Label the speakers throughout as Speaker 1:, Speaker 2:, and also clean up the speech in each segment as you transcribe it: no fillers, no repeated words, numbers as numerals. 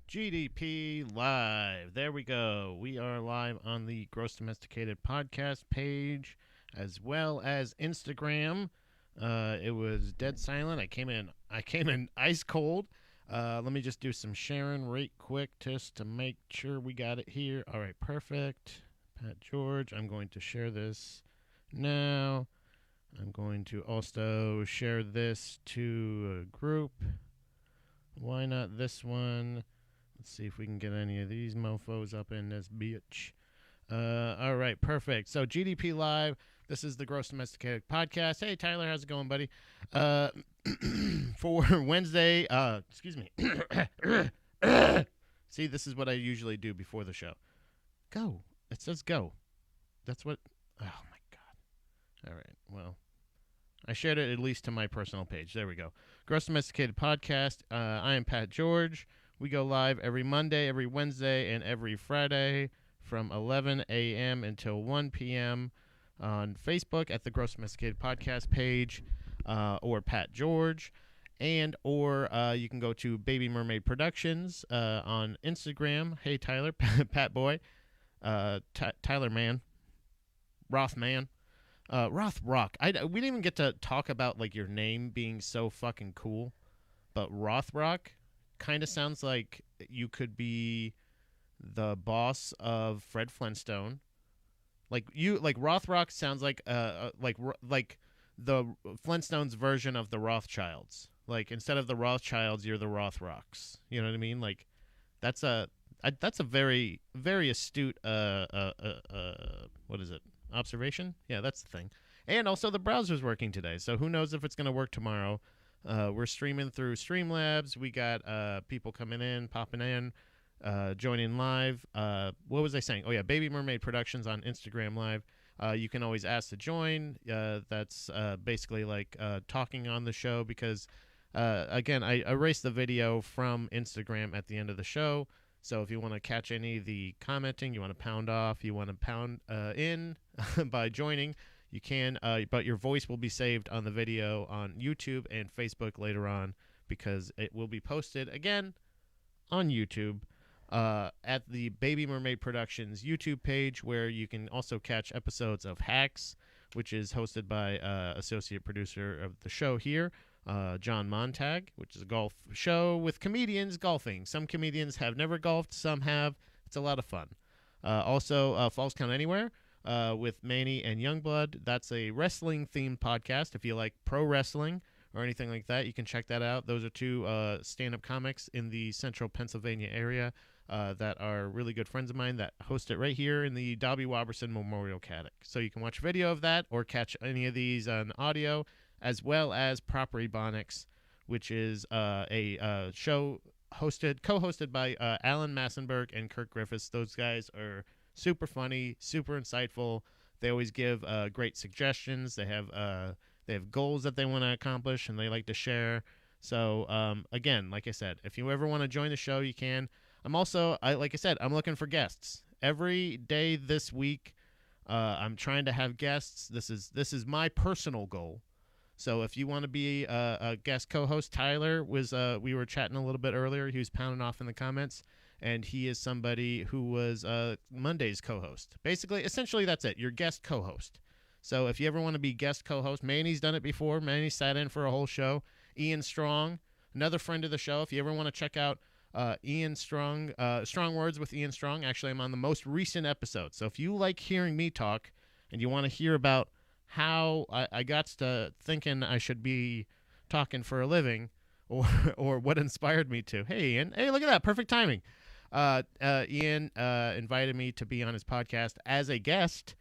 Speaker 1: GDP Live. There we go. We are live on the Gross Domesticated podcast page as well as Instagram. It was dead silent. I came in ice cold. Let me just do some sharing right quick just to make sure we got it here. All right, perfect. Pat George, I'm going to share this now. I'm going to also share this to a group. Why not this one? Let's see if we can get any of these mofos up in this bitch. All right, perfect. So GDP Live, this is the Gross Domesticated podcast. Hey, Tyler, how's it going, buddy? For Wednesday, excuse me. See, this is what I usually do before the show. Go. It says go. That's what, oh my God. All right, well, I shared it at least to my personal page. There we go. Gross Domesticated podcast. I am Pat George. We go live every Monday, every Wednesday, and every Friday from 11 a.m. until 1 p.m. on Facebook at the Gross Domesticated podcast page or Pat George. And or you can go to Baby Mermaid Productions on Instagram. Hey, Tyler, Pat Boy, Tyler Man, Roth Man. Roth Rock. We didn't even get to talk about like your name being so fucking cool, but Roth Rock kind of sounds like you could be the boss of Fred Flintstone. Like Rothrock sounds like the Flintstones version of the Rothschilds. Like instead of the Rothschilds, you're the Rothrocks. You know what I mean? Like that's a very very astute what is it? Observation? Yeah, that's the thing. And also the browser's working today, so who knows if it's going to work tomorrow. We're streaming through Streamlabs. We got people coming in, popping in, joining live. What was I saying? Oh, yeah, Baby Mermaid Productions on Instagram Live. You can always ask to join. That's basically like talking on the show because, again, I erased the video from Instagram at the end of the show. So if you want to catch any of the commenting, you want to pound off, you want to pound in by joining, you can, but your voice will be saved on the video on YouTube and Facebook later on because it will be posted again on YouTube at the Baby Mermaid Productions YouTube page where you can also catch episodes of Hacks, which is hosted by associate producer of the show here, John Montag, which is a golf show with comedians golfing. Some comedians have never golfed, some have. It's a lot of fun. Also, Falls Count Anywhere with Manny and Youngblood. That's a wrestling-themed podcast. If you like pro wrestling or anything like that, you can check that out. Those are two stand-up comics in the central Pennsylvania area that are really good friends of mine that host it right here in the Dobby Robertson Memorial Caddock. So you can watch video of that or catch any of these on audio, as well as Proper Ebonics, which is a show co-hosted by Alan Massenberg and Kirk Griffiths. Those guys are super funny, super insightful. They always give great suggestions. They have goals that they want to accomplish, and they like to share. So, again, like I said, if you ever want to join the show, you can. Like I said, I'm looking for guests. Every day this week, I'm trying to have guests. This is my personal goal. So if you want to be a guest co-host, Tyler we were chatting a little bit earlier. He was pounding off in the comments, and he is somebody who was Monday's co-host. Basically, essentially, that's it. Your guest co-host. So if you ever want to be guest co-host, Manny's done it before. Manny sat in for a whole show. Ian Strong, another friend of the show. If you ever want to check out Ian Strong, Strong Words with Ian Strong, actually, I'm on the most recent episode. So if you like hearing me talk and you want to hear about how I got to thinking I should be talking for a living or what inspired me to. Hey, Ian. Hey, look at that. Perfect timing. Ian invited me to be on his podcast as a guest,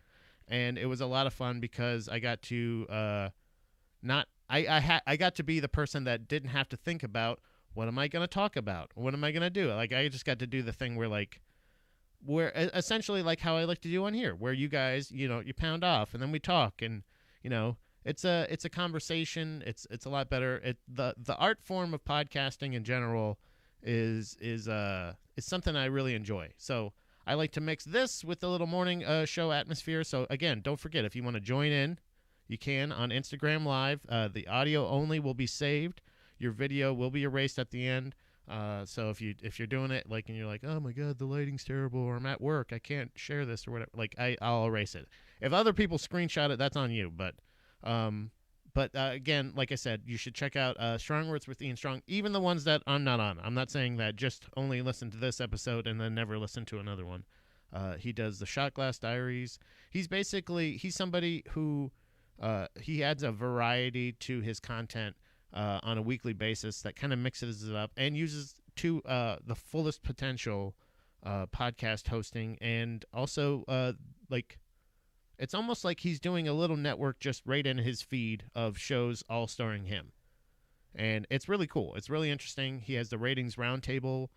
Speaker 1: and it was a lot of fun because I got to I got to be the person that didn't have to think about what am I going to talk about? What am I going to do? Like I just got to do the thing where essentially like how I like to do on here, where you guys, you pound off and then we talk and, it's a conversation. It's a lot better. The art form of podcasting in general is something I really enjoy. So I like to mix this with the little morning show atmosphere. So again, don't forget, if you want to join in, you can on Instagram Live. The audio only will be saved. Your video will be erased at the end. So if you're doing it like and you're like, oh my god, the lighting's terrible, or I'm at work, I can't share this or whatever, like I'll erase it. If other people screenshot it, that's on you. Um, again, like I said, you should check out Strong Words with Ian Strong, even the ones that I'm not on. I'm not saying that just only listen to this episode and then never listen to another one. He does the Shot Glass Diaries. He's somebody who he adds a variety to his content on a weekly basis that kind of mixes it up and uses to the fullest potential podcast hosting, and also like it's almost like he's doing a little network just right in his feed of shows all starring him. And it's really cool. It's really interesting. He has the ratings roundtables,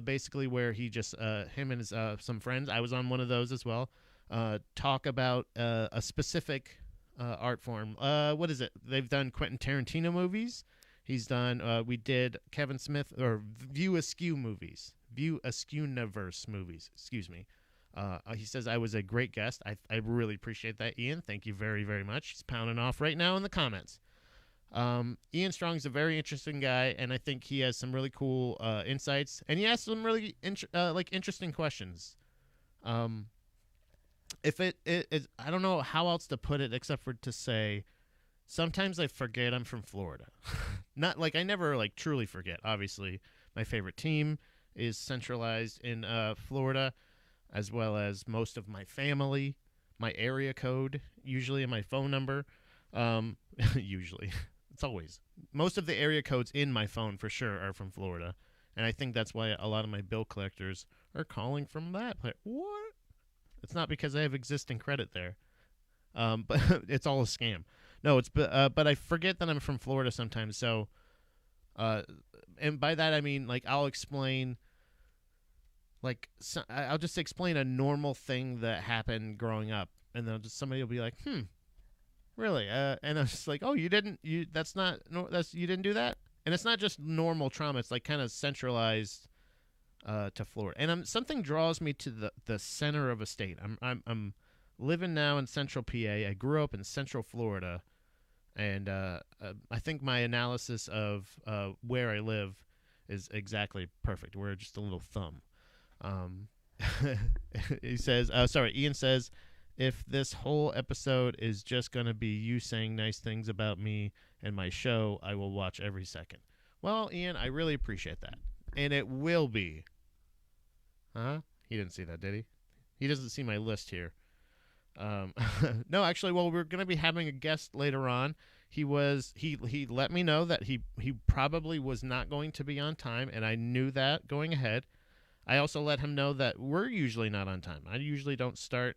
Speaker 1: basically where he just him and his some friends. I was on one of those as well. Talk about a specific art form. What is it? They've done Quentin Tarantino movies. He's done. We did Kevin Smith or View Askew movies. View Askewniverse movies. Excuse me. He says I was a great guest. I really appreciate that, Ian. Thank you very, very much. He's pounding off right now in the comments. Ian Strong's a very interesting guy, and I think he has some really cool insights, and he asks some really interesting questions. If it is, I don't know how else to put it except for to say, sometimes I forget I'm from Florida. Not like I never like truly forget. Obviously, my favorite team is centralized in Florida, as well as most of my family, my area code, usually, and my phone number. Usually. It's always. Most of the area codes in my phone, for sure, are from Florida. And I think that's why a lot of my bill collectors are calling from that. Like, what? It's not because I have existing credit there. But it's all a scam. No, but I forget that I'm from Florida sometimes. So, and by that I mean, like, I'll explain... I'll just explain a normal thing that happened growing up, and then somebody will be like, really? And I'm just like, oh, you didn't do that? And it's not just normal trauma. It's like kind of centralized to Florida. And something draws me to the center of a state. I'm living now in central PA. I grew up in central Florida. And I think my analysis of where I live is exactly perfect. We're just a little thumb. He says, Ian says, if this whole episode is just going to be you saying nice things about me and my show, I will watch every second. Well, Ian, I really appreciate that. And it will be. Huh? He didn't see that, did he? He doesn't see my list here. No, actually, well, we're going to be having a guest later on. He let me know that he probably was not going to be on time, and I knew that going ahead. I also let him know that we're usually not on time. I usually don't start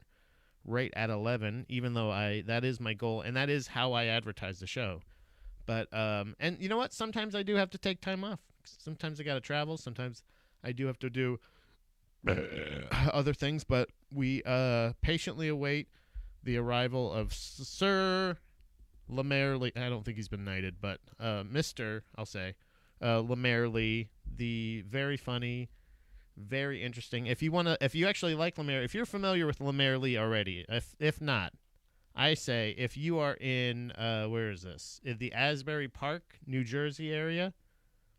Speaker 1: right at 11, even though that is my goal, and that is how I advertise the show. But and you know what? Sometimes I do have to take time off. Sometimes I got to travel. Sometimes I do have to do other things. But we patiently await the arrival of Sir LeMaire Lee. I don't think he's been knighted, but Mr. I'll say LeMaire Lee, the very funny, very interesting. If you actually like LeMaire, if you're familiar with LeMaire Lee already, if not, I say if you are in where is this? In the Asbury Park, New Jersey area.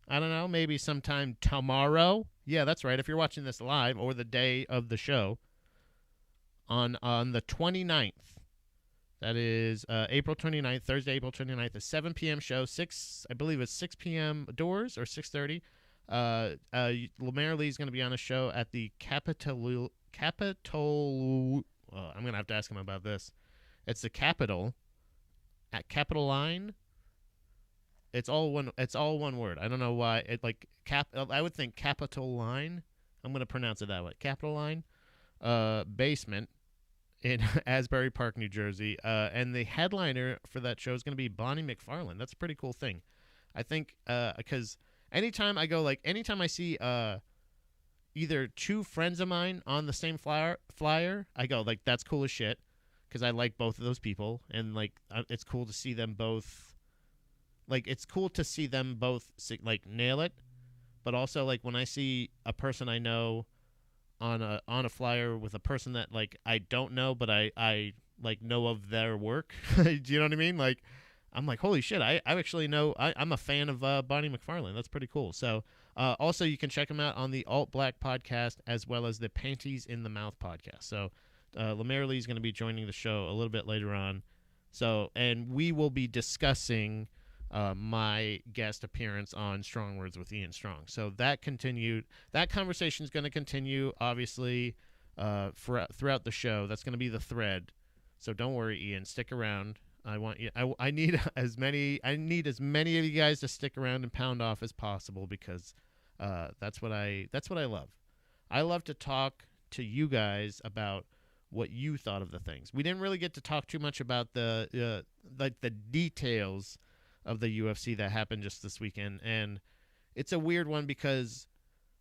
Speaker 1: I don't know, maybe sometime tomorrow. Yeah, that's right. If you're watching this live or the day of the show on the 29th. That is April 29th, Thursday, April 29th, a 7 p.m. show. I believe it's 6 p.m. doors or 6:30. LeMaire Lee is going to be on a show at the Capitol. I'm going to have to ask him about this. It's the Capitol at Capitol Line. It's all one word. I don't know why. I would think Capitol Line. I'm going to pronounce it that way. Capitol Line basement in Asbury Park, New Jersey. And the headliner for that show is going to be Bonnie McFarlane. That's a pretty cool thing. I think because anytime I see either two friends of mine on the same flyer, I go, like, that's cool as shit, because I like both of those people, and, like, it's cool to see them both, like, nail it, but also, like, when I see a person I know on a flyer with a person that, like, I don't know, but I like, know of their work, do you know what I mean? Like, I'm like, holy shit! I actually know. I'm a fan of Bonnie McFarlane. That's pretty cool. So also you can check him out on the Alt Black podcast as well as the Panties in the Mouth podcast. So LeMaire Lee is going to be joining the show a little bit later on. So and we will be discussing my guest appearance on Strong Words with Ian Strong. So that continued. That conversation is going to continue, obviously, throughout the show. That's going to be the thread. So don't worry, Ian. Stick around. I want you. I need as many. I need as many of you guys to stick around and pound off as possible because that's what I love. I love to talk to you guys about what you thought of the things. We didn't really get to talk too much about the details of the UFC that happened just this weekend, and it's a weird one because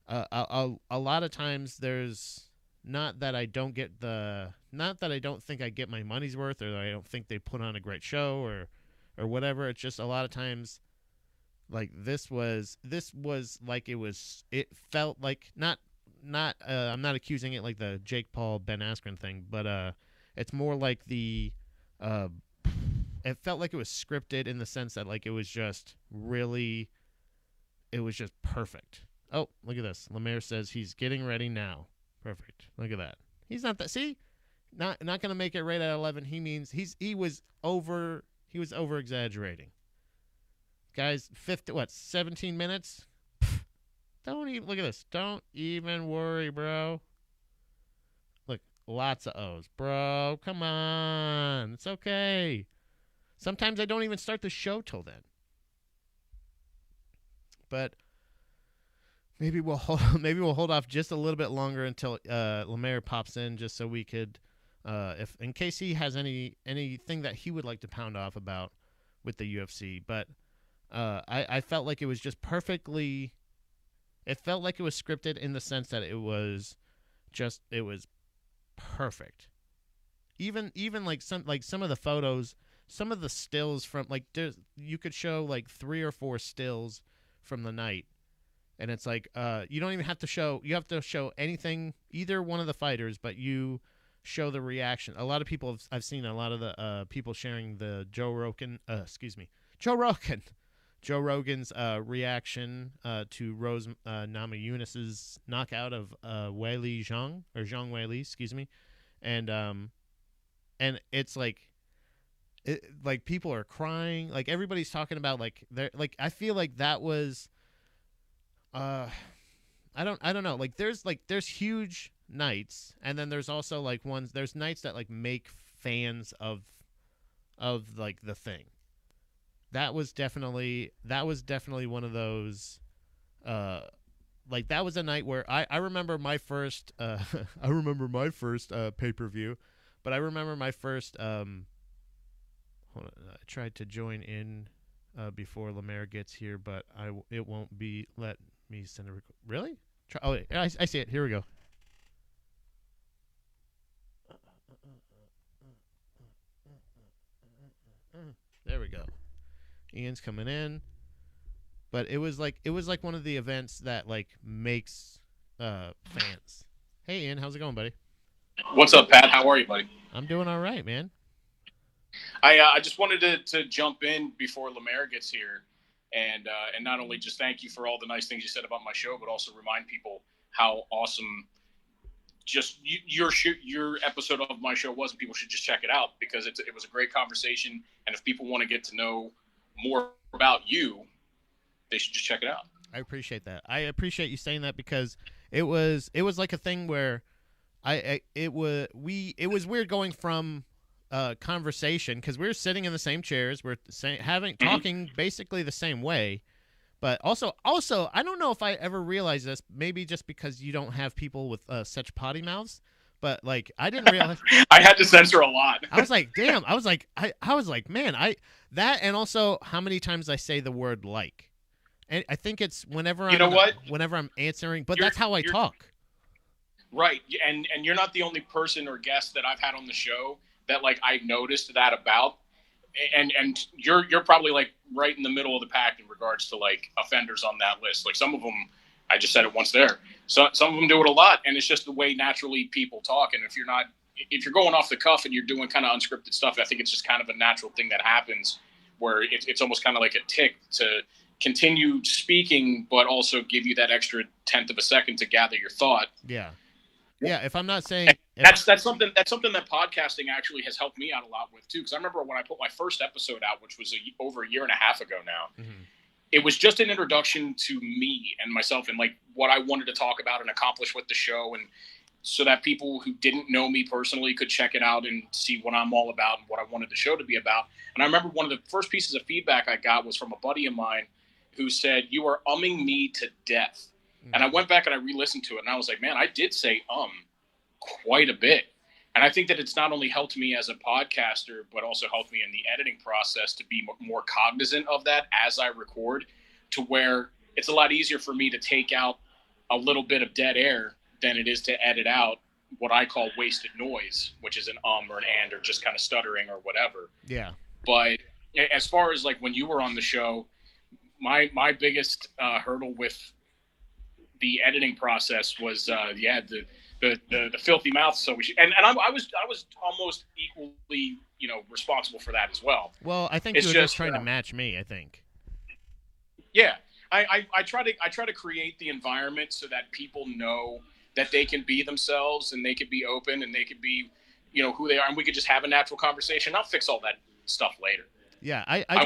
Speaker 1: a lot of times there's not that I don't think I get my money's worth, or that I don't think they put on a great show, or whatever. It's just a lot of times like this was like it felt like not I'm not accusing it like the Jake Paul Ben Askren thing, but it's more like the it felt like it was scripted in the sense that like it was just perfect. Oh, look at this. LeMaire says he's getting ready now. Perfect. Look at that. He's not that. See, not gonna make it right at 11. He means he was over exaggerating. Guys, 17 minutes? Pfft, don't even look at this. Don't even worry, bro. Look, lots of O's, bro. Come on, it's okay. Sometimes I don't even start the show till then. But maybe we'll hold off just a little bit longer until LeMaire pops in, just so we could, if in case he has anything that he would like to pound off about with the UFC. But I felt like it was just perfectly. It felt like it was scripted in the sense that it was perfect. Even like some of the photos, some of the stills from like you could show like 3 or 4 stills from the night. And it's like you don't even have to show. You have to show anything, either one of the fighters, but you show the reaction. A lot of people I've seen a lot of the people sharing the Joe Rogan's reaction to Rose Namajunas' knockout of Weili Zhang, or Zhang Weili, excuse me, and it's like. Like people are crying. Like everybody's talking about like they're like. I feel like that was. I don't know. Like there's huge nights, and then there's also like there's nights that like make fans of like the thing. That was definitely one of those. Like that was a night where I remember my first pay-per-view, but I remember my first Hold on, I tried to join in before LeMaire gets here, but it won't let me send a record. Really? I see it. Here we go. There we go. Ian's coming in, but it was like one of the events that like makes fans. Hey Ian, how's it going, buddy?
Speaker 2: What's up, Pat? How are you, buddy?
Speaker 1: I'm doing all right, man.
Speaker 2: I just wanted to jump in before LeMaire gets here, and not only just thank you for all the nice things you said about my show, but also remind people how awesome just your episode of my show was, and people should just check it out because it was a great conversation. And if people want to get to know more about you, they should just check it out.
Speaker 1: I appreciate that. I appreciate you saying that because it was like a thing where it was weird going from conversation because we're sitting in the same chairs, we're talking basically the same way, but also I don't know if I ever realized this, maybe just because you don't have people with such potty mouths, but like I didn't realize
Speaker 2: I had to censor a lot.
Speaker 1: I was like, damn, I was like, man, and also how many times I say the word like, and I think it's whenever I'm answering, but that's how I talk.
Speaker 2: Right, and you're not the only person or guest that I've had on the show that like I noticed that about, and you're probably like right in the middle of the pack in regards to like offenders on that list. Like some of them, I just said it once there. So some of them do it a lot, and it's just the way naturally people talk. And if you're going off the cuff and you're doing kind of unscripted stuff, I think it's just kind of a natural thing that happens where it's almost kind of like a tick to continue speaking, but also give you that extra tenth of a second to gather your thought.
Speaker 1: Yeah. Yeah, if I'm not saying
Speaker 2: that's something that podcasting actually has helped me out a lot with too. Because I remember when I put my first episode out, which was over a year and a half ago now, it was just an introduction to me and myself and like what I wanted to talk about and accomplish with the show, and so that people who didn't know me personally could check it out and see what I'm all about and what I wanted the show to be about. And I remember one of the first pieces of feedback I got was from a buddy of mine who said, "You are umming me to death." And I went back and I re-listened to it, and I was like, man, I did say quite a bit. And I think that it's not only helped me as a podcaster, but also helped me in the editing process to be more cognizant of that as I record, to where it's a lot easier for me to take out a little bit of dead air than it is to edit out what I call wasted noise, which is an or an and or just kind of stuttering or whatever.
Speaker 1: Yeah.
Speaker 2: But as far as like when you were on the show, my biggest hurdle with the editing process was the filthy mouth. So I was almost equally responsible for that as well.
Speaker 1: Well, I think you were just trying to match me. I think.
Speaker 2: Yeah, I try to create the environment so that people know that they can be themselves and they can be open and they can be who they are, and we could just have a natural conversation. I'll fix all that stuff later.
Speaker 1: Yeah, I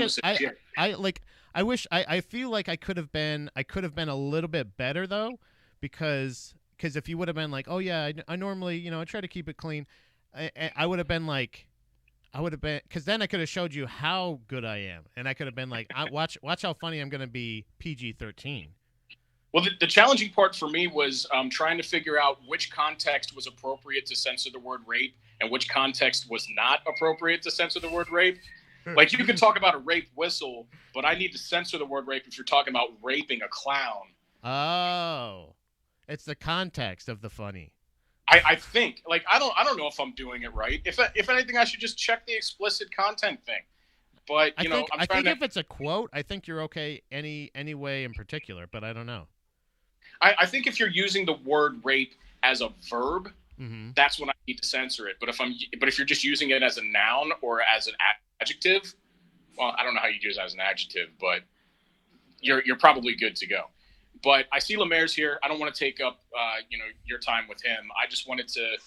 Speaker 1: feel like I could have been a little bit better though, because if you would have been like, oh yeah, I normally I try to keep it clean, I would have been like, because then I could have showed you how good I am, and I could have been like, watch how funny I'm gonna be PG-13.
Speaker 2: Well, the challenging part for me was trying to figure out which context was appropriate to censor the word rape and which context was not appropriate to censor the word rape. Like, you can talk about a rape whistle, but I need to censor the word rape if you're talking about raping a clown.
Speaker 1: Oh, it's the context of the funny.
Speaker 2: I think, like, I don't know if I'm doing it right. If anything, I should just check the explicit content thing. But I think
Speaker 1: if it's a quote, I think you're okay any way in particular. But I don't know.
Speaker 2: I think if you're using the word rape as a verb, that's when I need to censor it. But if you're just using it as a noun or as an adjective, well, I don't know how you use it as an adjective, but you're probably good to go. But I see LeMaire's here. I don't want to take up your time with him. I just wanted to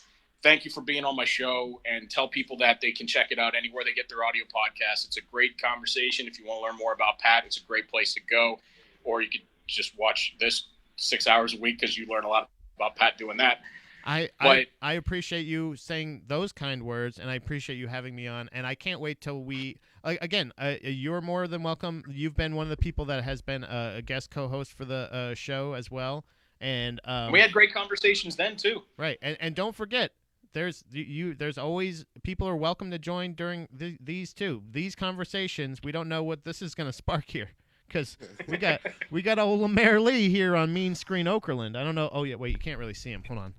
Speaker 2: thank you for being on my show and tell people that they can check it out anywhere they get their audio podcast. It's a great conversation. If you want to learn more about Pat, it's a great place to go. Or you could just watch this 6 hours a week because you learn a lot about Pat doing that.
Speaker 1: I appreciate you saying those kind words, and I appreciate you having me on. And I can't wait till we again. You're more than welcome. You've been one of the people that has been a guest co-host for the show as well. And
Speaker 2: we had great conversations then too.
Speaker 1: Right, and don't forget, there's always people are welcome to join during these conversations. We don't know what this is going to spark here. Because we got old LeMaire Lee here on Mean Screen Okerlund. I don't know. Oh yeah, wait, you can't really see him. Hold on.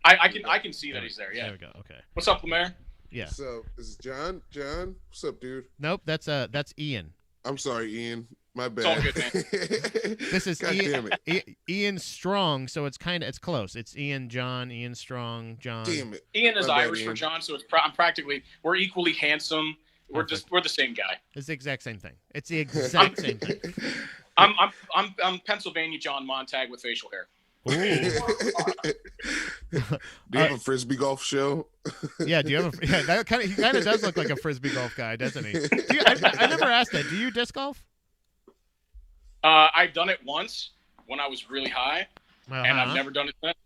Speaker 2: I can see that he's there. Yeah.
Speaker 1: There we go. Okay.
Speaker 2: What's up, LeMaire?
Speaker 1: Yeah.
Speaker 3: So this is John. John, what's up, dude?
Speaker 1: Nope, that's Ian.
Speaker 3: I'm sorry, Ian. My bad.
Speaker 2: It's all good, man.
Speaker 1: This is
Speaker 3: God
Speaker 1: Ian.
Speaker 3: damn it.
Speaker 1: Ian Strong. So it's close. It's Ian John, Ian Strong, John.
Speaker 3: Damn it.
Speaker 2: Ian is
Speaker 3: My bad,
Speaker 2: Irish
Speaker 3: Ian.
Speaker 2: for John, so we're equally handsome. We're the same guy.
Speaker 1: It's the exact same thing. It's the exact same thing.
Speaker 2: I'm Pennsylvania John Montag with facial hair.
Speaker 3: Do you have a frisbee golf show?
Speaker 1: Yeah, do you have he kind of does look like a frisbee golf guy, doesn't he? I never asked that. Do you disc golf?
Speaker 2: I've done it once when I was really high, and I've never done it since.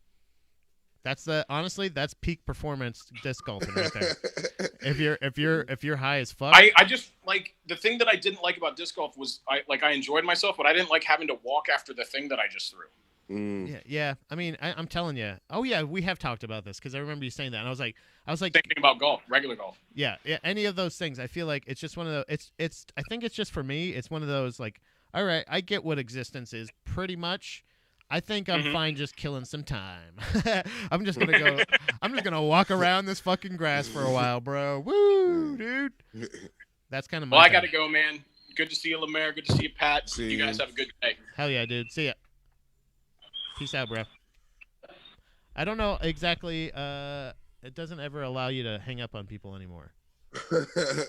Speaker 1: Honestly, that's peak performance disc golfing right there. If you're high as fuck.
Speaker 2: I just like the thing that I didn't like about disc golf was I enjoyed myself, but I didn't like having to walk after the thing that I just threw.
Speaker 1: Yeah. I mean, I'm telling you. Oh yeah, we have talked about this because I remember you saying that, and I was like
Speaker 2: thinking about golf, regular golf.
Speaker 1: Yeah. Any of those things, I feel like it's just one of those. It's. I think it's just for me. It's one of those like, all right, I get what existence is pretty much. I think I'm fine just killing some time. I'm just gonna walk around this fucking grass for a while, bro. Woo, dude. That's kind of my.
Speaker 2: Well, I gotta go, man. Good to see you, LeMaire. Good to see you, Pat.
Speaker 3: See
Speaker 2: you guys
Speaker 3: you.
Speaker 2: have a good day.
Speaker 1: Hell yeah, dude. See ya. Peace out, bro. I don't know exactly. It doesn't ever allow you to hang up on people anymore.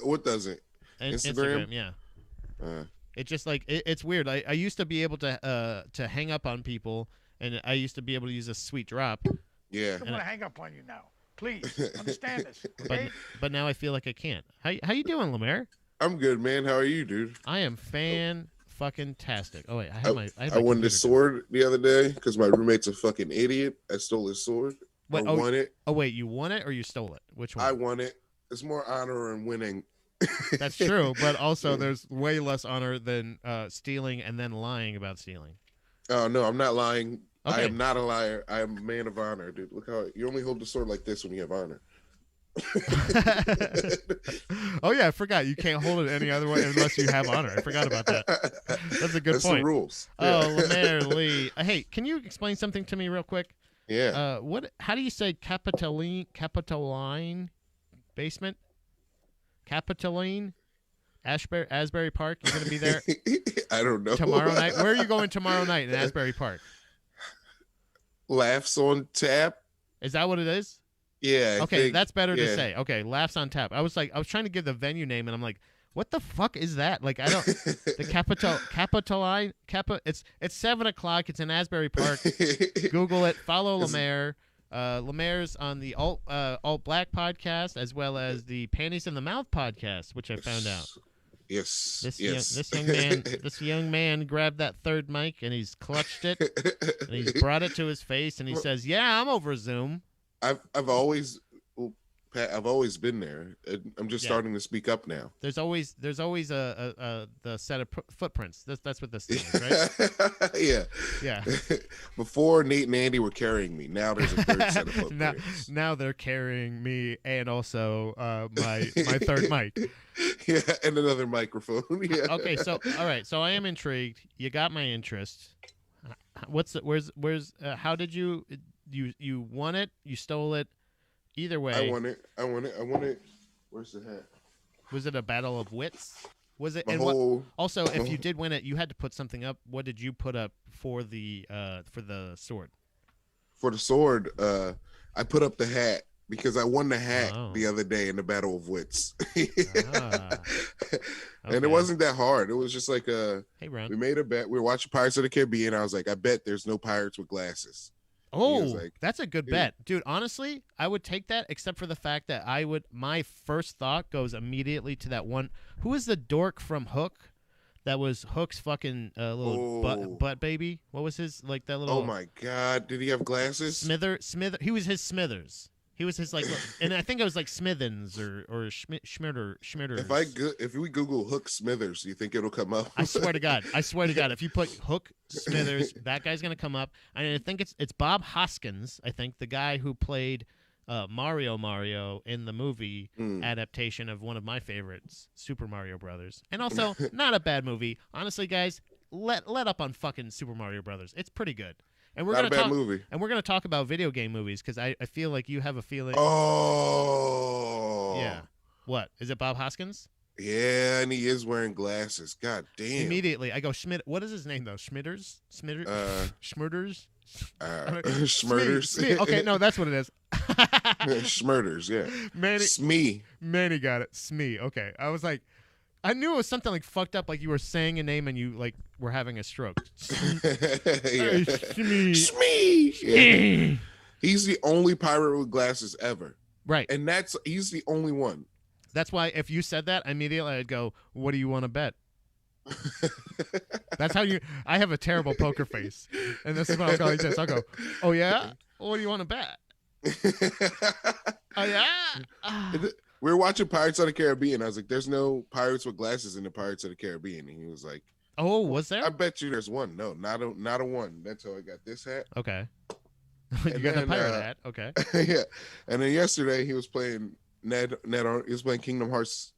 Speaker 3: What doesn't?
Speaker 1: Instagram, yeah. It just like it's weird. I used to be able to hang up on people, and I used to be able to use a sweet drop.
Speaker 3: Yeah.
Speaker 4: I'm gonna hang up on you now. Please understand this,
Speaker 1: But
Speaker 4: okay?
Speaker 1: but now I feel like I can't. How you doing, LeMaire?
Speaker 3: I'm good, man. How are you, dude?
Speaker 1: I am fucking tastic. Oh wait, I
Speaker 3: I,
Speaker 1: have my
Speaker 3: I won
Speaker 1: computer
Speaker 3: this sword the other day because my roommate's a fucking idiot. I stole his sword.
Speaker 1: What,
Speaker 3: I won it.
Speaker 1: Oh wait, you won it or you stole it? Which one?
Speaker 3: I won it. It's more honor in winning.
Speaker 1: That's true, but also there's way less honor than stealing and then lying about stealing.
Speaker 3: Oh no, I'm not lying.
Speaker 1: Okay.
Speaker 3: I am not a liar. I am a man of honor, dude. Look how you only hold the sword like this when you have honor.
Speaker 1: Oh yeah, I forgot. You can't hold it any other way unless you have honor. I forgot about that. That's a good
Speaker 3: That's
Speaker 1: point.
Speaker 3: the rules.
Speaker 1: Oh,
Speaker 3: Yeah.
Speaker 1: LeMaire Lee. Hey, can you explain something to me real quick?
Speaker 3: Yeah.
Speaker 1: How do you say Capitoline basement? Capitoline? Asbury Park? You're gonna be there
Speaker 3: I don't know.
Speaker 1: tomorrow night? Where are you going tomorrow night in Asbury Park?
Speaker 3: Laughs on tap.
Speaker 1: Is that what it is?
Speaker 3: Yeah. I
Speaker 1: Okay,
Speaker 3: think,
Speaker 1: that's better to
Speaker 3: yeah.
Speaker 1: say. Okay, Laughs on Tap. I was trying to give the venue name, and I'm like, what the fuck is that? Like, I don't. The Capitoline. It's 7:00. It's in Asbury Park. Google it. Follow LeMaire. LeMaire's on the Alt Black podcast as well as the Panties in the Mouth podcast, which I found out.
Speaker 3: Yes.
Speaker 1: This young man grabbed that third mic and he's clutched it and he's brought it to his face and he says, "Yeah, I'm over Zoom."
Speaker 3: I've always been there. I'm just starting to speak up now.
Speaker 1: There's always the set of footprints. That's what this thing is, right?
Speaker 3: Yeah.
Speaker 1: Yeah.
Speaker 3: Before Nate and Andy were carrying me. Now there's a third set of footprints.
Speaker 1: now they're carrying me and also my third mic.
Speaker 3: Yeah, and another microphone. Yeah.
Speaker 1: Okay, so all right, so I am intrigued. You got my interest. Where's how did you won it? You stole it? Either way,
Speaker 3: I won it. Where's the hat?
Speaker 1: Was it a battle of wits? Was it? Also, if you did win it, you had to put something up. What did you put up for the sword?
Speaker 3: For the sword, I put up the hat because I won the hat
Speaker 1: Oh.
Speaker 3: the other day in the battle of wits.
Speaker 1: Ah.
Speaker 3: And
Speaker 1: Okay.
Speaker 3: it wasn't that hard. It was just like
Speaker 1: Hey, Ron.
Speaker 3: we made a bet. We were watching Pirates of the Caribbean. I was like, I bet there's no pirates with glasses.
Speaker 1: Oh,
Speaker 3: like,
Speaker 1: that's a good bet, dude. Honestly, I would take that, except for the fact that my first thought goes immediately to that one. Who is the dork from Hook? That was Hook's fucking little butt baby. What was his that little?
Speaker 3: Oh my God! Did he have glasses?
Speaker 1: Smither. He was his Smithers. He was his and I think it was like Smithens or Schmitter.
Speaker 3: If we Google Hook Smithers, do you think it'll come up?
Speaker 1: I swear to God. If you put Hook Smithers, that guy's gonna come up. And I think it's Bob Hoskins. I think the guy who played Mario in the movie adaptation of one of my favorites, Super Mario Brothers, and also not a bad movie. Honestly, guys, let up on fucking Super Mario Brothers. It's pretty good. And we're
Speaker 3: Not
Speaker 1: gonna
Speaker 3: a bad movie.
Speaker 1: And we're gonna talk about video game movies because I feel like you have a feeling.
Speaker 3: Oh.
Speaker 1: Yeah. What is it? Bob Hoskins?
Speaker 3: Yeah, and he is wearing glasses. God damn.
Speaker 1: Immediately, I go Schmidt. What is his name though? Schmitters? Schmurders?
Speaker 3: Schmurders.
Speaker 1: Okay, no, that's what it is.
Speaker 3: Schmurders, yeah.
Speaker 1: Manny got it. Smee. Okay, I was like, I knew it was something like fucked up, like you were saying a name and you like were having a stroke.
Speaker 3: Yeah.
Speaker 1: Smee.
Speaker 3: Yeah. He's the only pirate with glasses ever.
Speaker 1: Right.
Speaker 3: And he's the only one.
Speaker 1: That's why if you said that, immediately I'd go, what do you want to bet? That's how I have a terrible poker face. And this is when I'll go like this. I'll go, oh yeah? What do you want to bet? Oh yeah?
Speaker 3: We were watching Pirates of the Caribbean. I was like, there's no pirates with glasses in the Pirates of the Caribbean. And he was like,
Speaker 1: oh, was there?
Speaker 3: I bet you there's one. No, not a one. That's how I got this hat.
Speaker 1: Okay. You got the pirate hat. Okay.
Speaker 3: Yeah. And then yesterday he was playing he was playing Kingdom Hearts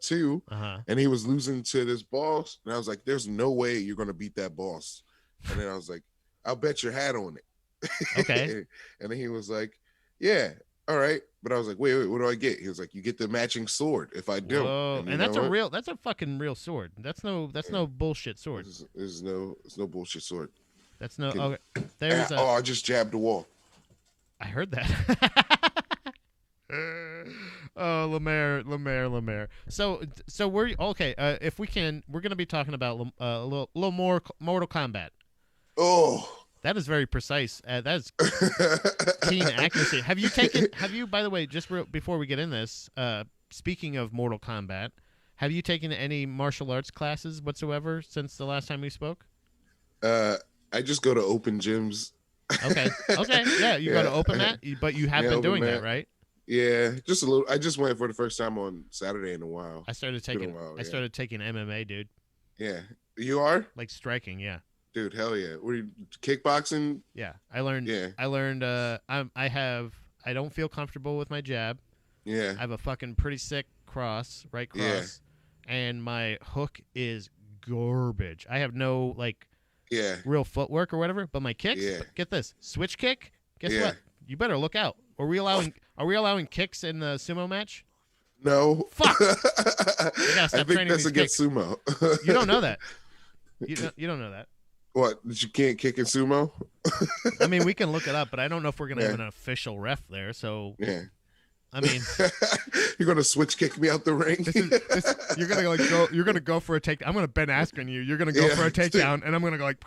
Speaker 3: 2, and he was losing to this boss. And I was like, there's no way you're going to beat that boss. And then I was like, I'll bet your hat on it.
Speaker 1: Okay.
Speaker 3: And then he was like, yeah, all right. But I was like, wait, what do I get? He was like, you get the matching sword if I do.
Speaker 1: Whoa. And that's that's a fucking real sword. That's no bullshit sword.
Speaker 3: There's no bullshit sword.
Speaker 1: That's no. Okay. There's
Speaker 3: I just jabbed the wall.
Speaker 1: I heard that. Oh, LeMaire. So we're okay. If we can, we're gonna be talking about a little more Mortal Kombat.
Speaker 3: Oh,
Speaker 1: that is very precise. That is keen accuracy. Have you, by the way, just before we get in this, speaking of Mortal Kombat, have you taken any martial arts classes whatsoever since the last time we spoke?
Speaker 3: I just go to open gyms.
Speaker 1: Okay. Yeah, you go to open mat, but you have been doing that, right?
Speaker 3: Yeah, just a little. I just went for the first time on Saturday in a while.
Speaker 1: I started taking MMA, dude.
Speaker 3: Yeah, you are
Speaker 1: like striking, yeah.
Speaker 3: Dude, hell yeah. Were you kickboxing?
Speaker 1: Yeah, I learned.
Speaker 3: Yeah.
Speaker 1: I learned. I don't feel comfortable with my jab.
Speaker 3: Yeah.
Speaker 1: I have a fucking pretty sick right cross, and my hook is garbage. I have no real footwork or whatever. But my kicks, get this, switch kick. Guess what? You better look out. Are we allowing kicks in the sumo match?
Speaker 3: No.
Speaker 1: Fuck. I
Speaker 3: think that's against sumo.
Speaker 1: You don't know that. You don't know that.
Speaker 3: What? That you can't kick in sumo?
Speaker 1: I mean, we can look it up, but I don't know if we're gonna have an official ref there. So
Speaker 3: yeah.
Speaker 1: I mean,
Speaker 3: you're gonna switch kick me out the ring.
Speaker 1: You're gonna go. You're gonna go for a take. I'm gonna Ben Askren you. You're gonna go for a takedown, and I'm gonna go like.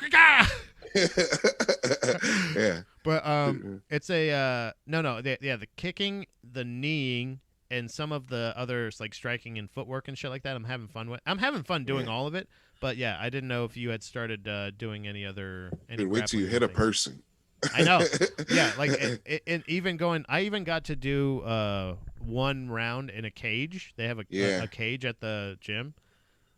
Speaker 3: Yeah.
Speaker 1: But it's a the kicking, the kneeing, and some of the others like striking and footwork and shit like that. I'm having fun with. I'm having fun doing all of it. But yeah, I didn't know if you had started doing any other.
Speaker 3: Dude, wait till you hit a person.
Speaker 1: I know. Yeah, like even going. I even got to do one round in a cage. They have a cage at the gym,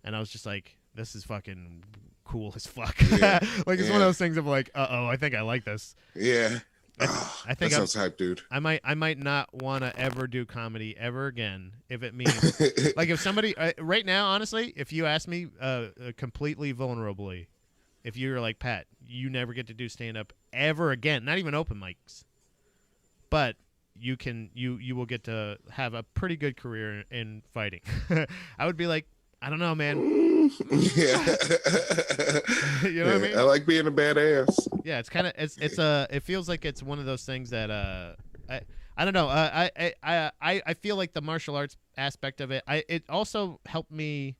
Speaker 1: and I was just like, this is fucking cool as fuck.
Speaker 3: Yeah.
Speaker 1: Like it's one of those things of like, I think I like this.
Speaker 3: Yeah.
Speaker 1: I think
Speaker 3: that sounds hype, dude.
Speaker 1: I might not want to ever do comedy ever again if it means like if somebody right now, honestly, if you ask me completely vulnerably, if you're like, Pat, you never get to do stand up ever again, not even open mics, but you will get to have a pretty good career in fighting. I would be like, I don't know, man.
Speaker 3: Yeah.
Speaker 1: You know what I mean?
Speaker 3: I like being a badass.
Speaker 1: Yeah, it's kind of it feels like it's one of those things that I don't know. I feel like the martial arts aspect of it. It also helped me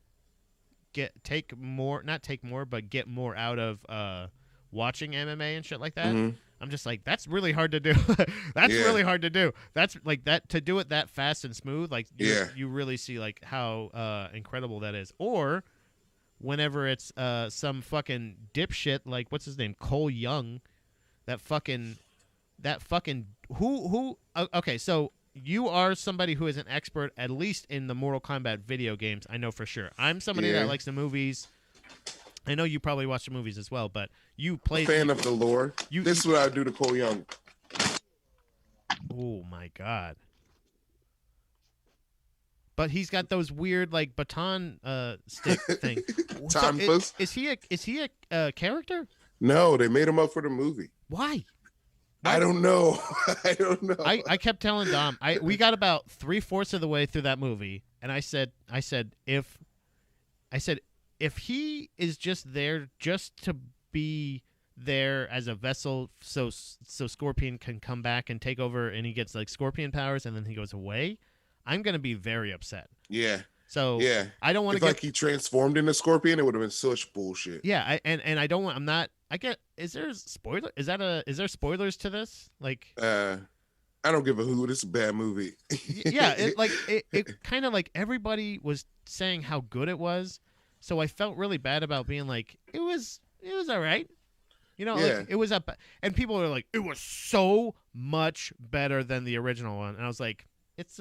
Speaker 1: get more out of watching MMA and shit like that. Mm-hmm. I'm just like, that's really hard to do. Really hard to do. That's like that to do it that fast and smooth. Like you really see like how incredible that is. Or whenever it's some fucking dipshit like what's his name, Cole Young, that fucking who okay, so you are somebody who is an expert at least in the Mortal Kombat video games. I know for sure. I'm somebody that likes the movies. I know you probably watch the movies as well, but you played.
Speaker 3: I'm a fan of the lore. This is what I would do to Cole Young.
Speaker 1: Oh my god! But he's got those weird like baton stick thing. Is he a character?
Speaker 3: No, they made him up for the movie.
Speaker 1: Why?
Speaker 3: I don't know.
Speaker 1: I kept telling Dom. We got about 3/4 of the way through that movie, and I said if he is just there just to be there as a vessel so Scorpion can come back and take over and he gets like Scorpion powers and then he goes away, I'm going to be very upset.
Speaker 3: Yeah.
Speaker 1: So I don't want to
Speaker 3: get like he transformed into Scorpion, it would have been such bullshit.
Speaker 1: Yeah, and I don't want is there spoilers to this? Like
Speaker 3: I don't give a hoot. It's a bad movie.
Speaker 1: Yeah, it kind of like everybody was saying how good it was. So I felt really bad about being like, it was all right. You know, like it was up, and people were like, it was so much better than the original one. And I was like, it's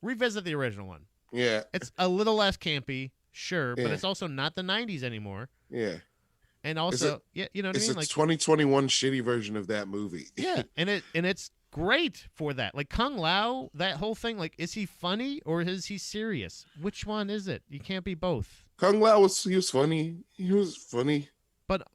Speaker 1: revisit the original one.
Speaker 3: Yeah.
Speaker 1: It's a little less campy, sure, but it's also not the 90s anymore.
Speaker 3: Yeah.
Speaker 1: And also, you know what I mean?
Speaker 3: It's
Speaker 1: like
Speaker 3: 2021 shitty version of that movie.
Speaker 1: Yeah, and it's great for that. Like Kung Lao, that whole thing, like, is he funny or is he serious? Which one is it? You can't be both.
Speaker 3: Kung Lao was funny. He was funny.
Speaker 1: But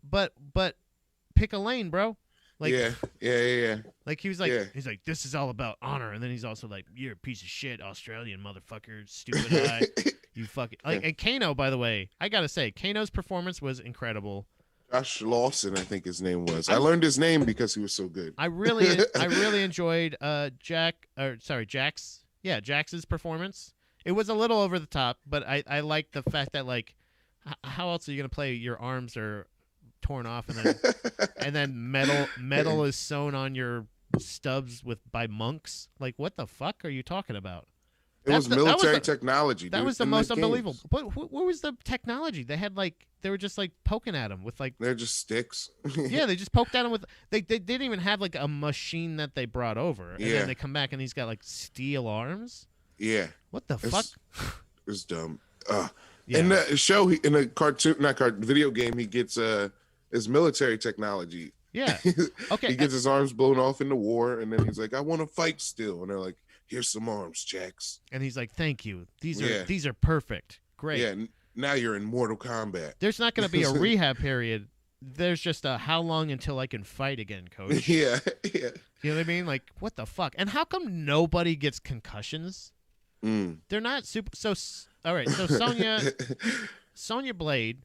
Speaker 1: pick a lane, bro. Like
Speaker 3: yeah.
Speaker 1: Like he's like, this is all about honor, and then he's also like, you're a piece of shit, Australian motherfucker, stupid eye. You fucking like. And Kano, by the way, I gotta say, Kano's performance was incredible.
Speaker 3: Josh Lawson, I think his name was. I learned his name because he was so good.
Speaker 1: I really enjoyed Jax Yeah, Jax's performance. It was a little over the top, but I like the fact that like, how else are you gonna play? Your arms are torn off, and then metal is sewn on your stubs by monks. Like, what the fuck are you talking about?
Speaker 3: It was military technology.
Speaker 1: That
Speaker 3: dude,
Speaker 1: was the
Speaker 3: in
Speaker 1: most
Speaker 3: the
Speaker 1: unbelievable.
Speaker 3: games.
Speaker 1: But what was the technology? They had they were just like poking at him with like.
Speaker 3: They're just sticks.
Speaker 1: Yeah, they just poked at him with. They didn't even have like a machine that they brought over, and then they come back and he's got like steel arms.
Speaker 3: Yeah.
Speaker 1: What the fuck?
Speaker 3: It's dumb.
Speaker 1: Yeah.
Speaker 3: In the show, in the video game, he gets his military technology.
Speaker 1: Yeah. Okay.
Speaker 3: He gets his arms blown off in the war, and then he's like, "I want to fight still," and they're like, "Here's some arms, Jax."
Speaker 1: And he's like, "Thank you. These are perfect. Great."
Speaker 3: Yeah. Now you're in Mortal Kombat.
Speaker 1: There's not going to be a rehab period. There's just a how long until I can fight again, coach.
Speaker 3: Yeah.
Speaker 1: You know what I mean? Like, what the fuck? And how come nobody gets concussions? They're not super. So all right. So Sonya Blade,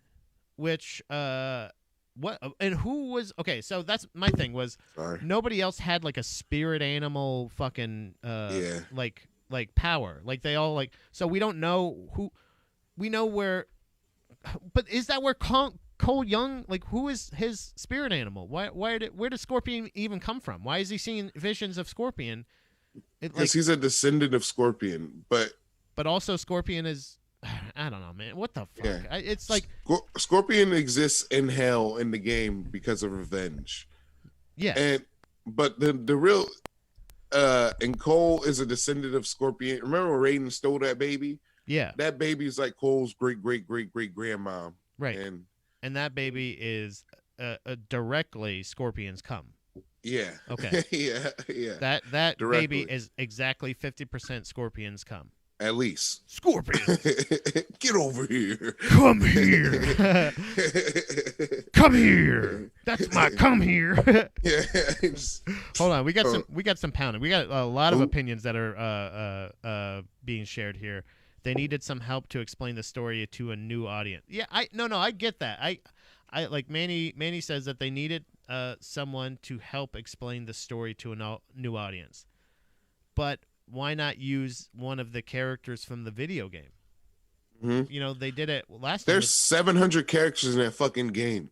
Speaker 1: which what and who was okay? So that's my thing was nobody else had like a spirit animal fucking like power. Like they all like. So we don't know who. We know where, but is that where Cole Young? Like, who is his spirit animal? Where does Scorpion even come from? Why is he seeing visions of Scorpion?
Speaker 3: Because he's a descendant of Scorpion, but
Speaker 1: also Scorpion is, I don't know, man. What the fuck?
Speaker 3: Yeah.
Speaker 1: It's like
Speaker 3: Scorpion exists in hell in the game because of revenge.
Speaker 1: Yeah,
Speaker 3: but the real and Cole is a descendant of Scorpion. Remember when Raiden stole that baby?
Speaker 1: Yeah,
Speaker 3: that baby is like Cole's great grandma,
Speaker 1: right? And that baby is directly Scorpion's cum.
Speaker 3: Yeah.
Speaker 1: Okay.
Speaker 3: yeah.
Speaker 1: That baby is exactly 50% Scorpion's cum.
Speaker 3: At least.
Speaker 1: Scorpion,
Speaker 3: get over here.
Speaker 1: Come here. Come here. That's my come here.
Speaker 3: Yeah.
Speaker 1: Hold on, we got some pounding. We got a lot of opinions that are being shared here. They needed some help to explain the story to a new audience. Yeah, I get that. I like Manny says that they needed someone to help explain the story to a new audience. But why not use one of the characters from the video game? Mm-hmm. You know, they did it last time.
Speaker 3: There's 700 characters in that fucking game.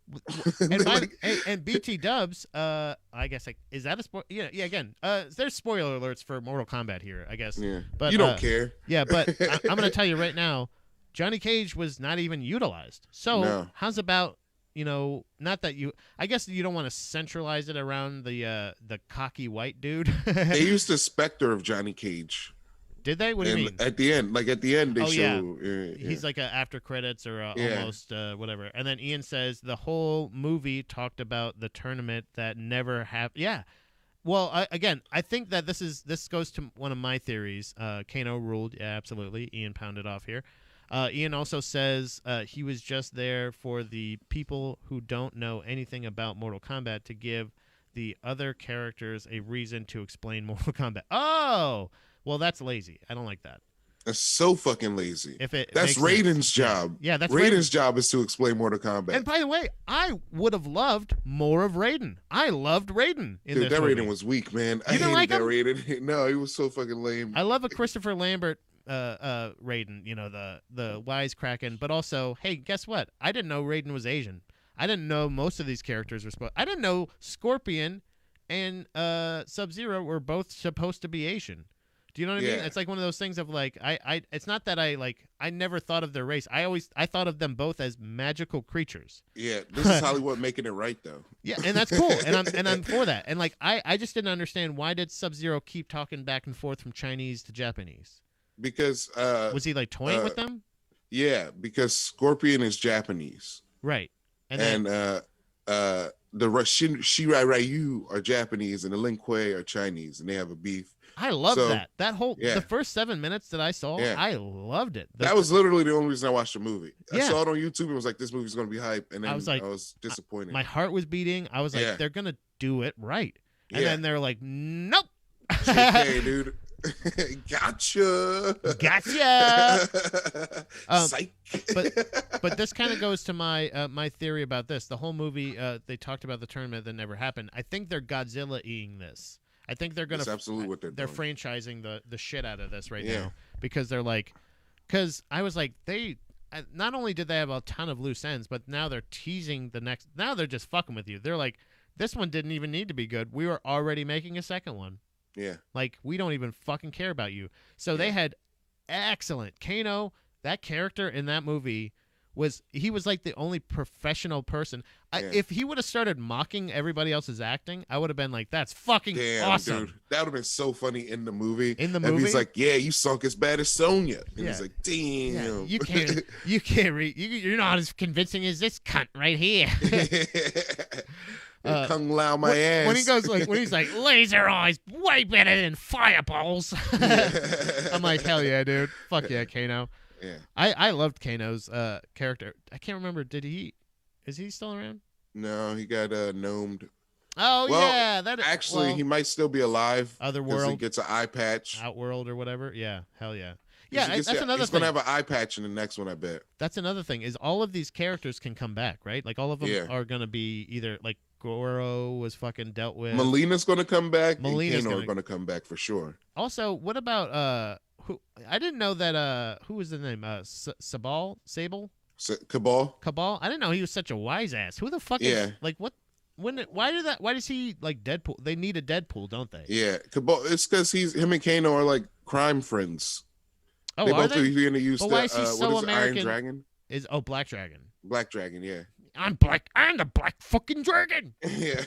Speaker 1: And BT Dubs, I guess, like, is that a spoiler? Yeah, again, there's spoiler alerts for Mortal Kombat here, I guess.
Speaker 3: Yeah,
Speaker 1: but
Speaker 3: you don't care.
Speaker 1: Yeah, but I'm going to tell you right now, Johnny Cage was not even utilized. So how's about, you know, not that you, I guess you don't want to centralize it around the cocky white dude.
Speaker 3: They used the specter of Johnny Cage.
Speaker 1: Did they? What do you mean?
Speaker 3: At the end, they show.
Speaker 1: Yeah. He's like a after credits or almost whatever. And then Ian says the whole movie talked about the tournament that never happened. Yeah. Well, again, I think that this goes to one of my theories. Kano ruled. Yeah, absolutely. Ian pounded off here. Ian also says he was just there for the people who don't know anything about Mortal Kombat to give the other characters a reason to explain Mortal Kombat. Oh! Well, that's lazy. I don't like that.
Speaker 3: That's so fucking lazy. That's Raiden's job.
Speaker 1: Yeah, that's
Speaker 3: Raiden's job is to explain Mortal Kombat.
Speaker 1: And by the way, I would have loved more of Raiden. I loved Raiden in this movie.
Speaker 3: Raiden was weak, man. I hated that Raiden. No, he was so fucking lame.
Speaker 1: I love a Christopher Lambert Raiden, you know, the wisecracking, but also, hey, guess what? I didn't know Raiden was Asian. I didn't know most of these characters were I didn't know Scorpion and Sub-Zero were both supposed to be Asian. Do you know what I mean? It's like one of those things of like it's not that I never thought of their race. I thought of them both as magical creatures.
Speaker 3: Yeah, this is Hollywood making it right though.
Speaker 1: Yeah, and that's cool. And I'm for that. And like I just didn't understand, why did Sub-Zero keep talking back and forth from Chinese to Japanese?
Speaker 3: Because
Speaker 1: was he like toying with them?
Speaker 3: Yeah, because Scorpion is Japanese.
Speaker 1: Right.
Speaker 3: And the Shirai Ryu are Japanese and the Lin Kuei are Chinese, and they have a beef.
Speaker 1: I love that. That whole the first 7 minutes that I saw, I loved it.
Speaker 3: That was literally the only reason I watched the movie. I saw it on YouTube and was like, this movie's gonna be hype, and then I was disappointed.
Speaker 1: My heart was beating. I was like, they're gonna do it right. And then they're like, nope.
Speaker 3: JK, dude. Gotcha.
Speaker 1: Psych. but this kind of goes to my my theory about this. The whole movie, they talked about the tournament that never happened. I think they're Godzilla-ing this. I think they're gonna.
Speaker 3: That's absolutely what they're
Speaker 1: doing. Franchising the shit out of this right now because they're like, because I was like they. Not only did they have a ton of loose ends, but now they're teasing the next. Now they're just fucking with you. They're like, this one didn't even need to be good. We were already making a second one.
Speaker 3: Yeah.
Speaker 1: Like, we don't even fucking care about you. So they had excellent. Kano, that character in that movie, was like the only professional person. If he would have started mocking everybody else's acting, I would have been like, that's fucking awesome.
Speaker 3: Dude. That would have been so funny in the movie.
Speaker 1: In the movie?
Speaker 3: And he's like, yeah, you sunk as bad as Sonya. And he's like, damn.
Speaker 1: Yeah, you can't read. You're not as convincing as this cunt right here.
Speaker 3: Kung Lao my ass.
Speaker 1: When he goes when he's like, laser eyes, way better than fireballs. I'm like, hell yeah, dude. Fuck yeah, Kano.
Speaker 3: Yeah.
Speaker 1: I loved Kano's character. I can't remember. Is he still around?
Speaker 3: No, he got gnomed.
Speaker 1: Oh, yeah.
Speaker 3: He might still be alive.
Speaker 1: Otherworld.
Speaker 3: He gets an eye patch.
Speaker 1: Outworld or whatever. Yeah. Hell yeah. Yeah, that's another thing.
Speaker 3: He's going to have an eye patch in the next one, I bet.
Speaker 1: That's another thing, is all of these characters can come back, right? Like, all of them are going to be either, like, Goro was fucking dealt with.
Speaker 3: Melina's going to come back. And Kano are going to come back for sure.
Speaker 1: Also, what about, who? I didn't know that, who was the name? Sable?
Speaker 3: Cabal?
Speaker 1: Cabal? I didn't know he was such a wise ass. Who the fuck is, like, what? Why does he like Deadpool? They need a Deadpool, don't they?
Speaker 3: Yeah, Cabal. It's because him and Kano are like crime friends.
Speaker 1: Oh,
Speaker 3: they
Speaker 1: are
Speaker 3: both
Speaker 1: they?
Speaker 3: Going to use
Speaker 1: why is he so
Speaker 3: what is
Speaker 1: American?
Speaker 3: Iron Dragon?
Speaker 1: Black Dragon?
Speaker 3: Black Dragon, yeah.
Speaker 1: I'm black. I'm the black fucking dragon.
Speaker 3: Yeah.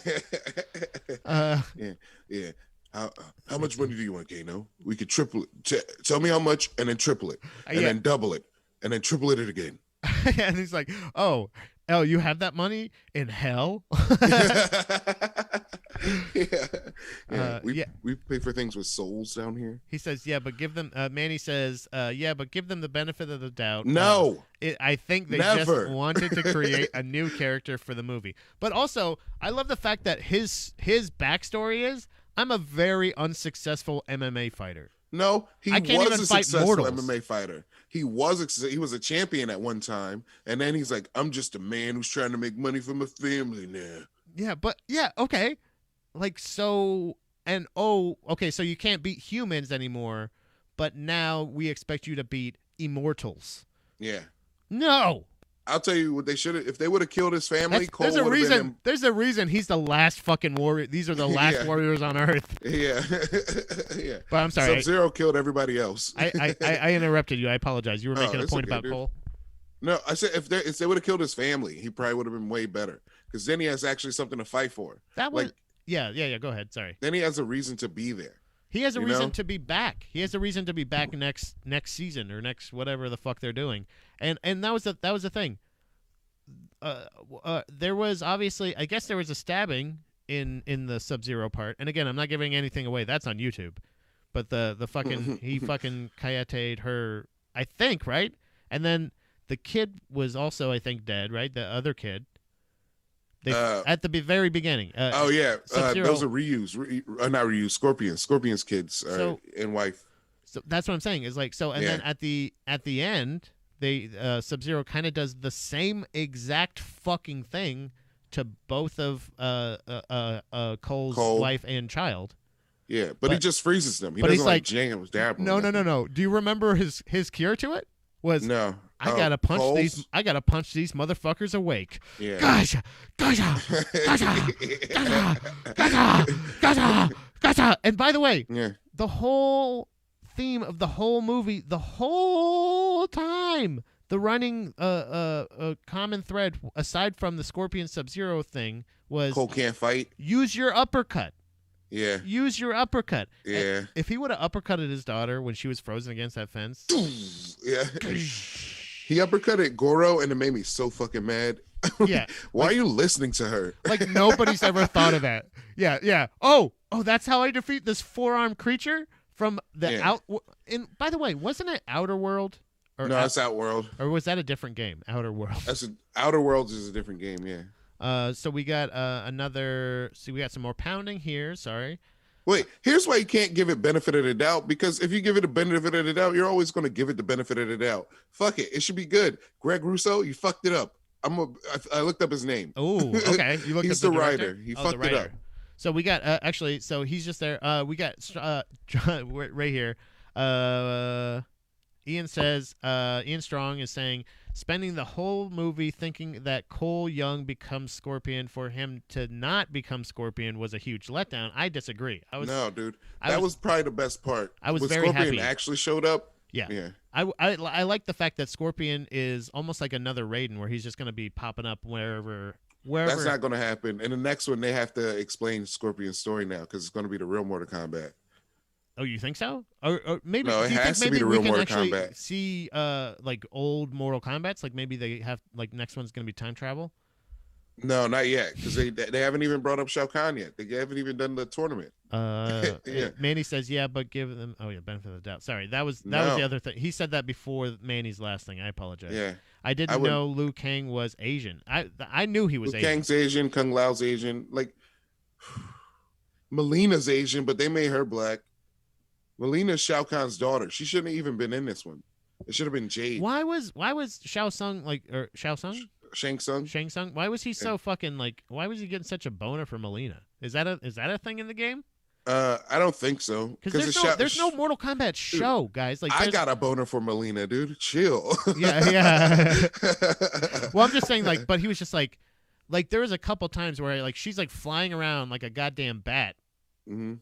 Speaker 3: Yeah. How much money do you want, Kano? We could triple it. Tell me how much, and then triple it, and then double it, and then triple it again.
Speaker 1: And he's like, "Oh, you have that money in hell?"
Speaker 3: We pay for things with souls down here.
Speaker 1: He says, "Yeah, but give them." Manny says, "Yeah, but give them the benefit of the doubt."
Speaker 3: No,
Speaker 1: I think they just wanted to create a new character for the movie. But also, I love the fact that his backstory is, I'm a very unsuccessful MMA fighter.
Speaker 3: No, he
Speaker 1: I can't
Speaker 3: was
Speaker 1: even
Speaker 3: a
Speaker 1: fight
Speaker 3: successful
Speaker 1: mortals.
Speaker 3: MMA fighter. He was a champion at one time, and then he's like, I'm just a man who's trying to make money for my family now.
Speaker 1: Yeah, but okay. Like, so, and okay, so you can't beat humans anymore, but now we expect you to beat immortals.
Speaker 3: Yeah.
Speaker 1: No.
Speaker 3: I'll tell you what they should have. If they would have killed his family, Cole
Speaker 1: there's a
Speaker 3: would have
Speaker 1: reason.
Speaker 3: been him.
Speaker 1: There's a reason he's the last fucking warrior. These are the last warriors on Earth.
Speaker 3: Yeah, yeah.
Speaker 1: But I'm sorry.
Speaker 3: Sub-Zero killed everybody else.
Speaker 1: I interrupted you. I apologize. You were making a point about Cole.
Speaker 3: No, I said if they would have killed his family, he probably would have been way better. Because then he has actually something to fight for.
Speaker 1: That was yeah. Go ahead. Sorry.
Speaker 3: Then he has a reason to be there.
Speaker 1: He has a reason to be back. He has a reason to be back next season or next whatever the fuck they're doing. And that was the thing. There was obviously, I guess there was a stabbing in the Sub-Zero part. And again, I'm not giving anything away. That's on YouTube. But the fucking he fucking kayate'd her, I think, right? And then the kid was also, I think, dead, right? The other kid. At the very beginning.
Speaker 3: Those are not Ryu's, Scorpion's kids and wife.
Speaker 1: So that's what I'm saying. Is like so, and then at the end, they Sub-Zero kind of does the same exact fucking thing to both of Cole's wife and child.
Speaker 3: Yeah, but he just freezes them. He
Speaker 1: but
Speaker 3: doesn't
Speaker 1: he's like
Speaker 3: James dab.
Speaker 1: No. Do you remember his cure to it? Was
Speaker 3: no.
Speaker 1: I gotta punch these. I gotta punch these motherfuckers awake.
Speaker 3: Yeah.
Speaker 1: Gotcha. And by the way, the whole theme of the whole movie, the whole time, the running common thread, aside from the Scorpion Sub-Zero thing, was
Speaker 3: Cole can't fight.
Speaker 1: Use your uppercut.
Speaker 3: Yeah.
Speaker 1: Use your uppercut.
Speaker 3: Yeah.
Speaker 1: And if he would have uppercutted his daughter when she was frozen against that fence.
Speaker 3: Yeah. He uppercutted Goro, and it made me so fucking mad.
Speaker 1: Yeah.
Speaker 3: Why are you listening to her?
Speaker 1: Like, nobody's ever thought of that. Yeah. Oh, that's how I defeat this four-armed creature from the out. And by the way, wasn't it Outer World?
Speaker 3: No, it's Outworld.
Speaker 1: Or was that a different game? Outer World.
Speaker 3: Outer Worlds is a different game. Yeah.
Speaker 1: So we got another. See, we got some more pounding here. Sorry.
Speaker 3: Wait, here's why you can't give it benefit of the doubt, because if you give it a benefit of the doubt, you're always going to give it the benefit of the doubt. Fuck it. It should be good. Greg Russo, you fucked it up. I looked up his name.
Speaker 1: Oh, okay. You looked
Speaker 3: He's
Speaker 1: up
Speaker 3: the
Speaker 1: director?
Speaker 3: writer. He fucked it up.
Speaker 1: So we got actually. So he's just there. We got John right here. Ian says. Ian Strong is saying, spending the whole movie thinking that Cole Young becomes Scorpion for him to not become Scorpion was a huge letdown. I disagree.
Speaker 3: No, dude, that was probably the best part.
Speaker 1: I was
Speaker 3: when
Speaker 1: very
Speaker 3: Scorpion
Speaker 1: happy.
Speaker 3: actually showed up.
Speaker 1: Yeah. I like the fact that Scorpion is almost like another Raiden, where he's just going to be popping up wherever.
Speaker 3: That's not going to happen. In the next one, they have to explain Scorpion's story now because it's going to be the real Mortal Kombat.
Speaker 1: Oh, you think so? Or maybe
Speaker 3: no, it
Speaker 1: do you
Speaker 3: has
Speaker 1: think
Speaker 3: to be
Speaker 1: maybe
Speaker 3: the
Speaker 1: we
Speaker 3: real
Speaker 1: can
Speaker 3: Mortal
Speaker 1: actually
Speaker 3: Kombat.
Speaker 1: see like old Mortal Kombats? Like maybe they have like next one's going to be time travel.
Speaker 3: No, not yet, because they haven't even brought up Shao Kahn yet. They haven't even done the tournament.
Speaker 1: Yeah. Manny says, yeah, but give them. Oh yeah, benefit of the doubt. Sorry, that was the other thing. He said that before Manny's last thing. I apologize.
Speaker 3: Yeah,
Speaker 1: I didn't know Liu Kang was Asian. I knew he was
Speaker 3: Liu
Speaker 1: Asian.
Speaker 3: Kang's Asian, Kung Lao's Asian. Like Melina's Asian, but they made her black. Melina's Shao Kahn's daughter. She shouldn't have even been in this one. It should have been Jade.
Speaker 1: Why was Shao Tsung Shao Tsung?
Speaker 3: Shang Tsung.
Speaker 1: Shang Tsung. Why was he so fucking like? Why was he getting such a boner for Melina? Is that a thing in the game?
Speaker 3: I don't think so.
Speaker 1: Because there's no Mortal Kombat show, guys. Like
Speaker 3: I got a boner for Melina, dude. Chill.
Speaker 1: Yeah. Well, I'm just saying, like, but he was just like there was a couple times where like she's like flying around like a goddamn bat, and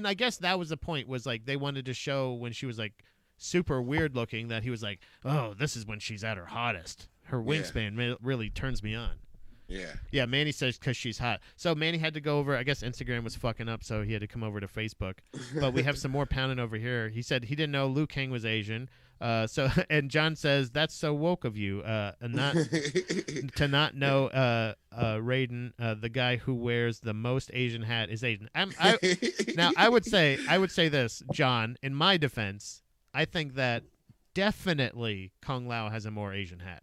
Speaker 1: I guess that was the point. Was like they wanted to show when she was like super weird looking that he was like, oh, this is when she's at her hottest. Her wingspan really turns me on. Yeah. Manny says because she's hot. So Manny had to go over. I guess Instagram was fucking up, so he had to come over to Facebook. But we have some more pounding over here. He said he didn't know Liu Kang was Asian. And John says that's so woke of you, and not to not know Raiden, the guy who wears the most Asian hat, is Asian. Now I would say this, John. In my defense, I think that definitely Kung Lao has a more Asian hat.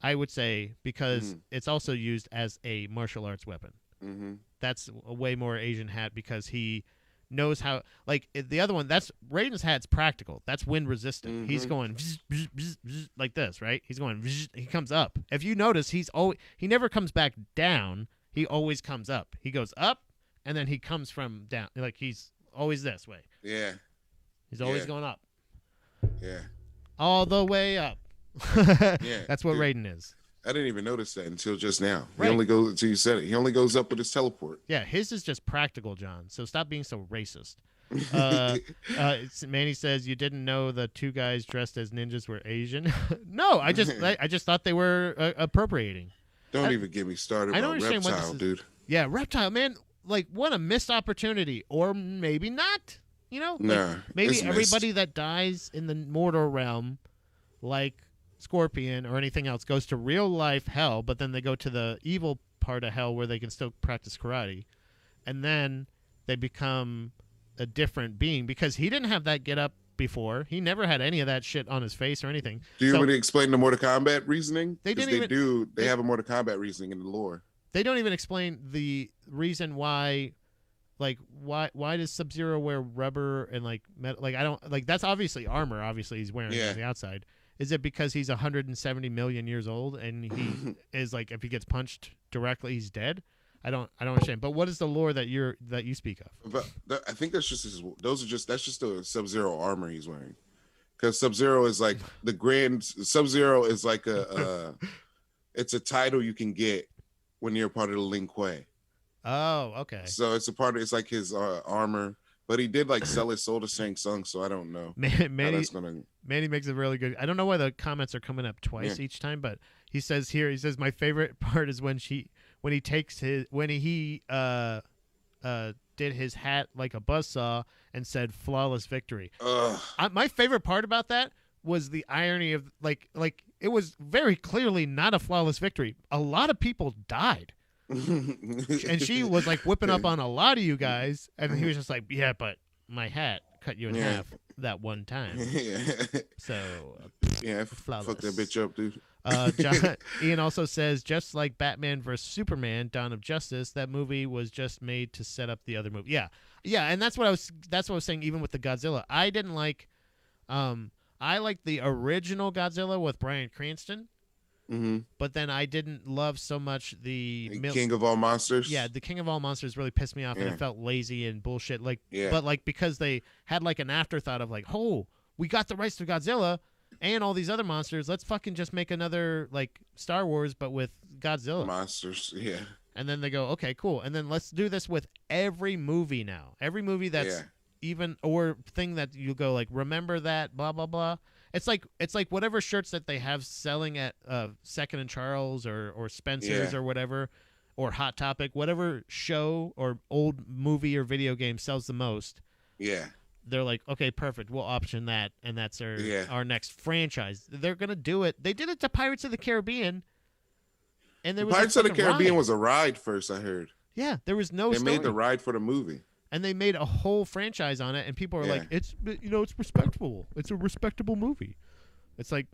Speaker 1: I would say because it's also used as a martial arts weapon. That's a way more Asian hat because he knows how. Like the other one, that's Raiden's hat's practical. That's wind resistant. He's going like this, right? He's going. He comes up. If you notice, he never comes back down. He always comes up. He goes up and then he comes from down. Like he's always this way.
Speaker 3: Yeah.
Speaker 1: He's always going up.
Speaker 3: Yeah.
Speaker 1: All the way up.
Speaker 3: Yeah,
Speaker 1: that's what Raiden is.
Speaker 3: I didn't even notice that until just now.
Speaker 1: Right.
Speaker 3: He only goes until you said it. He only goes up with his teleport.
Speaker 1: Yeah, his is just practical, John. So stop being so racist. Manny says you didn't know the two guys dressed as ninjas were Asian. No, I just thought they were appropriating.
Speaker 3: Don't even get me started about Reptile, dude.
Speaker 1: Yeah, Reptile, man. Like what a missed opportunity, or maybe not. You know,
Speaker 3: nah,
Speaker 1: maybe everybody that dies in the mortal realm, like Scorpion or anything else, goes to real life hell, but then they go to the evil part of hell where they can still practice karate, and then they become a different being because he didn't have that get up before. He never had any of that shit on his face or anything.
Speaker 3: Do you want me to explain the Mortal Kombat reasoning?
Speaker 1: They
Speaker 3: have a Mortal Kombat reasoning in the lore.
Speaker 1: They don't even explain the reason why. Like why does Sub-Zero wear rubber and like metal? Like I don't like that's obviously armor. Obviously he's wearing it on the outside. Is it because he's 170 million years old and he is like if he gets punched directly he's dead? I don't understand. But what is the lore that you speak of?
Speaker 3: But I think that's just that's just the Sub-Zero armor he's wearing. Because Sub-Zero is like the grand Sub-Zero is like it's a title you can get when you're part of the Lin Kuei.
Speaker 1: Oh, okay.
Speaker 3: So it's like his armor. But he did like sell his soul to Shang Tsung, so I don't know.
Speaker 1: Manny makes it really good. I don't know why the comments are coming up twice each time, but he says my favorite part is when he did his hat like a buzzsaw and said flawless victory. My favorite part about that was the irony of like it was very clearly not a flawless victory. A lot of people died. And she was like whipping up on a lot of you guys, and he was just like, yeah, but my hat cut you in half that one time. So
Speaker 3: fuck that bitch up, dude.
Speaker 1: Ian also says, just like Batman vs Superman, Dawn of Justice, that movie was just made to set up the other movie. Yeah, and that's what I was saying. Even with the Godzilla, I didn't like. I liked the original Godzilla with Bryan Cranston. But then I didn't love so much the
Speaker 3: King of All Monsters.
Speaker 1: Yeah, the King of All Monsters really pissed me off, and it felt lazy and bullshit. Like,
Speaker 3: yeah.
Speaker 1: But like because they had like an afterthought of like, oh, we got the rights to Godzilla and all these other monsters. Let's fucking just make another like Star Wars, but with Godzilla
Speaker 3: monsters. Yeah.
Speaker 1: And then they go, okay, cool. And then let's do this with every movie now. Every movie that's even or thing that you go like, remember that, blah blah blah. It's like whatever shirts that they have selling at Second and Charles or Spencer's or whatever, or Hot Topic, whatever show or old movie or video game sells the most.
Speaker 3: Yeah.
Speaker 1: They're like, okay, perfect. We'll option that, and that's our next franchise. They're gonna do it. They did it to Pirates of the Caribbean, and there was
Speaker 3: Pirates of the Caribbean
Speaker 1: ride.
Speaker 3: Was a ride first. I heard.
Speaker 1: Yeah, there was no.
Speaker 3: They
Speaker 1: story.
Speaker 3: made the ride for the movie.
Speaker 1: And they made a whole franchise on it, and people are like, it's respectable. It's a respectable movie. It's like,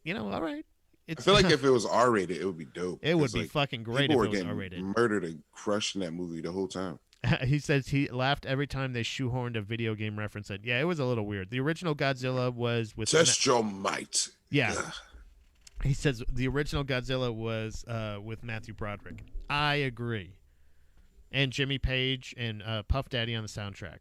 Speaker 1: all right.
Speaker 3: I feel like if it was R-rated, it would be dope.
Speaker 1: It would be fucking great if it was R-rated.
Speaker 3: Murdered and crushed in that movie the whole time.
Speaker 1: He says he laughed every time they shoehorned a video game reference in. Yeah, it was a little weird. The original Godzilla was with...
Speaker 3: Test your might.
Speaker 1: Yeah. Ugh. He says the original Godzilla was with Matthew Broderick. I agree. And Jimmy Page and Puff Daddy on the soundtrack.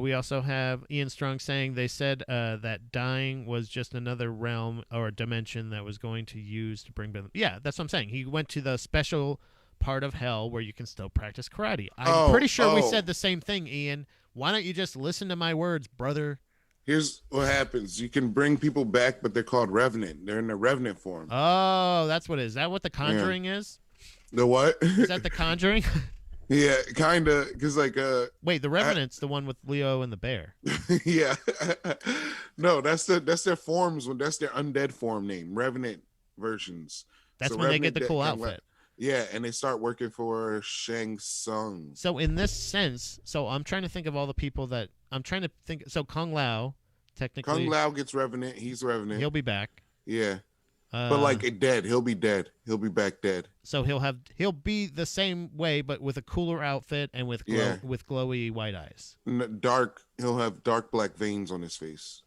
Speaker 1: We also have Ian Strong saying they said that dying was just another realm or dimension that was going to use to bring back. Yeah, that's what I'm saying. He went to the special part of hell where you can still practice karate. I'm pretty sure we said the same thing, Ian. Why don't you just listen to my words, brother? Here's
Speaker 3: what happens. You can bring people back, but they're called Revenant. They're in the Revenant form.
Speaker 1: Oh, that's what it is. Is that what the Conjuring is?
Speaker 3: The what?
Speaker 1: Is that the Conjuring?
Speaker 3: Yeah, kind of. Because like,
Speaker 1: wait, the Revenant's the one with Leo and the bear.
Speaker 3: Yeah. No, that's their forms. That's their undead form name. Revenant versions.
Speaker 1: That's when Revenant they get the cool outfit.
Speaker 3: Yeah, and they start working for Shang Tsung.
Speaker 1: So in this sense, I'm trying to think of all the people that I'm trying to think. So Kung Lao, technically.
Speaker 3: Kung Lao gets Revenant. He's Revenant.
Speaker 1: He'll be back.
Speaker 3: Yeah. But like dead. He'll be dead. He'll be back dead.
Speaker 1: So he'll be the same way, but with a cooler outfit and with glowy white eyes.
Speaker 3: Dark. He'll have dark black veins on his face.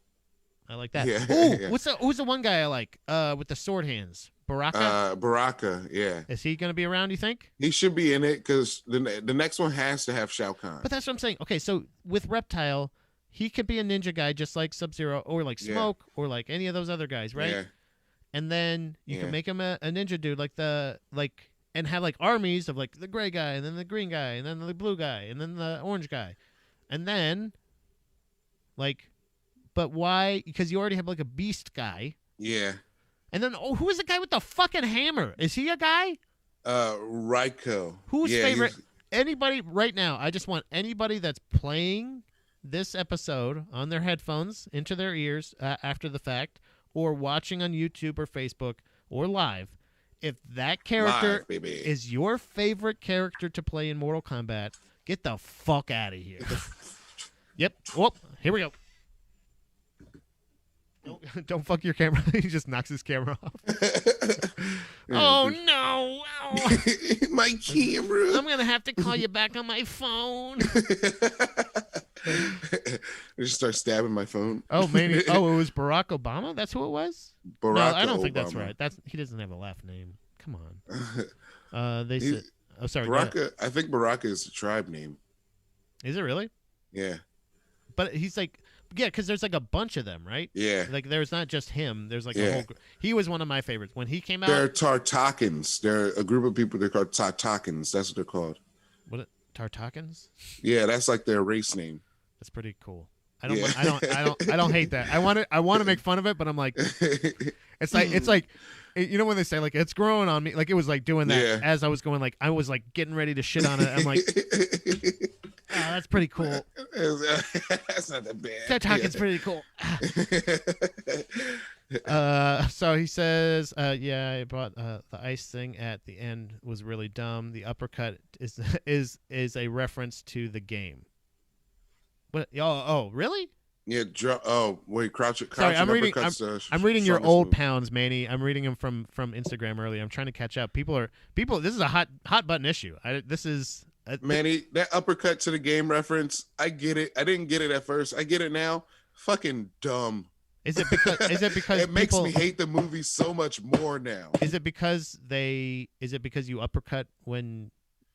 Speaker 1: I like that.
Speaker 3: Yeah.
Speaker 1: Ooh, who's the one guy I like? With the sword hands. Baraka?
Speaker 3: Baraka, yeah.
Speaker 1: Is he going to be around, you think?
Speaker 3: He should be in it because the next one has to have Shao Kahn.
Speaker 1: But that's what I'm saying. Okay, so with Reptile, he could be a ninja guy just like Sub-Zero or like Smoke or like any of those other guys, right?
Speaker 3: Yeah.
Speaker 1: And then you can make him a ninja dude and have like armies of like the gray guy and then the green guy and then the blue guy and then the orange guy. And then but why? Because you already have like a beast guy.
Speaker 3: Yeah.
Speaker 1: And then, who is the guy with the fucking hammer? Is he a guy?
Speaker 3: Raiko.
Speaker 1: Who's favorite? Anybody right now, I just want anybody that's playing this episode on their headphones into their ears after the fact or watching on YouTube or Facebook or live, if that character is your favorite character to play in Mortal Kombat, get the fuck out of here. Yep. Whoop. Here we go. Don't fuck your camera. He just knocks his camera off. Oh, no. Oh.
Speaker 3: My camera.
Speaker 1: I'm going to have to call you back on my phone.
Speaker 3: I just start stabbing my phone.
Speaker 1: Oh, maybe. Oh, it was Barack Obama? That's who it was?
Speaker 3: Barack
Speaker 1: No, I don't
Speaker 3: Obama.
Speaker 1: think that's right. He doesn't have a last name. Come on. They said... Oh, sorry.
Speaker 3: Baraka, I think Baraka is a tribe name.
Speaker 1: Is it really?
Speaker 3: Yeah.
Speaker 1: But he's like... Yeah, because there's like a bunch of them, right?
Speaker 3: Yeah.
Speaker 1: Like there's not just him. There's like a whole group. He was one of my favorites. When he came out...
Speaker 3: They're Tartakans. They're a group of people. They're called Tartakans. That's what they're called.
Speaker 1: What? Tartakans?
Speaker 3: Yeah, that's like their race name.
Speaker 1: That's pretty cool. I don't hate that. I want to make fun of it, but I'm like, it's like, you know when they say like it's growing on me, like it was like doing that as I was going, like I was like getting ready to shit on it. I'm like, oh, that's pretty cool.
Speaker 3: That's not that bad.
Speaker 1: Tartakan's pretty cool. So he says, I brought the ice thing at the end was really dumb. The uppercut is a reference to the game. What? Oh, really?
Speaker 3: Yeah. Crouch.
Speaker 1: Sorry, I'm reading your old pounds, Manny. I'm reading them from Instagram earlier. I'm trying to catch up. People. This is a hot button issue.
Speaker 3: Manny, that uppercut to the game reference. I get it. I didn't get it at first. I get it now. Fucking dumb.
Speaker 1: Is it because
Speaker 3: it makes
Speaker 1: people,
Speaker 3: me hate the movie so much more now?
Speaker 1: Is it because you uppercut when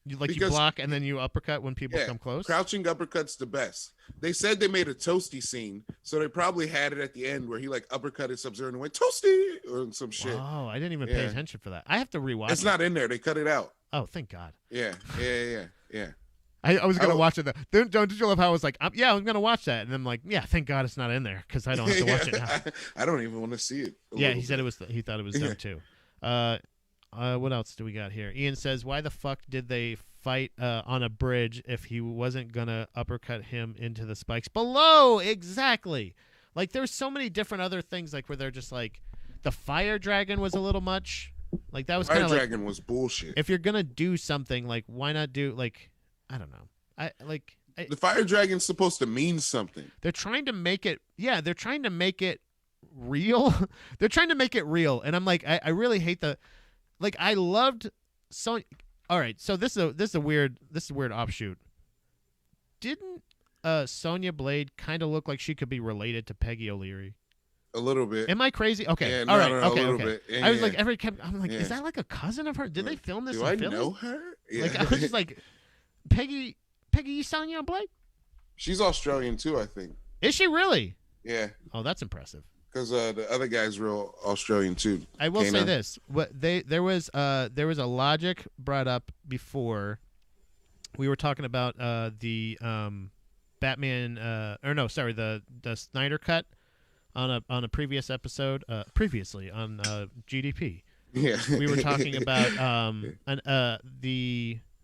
Speaker 1: you block and then you uppercut when people come close?
Speaker 3: Crouching uppercut's the best. They said they made a toasty scene, so they probably had it at the end where he like uppercutted Sub-Zero and went toasty or some shit.
Speaker 1: Oh, I didn't even pay attention for that. I have to rewatch.
Speaker 3: It's not in there. They cut it out.
Speaker 1: Oh, thank God.
Speaker 3: Yeah.
Speaker 1: I was gonna watch it though. Did you love how I was like, yeah, I'm gonna watch that, and I'm like, yeah, thank God it's not in there because I don't have to watch it now.
Speaker 3: I don't even want to see it.
Speaker 1: Yeah, he said he thought it was dumb too. What else do we got here? Ian says, why the fuck did they fight on a bridge if he wasn't gonna uppercut him into the spikes below? Exactly. Like there's so many different other things like where they're just like the fire dragon was a little much. Like that was kind of
Speaker 3: fire dragon was bullshit.
Speaker 1: If you're gonna do something, like why not do like I don't know. The
Speaker 3: fire dragon's supposed to mean something.
Speaker 1: They're trying to make it. Yeah, they're trying to make it real. They're trying to make it real, and I'm like, I really hate the. Like I loved so. All right, so this is a weird offshoot. Didn't Sonya Blade kind of look like she could be related to Peggy O'Leary?
Speaker 3: A little bit.
Speaker 1: Am I crazy? Okay.
Speaker 3: Yeah,
Speaker 1: all right.
Speaker 3: no,
Speaker 1: okay.
Speaker 3: A little
Speaker 1: okay.
Speaker 3: Bit. Yeah,
Speaker 1: I was
Speaker 3: yeah.
Speaker 1: like I'm like, is that like a cousin of her? Did they film this?
Speaker 3: Do
Speaker 1: in
Speaker 3: I
Speaker 1: Philly?
Speaker 3: know her? Yeah.
Speaker 1: Like I was just like, Peggy Sonya Blade.
Speaker 3: She's Australian too, I think.
Speaker 1: Is she really?
Speaker 3: Yeah.
Speaker 1: Oh, that's impressive.
Speaker 3: Because the other guy's real Australian too.
Speaker 1: I will say this: there was a logic brought up before. We were talking about the Batman, the Snyder cut on a previous episode. Previously on GDP.
Speaker 3: Yeah.
Speaker 1: We were talking about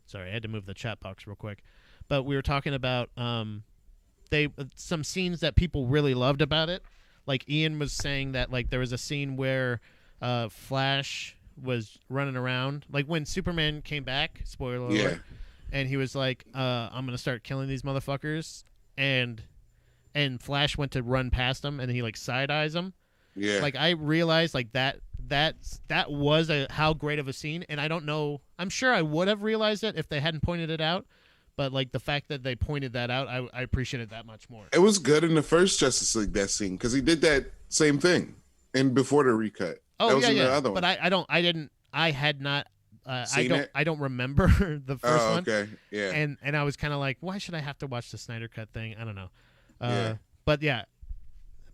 Speaker 1: Sorry, I had to move the chat box real quick, but we were talking about some scenes that people really loved about it. Like Ian was saying that like there was a scene where Flash was running around, like when Superman came back. Spoiler alert. And he was like, "I'm gonna start killing these motherfuckers," and Flash went to run past him, and he like side eyes him.
Speaker 3: Yeah.
Speaker 1: Like I realized like that was how great of a scene, and I don't know. I'm sure I would have realized it if they hadn't pointed it out. But like the fact that they pointed that out, I appreciate it that much more.
Speaker 3: It was good in the first Justice League, that scene, because he did that same thing, and before the recut.
Speaker 1: Oh
Speaker 3: that was in
Speaker 1: yeah.
Speaker 3: The other
Speaker 1: but
Speaker 3: one.
Speaker 1: I had not.
Speaker 3: It?
Speaker 1: I don't remember the first one.
Speaker 3: Okay. Yeah.
Speaker 1: And I was kind of like, why should I have to watch the Snyder Cut thing? I don't know.
Speaker 3: Yeah.
Speaker 1: But yeah,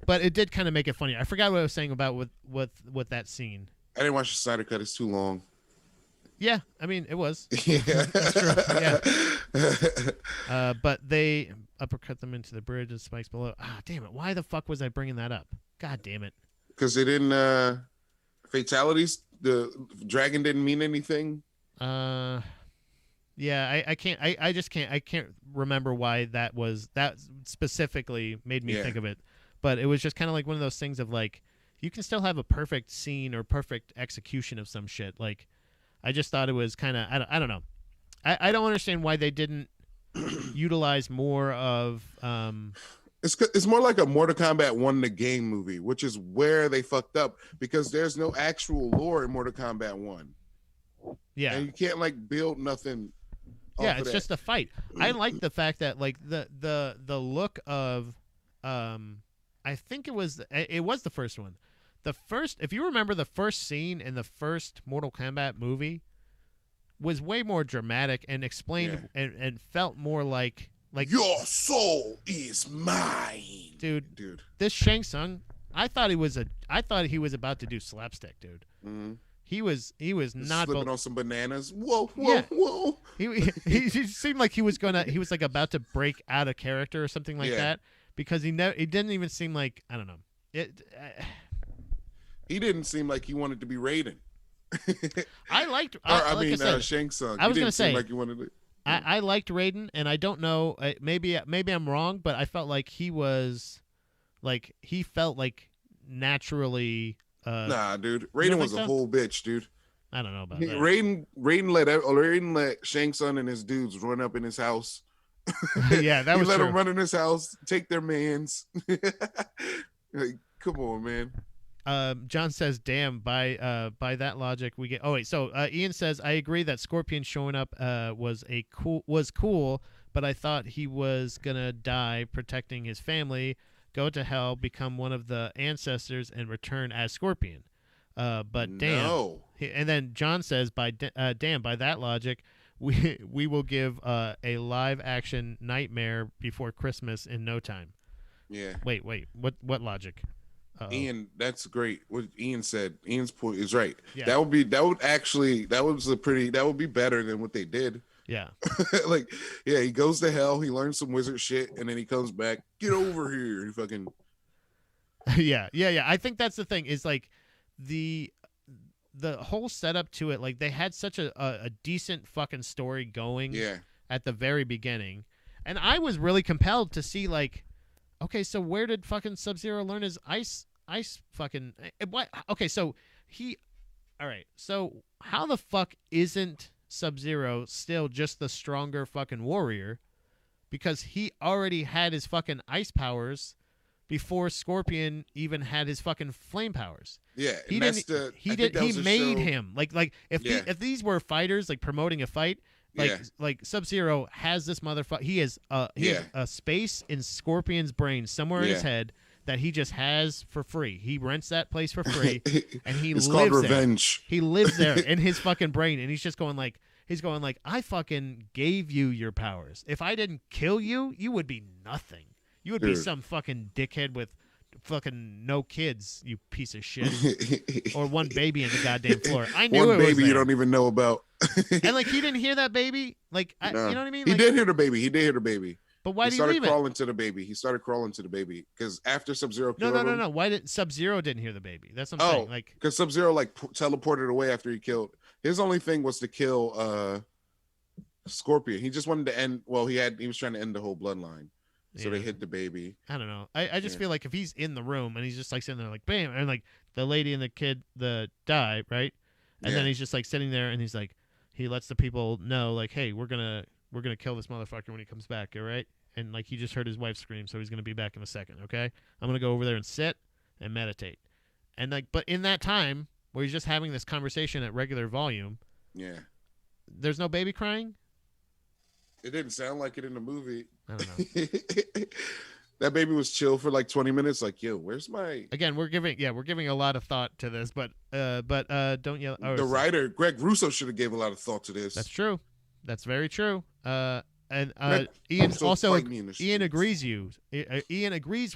Speaker 1: but it did kind of make it funny. I forgot what I was saying about with that scene.
Speaker 3: I didn't watch the Snyder Cut. It's too long.
Speaker 1: Yeah, I mean it was.
Speaker 3: Yeah.
Speaker 1: That's true. Yeah. But they uppercut them into the bridge and spikes below. Ah, damn it! Why the fuck was I bringing that up? God damn it!
Speaker 3: Because they didn't fatalities. The dragon didn't mean anything.
Speaker 1: Yeah, I can't. I just can't. I can't remember why that specifically made me think of it. But it was just kind of like one of those things of like, you can still have a perfect scene or perfect execution of some shit. Like, I just thought it was kind of. I don't know. I don't understand why they didn't utilize more of.
Speaker 3: It's more like a Mortal Kombat 1 the game movie, which is where they fucked up, because there's no actual lore in Mortal Kombat 1.
Speaker 1: Yeah.
Speaker 3: And you can't like build nothing.
Speaker 1: Yeah, it's just a fight. I like the fact that like the look of I think it was the first one. If you remember the first scene in the first Mortal Kombat movie was way more dramatic and explained and felt more like
Speaker 3: your soul is mine,
Speaker 1: dude. This Shang Tsung, I thought he was about to do slapstick, dude.
Speaker 3: Mm-hmm.
Speaker 1: He was not
Speaker 3: slipping on some bananas. Whoa.
Speaker 1: He seemed like he was like about to break out of character or something like that, because he didn't even seem like, I don't know.
Speaker 3: He didn't seem like he wanted to be Raiden.
Speaker 1: I liked.
Speaker 3: Shang Tsung.
Speaker 1: I was going to say,
Speaker 3: like he wanted to.
Speaker 1: I liked Raiden, and I don't know. Maybe I'm wrong, but I felt like he felt like naturally.
Speaker 3: Nah, dude. Raiden was a whole bitch, dude.
Speaker 1: I don't know about that.
Speaker 3: Raiden let Shang Tsung and his dudes run up in his house.
Speaker 1: Yeah, that was
Speaker 3: true. He let
Speaker 1: them
Speaker 3: run in his house, take their mans. Like, come on, man.
Speaker 1: John says, "Damn, by that logic, we get." Oh wait, so Ian says, "I agree that Scorpion showing up was cool, but I thought he was gonna die protecting his family, go to hell, become one of the ancestors, and return as Scorpion. But damn.
Speaker 3: No.
Speaker 1: And then John says, damn, by that logic, we will give a live action Nightmare before Christmas in no time.
Speaker 3: Yeah.
Speaker 1: Wait. What logic? Uh-oh.
Speaker 3: Ian, that's great. What Ian said. Ian's point is right.
Speaker 1: Yeah.
Speaker 3: That would be better than what they did.
Speaker 1: Yeah.
Speaker 3: Like, yeah, he goes to hell, he learns some wizard shit, and then he comes back. Get over here. He fucking
Speaker 1: Yeah. I think that's the thing, is like the whole setup to it, like they had such a decent fucking story going at the very beginning. And I was really compelled to see, like, okay, so where did fucking Sub-Zero learn his ice fucking what? Okay, so all right, so how the fuck isn't Sub-Zero still just the stronger fucking warrior? Because he already had his fucking ice powers before Scorpion even had his fucking flame powers.
Speaker 3: Yeah,
Speaker 1: he made him like if these were fighters like promoting a fight, like Sub-Zero has this motherfucker. He has a space in Scorpion's brain somewhere in his head that he just has for free. He rents that place for free, and
Speaker 3: it's called revenge.
Speaker 1: He lives there in his fucking brain, and he's just going like, I fucking gave you your powers. If I didn't kill you, you would be nothing. You would be some fucking dickhead with fucking no kids, you piece of shit, or one baby in the goddamn floor. I knew
Speaker 3: one
Speaker 1: it was
Speaker 3: baby
Speaker 1: there.
Speaker 3: You don't even know about.
Speaker 1: And like he didn't hear that baby. Like you know what I mean?
Speaker 3: He
Speaker 1: like,
Speaker 3: did hear the baby.
Speaker 1: But why did he
Speaker 3: started crawling to the baby? He started crawling to the baby because after Sub-Zero killed him.
Speaker 1: No. Why did Sub-Zero didn't hear the baby? That's what I'm saying. Like
Speaker 3: because Sub-Zero like teleported away after he killed. His only thing was to kill Scorpion. He just wanted to end. Well, he was trying to end the whole bloodline. So they hit the baby.
Speaker 1: I don't know. I just feel like if he's in the room and he's just like sitting there like bam, and like the lady and the kid die, right? And then he's just like sitting there and he's like, he lets the people know like, hey, we're gonna kill this motherfucker when he comes back, all right? And like he just heard his wife scream, so he's gonna be back in a second, okay? I'm gonna go over there and sit and meditate. And like, but in that time where he's just having this conversation at regular volume, there's no baby crying.
Speaker 3: It didn't sound like it in the movie.
Speaker 1: I don't know.
Speaker 3: That baby was chill for like 20 minutes. Like, yo, where's my?
Speaker 1: Again, we're giving a lot of thought to this, but don't yell.
Speaker 3: The writer Greg Russo should have gave a lot of thought to this.
Speaker 1: That's true. That's very true. And Ian also Ian agrees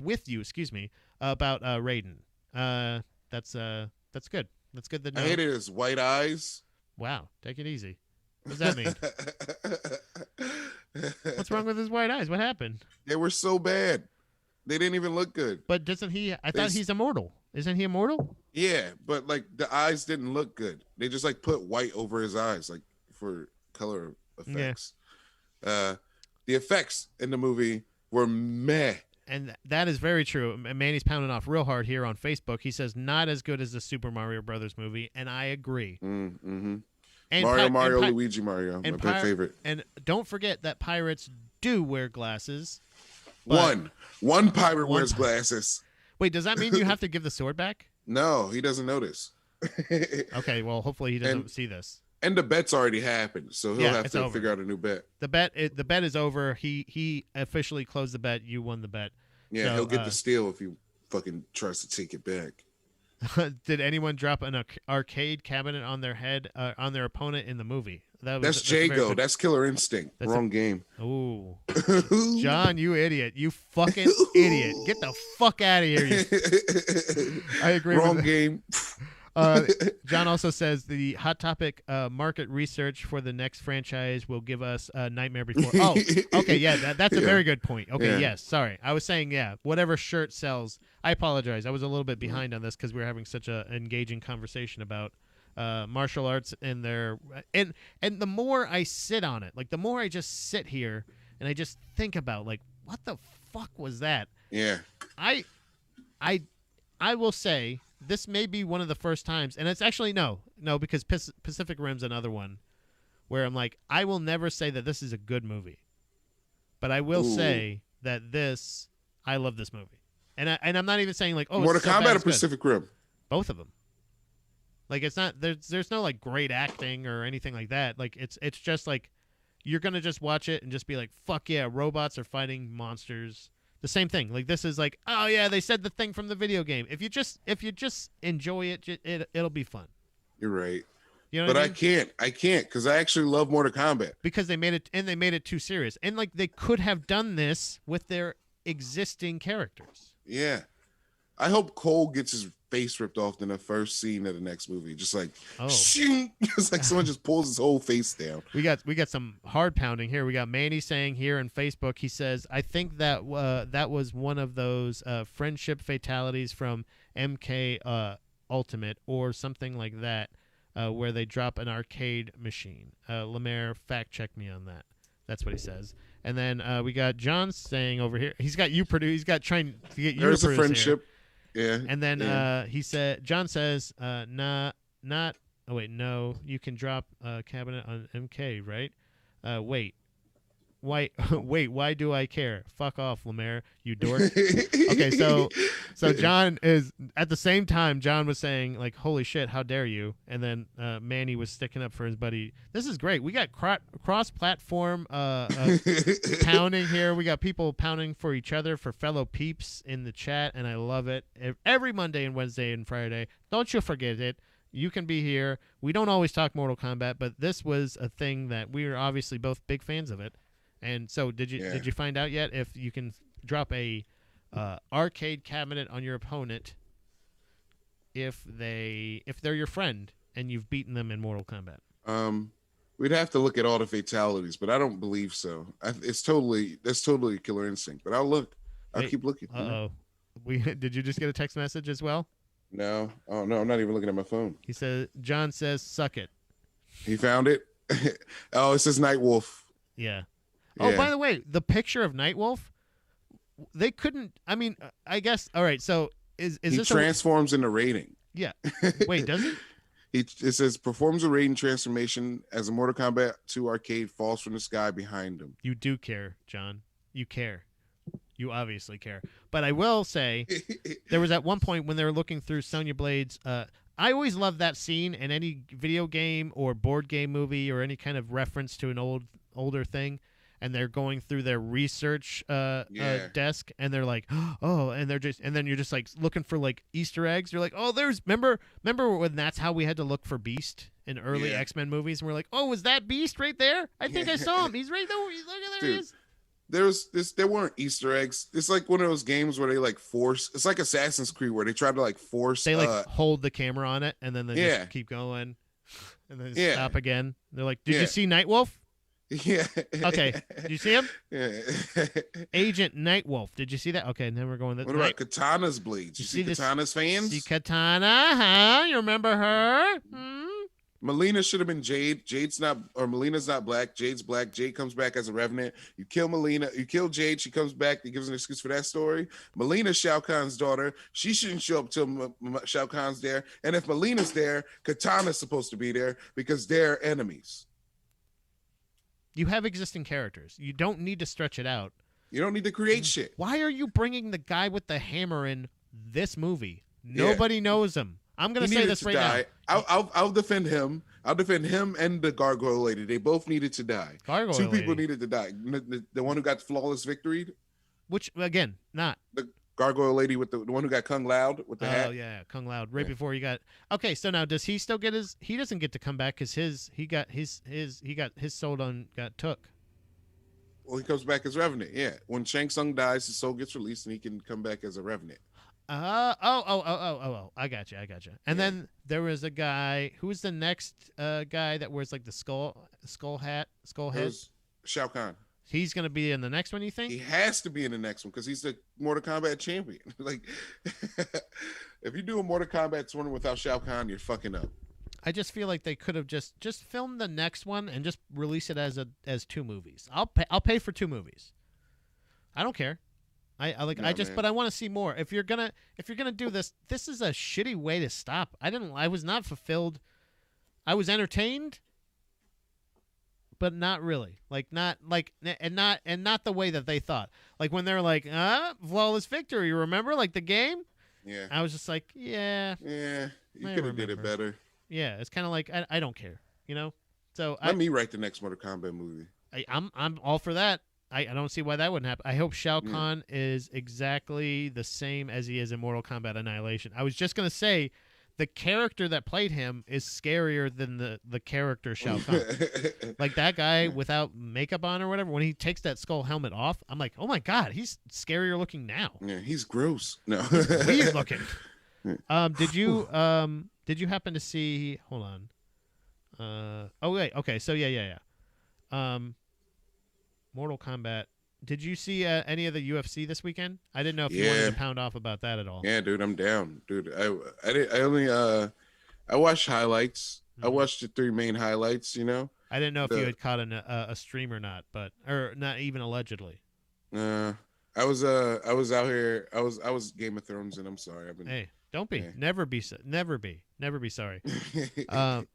Speaker 1: with you. Excuse me, about Raiden. That's good. That's good to know.
Speaker 3: I hated his white eyes.
Speaker 1: Wow, take it easy. What does that mean? What's wrong with his white eyes? What happened?
Speaker 3: They were so bad. They didn't even look good.
Speaker 1: But doesn't he? I thought he's immortal. Isn't he immortal?
Speaker 3: Yeah, but like the eyes didn't look good. They just like put white over his eyes, like for color effects. Yeah. The effects in the movie were meh.
Speaker 1: And that is very true. Manny's pounding off real hard here on Facebook. He says not as good as the Super Mario Brothers movie, and I agree.
Speaker 3: Mm-hmm.
Speaker 1: And
Speaker 3: Luigi Mario, my favorite.
Speaker 1: And don't forget that pirates do wear glasses.
Speaker 3: One pirate wears glasses.
Speaker 1: Wait, does that mean you have to give the sword back?
Speaker 3: No, he doesn't notice.
Speaker 1: Okay, well, hopefully he doesn't see this.
Speaker 3: And the bet's already happened, so he'll have to figure out a new bet.
Speaker 1: The bet is over. He officially closed the bet. You won the bet.
Speaker 3: Yeah, so, he'll get the steal if he fucking tries to take it back.
Speaker 1: Did anyone drop an arcade cabinet on their head on their opponent in the movie?
Speaker 3: That's Jago. That's Killer Instinct. Wrong game.
Speaker 1: Ooh, John, you idiot! You fucking idiot! Get the fuck out of here! I agree.
Speaker 3: Wrong game.
Speaker 1: John also says the Hot Topic market research for the next franchise will give us Nightmare Before. Oh, okay, yeah, that's a very good point. Okay, yes, sorry, I was saying whatever shirt sells. I apologize. I was a little bit behind on this because we were having such an engaging conversation about martial arts and their and the more I sit on it, like the more I just sit here and I just think about like what the fuck was that?
Speaker 3: Yeah,
Speaker 1: I will say. This may be one of the first times, and it's actually no, because Pacific Rim's another one where I'm like, I will never say that this is a good movie, but I will say that I love this movie, and I'm not even saying like, oh,
Speaker 3: Mortal Kombat or Pacific Rim,
Speaker 1: both of them. Like it's not there's no like great acting or anything like that. Like it's just like you're gonna just watch it and just be like, fuck yeah, robots are fighting monsters. The same thing. Like this is like, oh yeah, they said the thing from the video game. If you just enjoy it'll be fun.
Speaker 3: You're right.
Speaker 1: You know
Speaker 3: but
Speaker 1: what I mean?
Speaker 3: I can't because I actually love Mortal Kombat.
Speaker 1: Because they made it too serious. And like they could have done this with their existing characters.
Speaker 3: Yeah. I hope Cole gets his face ripped off in the first scene of the next movie. Just like, shing! It's like someone just pulls his whole face down.
Speaker 1: We got some hard pounding here. We got Manny saying here on Facebook, he says, I think that that was one of those friendship fatalities from MK Ultimate or something like that, where they drop an arcade machine. LeMaire, fact check me on that. That's what he says. And then we got John saying over here, he's got you produce. He's got trying to get you.
Speaker 3: There's
Speaker 1: to
Speaker 3: a friendship. Here. Yeah.
Speaker 1: And then John says, not. Oh wait, no. You can drop a cabinet on MK, right? Wait. Why do I care? Fuck off, LeMaire, you dork. Okay, so John is at the same time. John was saying like, "Holy shit, how dare you!" And then Manny was sticking up for his buddy. This is great. We got cross-platform pounding here. We got people pounding for each other, for fellow peeps in the chat, and I love it. Every Monday and Wednesday and Friday. Don't you forget it. You can be here. We don't always talk Mortal Kombat, but this was a thing that we are obviously both big fans of it. And so, did you find out yet if you can drop a arcade cabinet on your opponent if they're your friend and you've beaten them in Mortal Kombat?
Speaker 3: We'd have to look at all the fatalities, but I don't believe so. That's totally Killer Instinct. But I'll look. I'll keep looking.
Speaker 1: Did you just get a text message as well?
Speaker 3: No. Oh no, I'm not even looking at my phone.
Speaker 1: He says John says suck it.
Speaker 3: He found it. Oh, it says Nightwolf.
Speaker 1: Yeah.
Speaker 3: Yeah.
Speaker 1: Oh, by the way, the picture of Nightwolf, they couldn't. I mean, I guess. All right. So is
Speaker 3: he
Speaker 1: this
Speaker 3: transforms into rating?
Speaker 1: Yeah. Wait, does it?
Speaker 3: It says performs a rating transformation as a Mortal Kombat 2 arcade falls from the sky behind him.
Speaker 1: You do care, John. You care. You obviously care. But I will say, there was at one point when they were looking through Sonya Blade's. I always love that scene in any video game or board game movie or any kind of reference to an older thing. And they're going through their research desk, and they're like, oh, and then you're just like looking for like Easter eggs. You're like, oh, remember when that's how we had to look for Beast in early X-Men movies, and we're like, oh, was that Beast right there? I think I saw him. He's right there. Look at there. He is.
Speaker 3: There weren't Easter eggs. It's like one of those games where they like force. It's like Assassin's Creed where they try to like force.
Speaker 1: They like hold the camera on it, and then they just keep going, and then stop again. They're like, did you see Nightwolf?
Speaker 3: Yeah.
Speaker 1: Okay. Did you see him?
Speaker 3: Yeah.
Speaker 1: Agent Nightwolf. Did you see that? Okay, and then we're going.
Speaker 3: What about Katana's blades? You see Katana's fans?
Speaker 1: See Katana? Huh? You remember her?
Speaker 3: Melina should have been Jade. Melina's not black. Jade's black. Jade comes back as a revenant. You kill Melina. You kill Jade. She comes back. He gives an excuse for that story. Melina's Shao Kahn's daughter. She shouldn't show up till Shao Kahn's there. And if Melina's there, Katana's supposed to be there because they're enemies.
Speaker 1: You have existing characters. You don't need to stretch it out.
Speaker 3: You don't need to create shit.
Speaker 1: Why are you bringing the guy with the hammer in this movie? Nobody knows him. I'm going to say this right now.
Speaker 3: I'll defend him. I'll defend him and the Gargoyle Lady. They both needed to die. Two people needed to die. The one who got flawless victory.
Speaker 1: Which, again, not.
Speaker 3: The Gargoyle Lady with the one who got Kung Lao with the hat.
Speaker 1: Oh, yeah, Kung Lao. Right before he got... Okay, so now does he still get his... He doesn't get to come back because he got his soul got took.
Speaker 3: Well, he comes back as Revenant, yeah. When Shang Tsung dies, his soul gets released and he can come back as a Revenant.
Speaker 1: I got you. And then there was a guy. Who's the next guy that wears like the skull head?
Speaker 3: Shao Kahn.
Speaker 1: He's going to be in the next one, you think?
Speaker 3: He has to be in the next one because he's the Mortal Kombat champion. Like, if you do a Mortal Kombat tournament without Shao Kahn, you're fucking up.
Speaker 1: I just feel like they could have just filmed the next one and just release it as two movies. I'll pay for two movies. I don't care. But I want to see more. If you're gonna do this is a shitty way to stop. I was not fulfilled. I was entertained, but not really. Not the way that they thought. Like when they're like, flawless victory, you remember? Like the game?
Speaker 3: Yeah.
Speaker 1: I was just like, yeah.
Speaker 3: Yeah. You could have did it better.
Speaker 1: Yeah, it's kind of like I don't care, you know? So
Speaker 3: let me write the next Mortal Kombat movie.
Speaker 1: I'm all for that. I don't see why that wouldn't happen. I hope Shao Kahn is exactly the same as he is in Mortal Kombat Annihilation. I was just gonna say, the character that played him is scarier than the character Shao Kahn. Like that guy without makeup on or whatever, when he takes that skull helmet off, I'm like, oh my god, he's scarier looking now.
Speaker 3: Yeah, he's gross. No,
Speaker 1: he's weird looking. Did you happen to see? Hold on. Oh wait, okay. So yeah. Mortal Kombat. Did you see any of the UFC this weekend? I didn't know if you wanted to pound off about that at all.
Speaker 3: Yeah, dude, I'm down, dude. I watched highlights. I watched the 3 main highlights. You know.
Speaker 1: I didn't know if you had caught a stream or not, or not even allegedly.
Speaker 3: I was out here. I was Game of Thrones, and I'm sorry.
Speaker 1: Hey, don't be. Yeah. Never be sorry.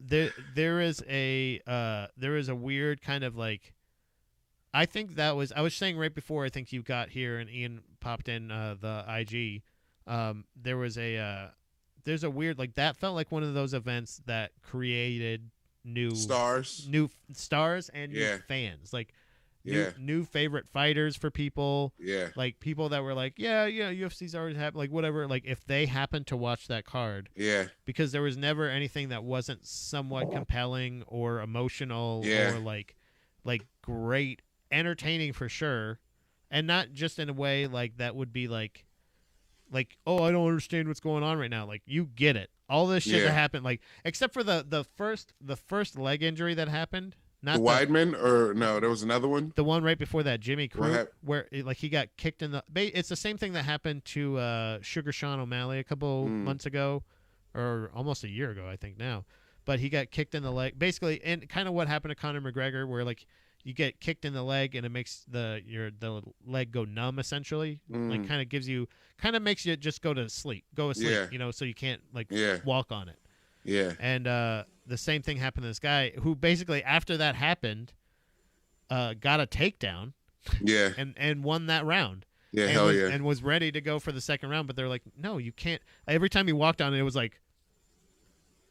Speaker 1: There is a weird kind of like. I think I was saying right before I think you got here and Ian popped in the IG. There's a weird like that felt like one of those events that created new stars and new fans, like new favorite fighters for people. Yeah, like people that were like, UFC's always happened, like whatever. Like if they happened to watch that card, because there was never anything that wasn't somewhat compelling or emotional or like great. Entertaining for sure, and not just in a way like that would be like oh, I don't understand what's going on right now. Like you get it, all this shit that happened, like except for the first leg injury that happened. Not the
Speaker 3: Weidman, or no, there was another one.
Speaker 1: The one right before that, Jimmy Crute, where he got kicked in the. It's the same thing that happened to Sugar Sean O'Malley a couple months ago, or almost a year ago, I think now. But he got kicked in the leg, basically, and kind of what happened to Conor McGregor, where like. You get kicked in the leg and it makes the leg go numb essentially. Like kind of makes you just go asleep, so you can't walk on it. Yeah. And the same thing happened to this guy who basically after that happened got a takedown. Yeah. and won that round. Yeah, and was ready to go for the second round, but they're like, "No, you can't." Every time he walked on it, it was like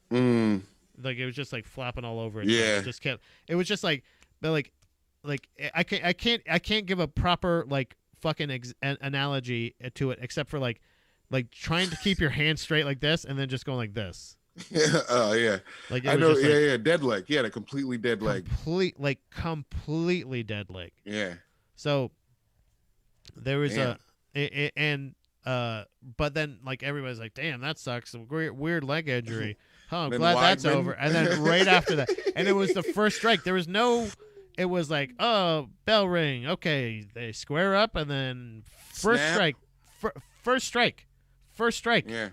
Speaker 1: like it was just like flapping all over it. Yeah. It was just like but like I can't give a proper like fucking analogy to it except for like trying to keep your hand straight like this and then just going like this.
Speaker 3: Yeah. Yeah. Like I know. Yeah. Dead leg. Yeah. A completely dead leg.
Speaker 1: Completely dead leg.
Speaker 3: Yeah.
Speaker 1: So there was but then like everybody's like, damn, that sucks. A weird leg injury. Oh, I'm glad that's over. And then right after that, and it was the first strike. There was no. It was like, oh, bell ring. Okay, they square up, and then first strike. Yeah.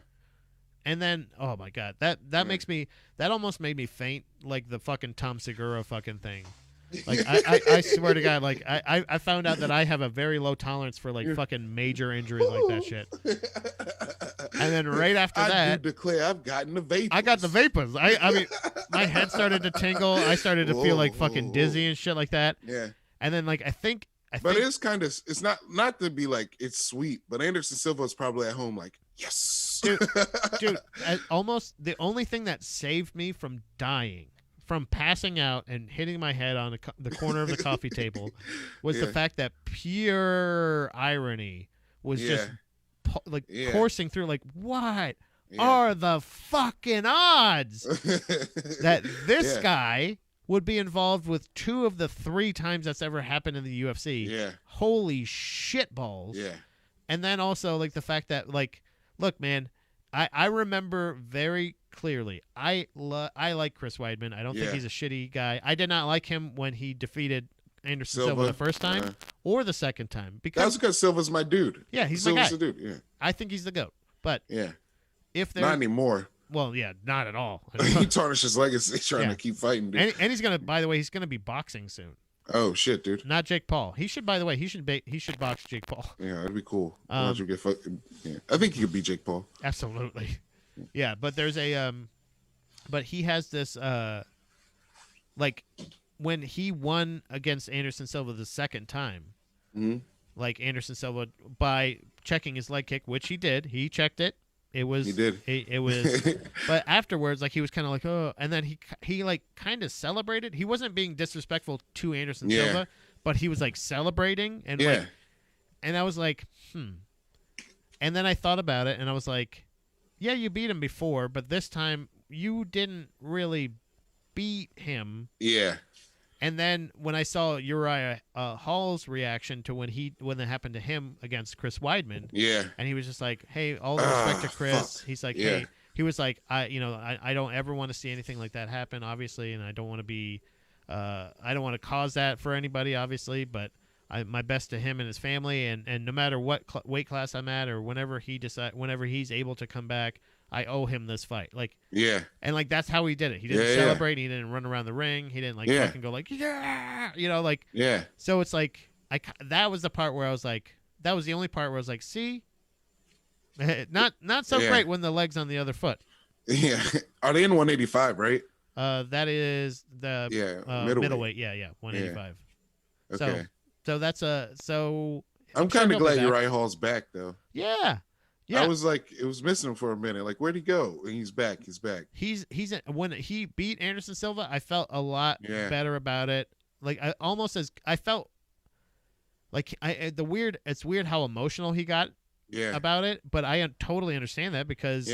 Speaker 1: And then, oh my god, that makes me. That almost made me faint, like the fucking Tom Segura fucking thing. Like I swear to God, like I found out that I have a very low tolerance for like fucking major injuries like that shit. And then right after that,
Speaker 3: I do declare I've gotten the vapors.
Speaker 1: I got the vapors. I mean, my head started to tingle. I started to feel like fucking dizzy and shit like that.
Speaker 3: Yeah.
Speaker 1: And then like I think.
Speaker 3: But it's kind of it's not to be like it's sweet, but Anderson Silva is probably at home like yes,
Speaker 1: dude. Almost the only thing that saved me from dying. From passing out and hitting my head on the corner of the coffee table was the fact that pure irony was just coursing through. Like, what are the fucking odds that this guy would be involved with 2 of the 3 times that's ever happened in the UFC?
Speaker 3: Yeah.
Speaker 1: Holy shit balls.
Speaker 3: Yeah.
Speaker 1: And then also like the fact that like, look, man, I remember very clearly. I like Chris Weidman. I don't think he's a shitty guy. I did not like him when he defeated Anderson Silva the first time or the second time.
Speaker 3: That's because Silva's my dude.
Speaker 1: Yeah, he's
Speaker 3: Silva's
Speaker 1: my guy.
Speaker 3: The dude. Yeah.
Speaker 1: I think he's the GOAT. But if
Speaker 3: not anymore.
Speaker 1: Well, yeah, not at all.
Speaker 3: He tarnished his legacy trying to keep fighting, dude.
Speaker 1: And he's gonna. By the way, he's gonna be boxing soon.
Speaker 3: Oh shit, dude!
Speaker 1: Not Jake Paul. He should. By the way, he should box Jake Paul.
Speaker 3: Yeah, that'd be cool. You get fucking, I think he could beat Jake Paul.
Speaker 1: Absolutely. Yeah, but there's a but he has this like when he won against Anderson Silva the second time, like Anderson Silva by checking his leg kick, which he did. He checked it. It was. He did. It was. But afterwards, like he was kind of like, oh, and then he like kind of celebrated. He wasn't being disrespectful to Anderson Silva, but he was like celebrating and
Speaker 3: Yeah.
Speaker 1: like, and I was like, And then I thought about it and I was like, yeah, you beat him before, but this time you didn't really beat him.
Speaker 3: Yeah.
Speaker 1: And then when I saw Uriah Hall's reaction to when that happened to him against Chris Weidman,
Speaker 3: Yeah.
Speaker 1: and he was just like, "Hey, all the respect to Chris."
Speaker 3: Fuck.
Speaker 1: He's like,
Speaker 3: Yeah.
Speaker 1: "Hey," he was like, I don't ever want to see anything like that happen, obviously, and I don't want to be, I don't want to cause that for anybody, obviously, but my best to him and his family, and no matter what weight class I'm at or whenever he's able to come back, I owe him this fight. Like,
Speaker 3: Yeah.
Speaker 1: and like that's how he did it. He didn't celebrate. He didn't run around the ring. He didn't like fucking go like like.
Speaker 3: Yeah.
Speaker 1: So it's like that was the part where I was like, that was the only part where I was like, see, not so great when the leg's on the other foot.
Speaker 3: Yeah. Are they in 185, right?
Speaker 1: That is the middleweight. Yeah, 185.
Speaker 3: Yeah. Okay.
Speaker 1: So that's
Speaker 3: I'm kind of glad Uriah Hall's back though.
Speaker 1: Yeah. Yeah.
Speaker 3: I was like, it was missing him for a minute. Like, where'd he go? And he's back. He's back.
Speaker 1: When he beat Anderson Silva, I felt a lot better about it. Like I felt like it's weird how emotional he got about it, but I totally understand that because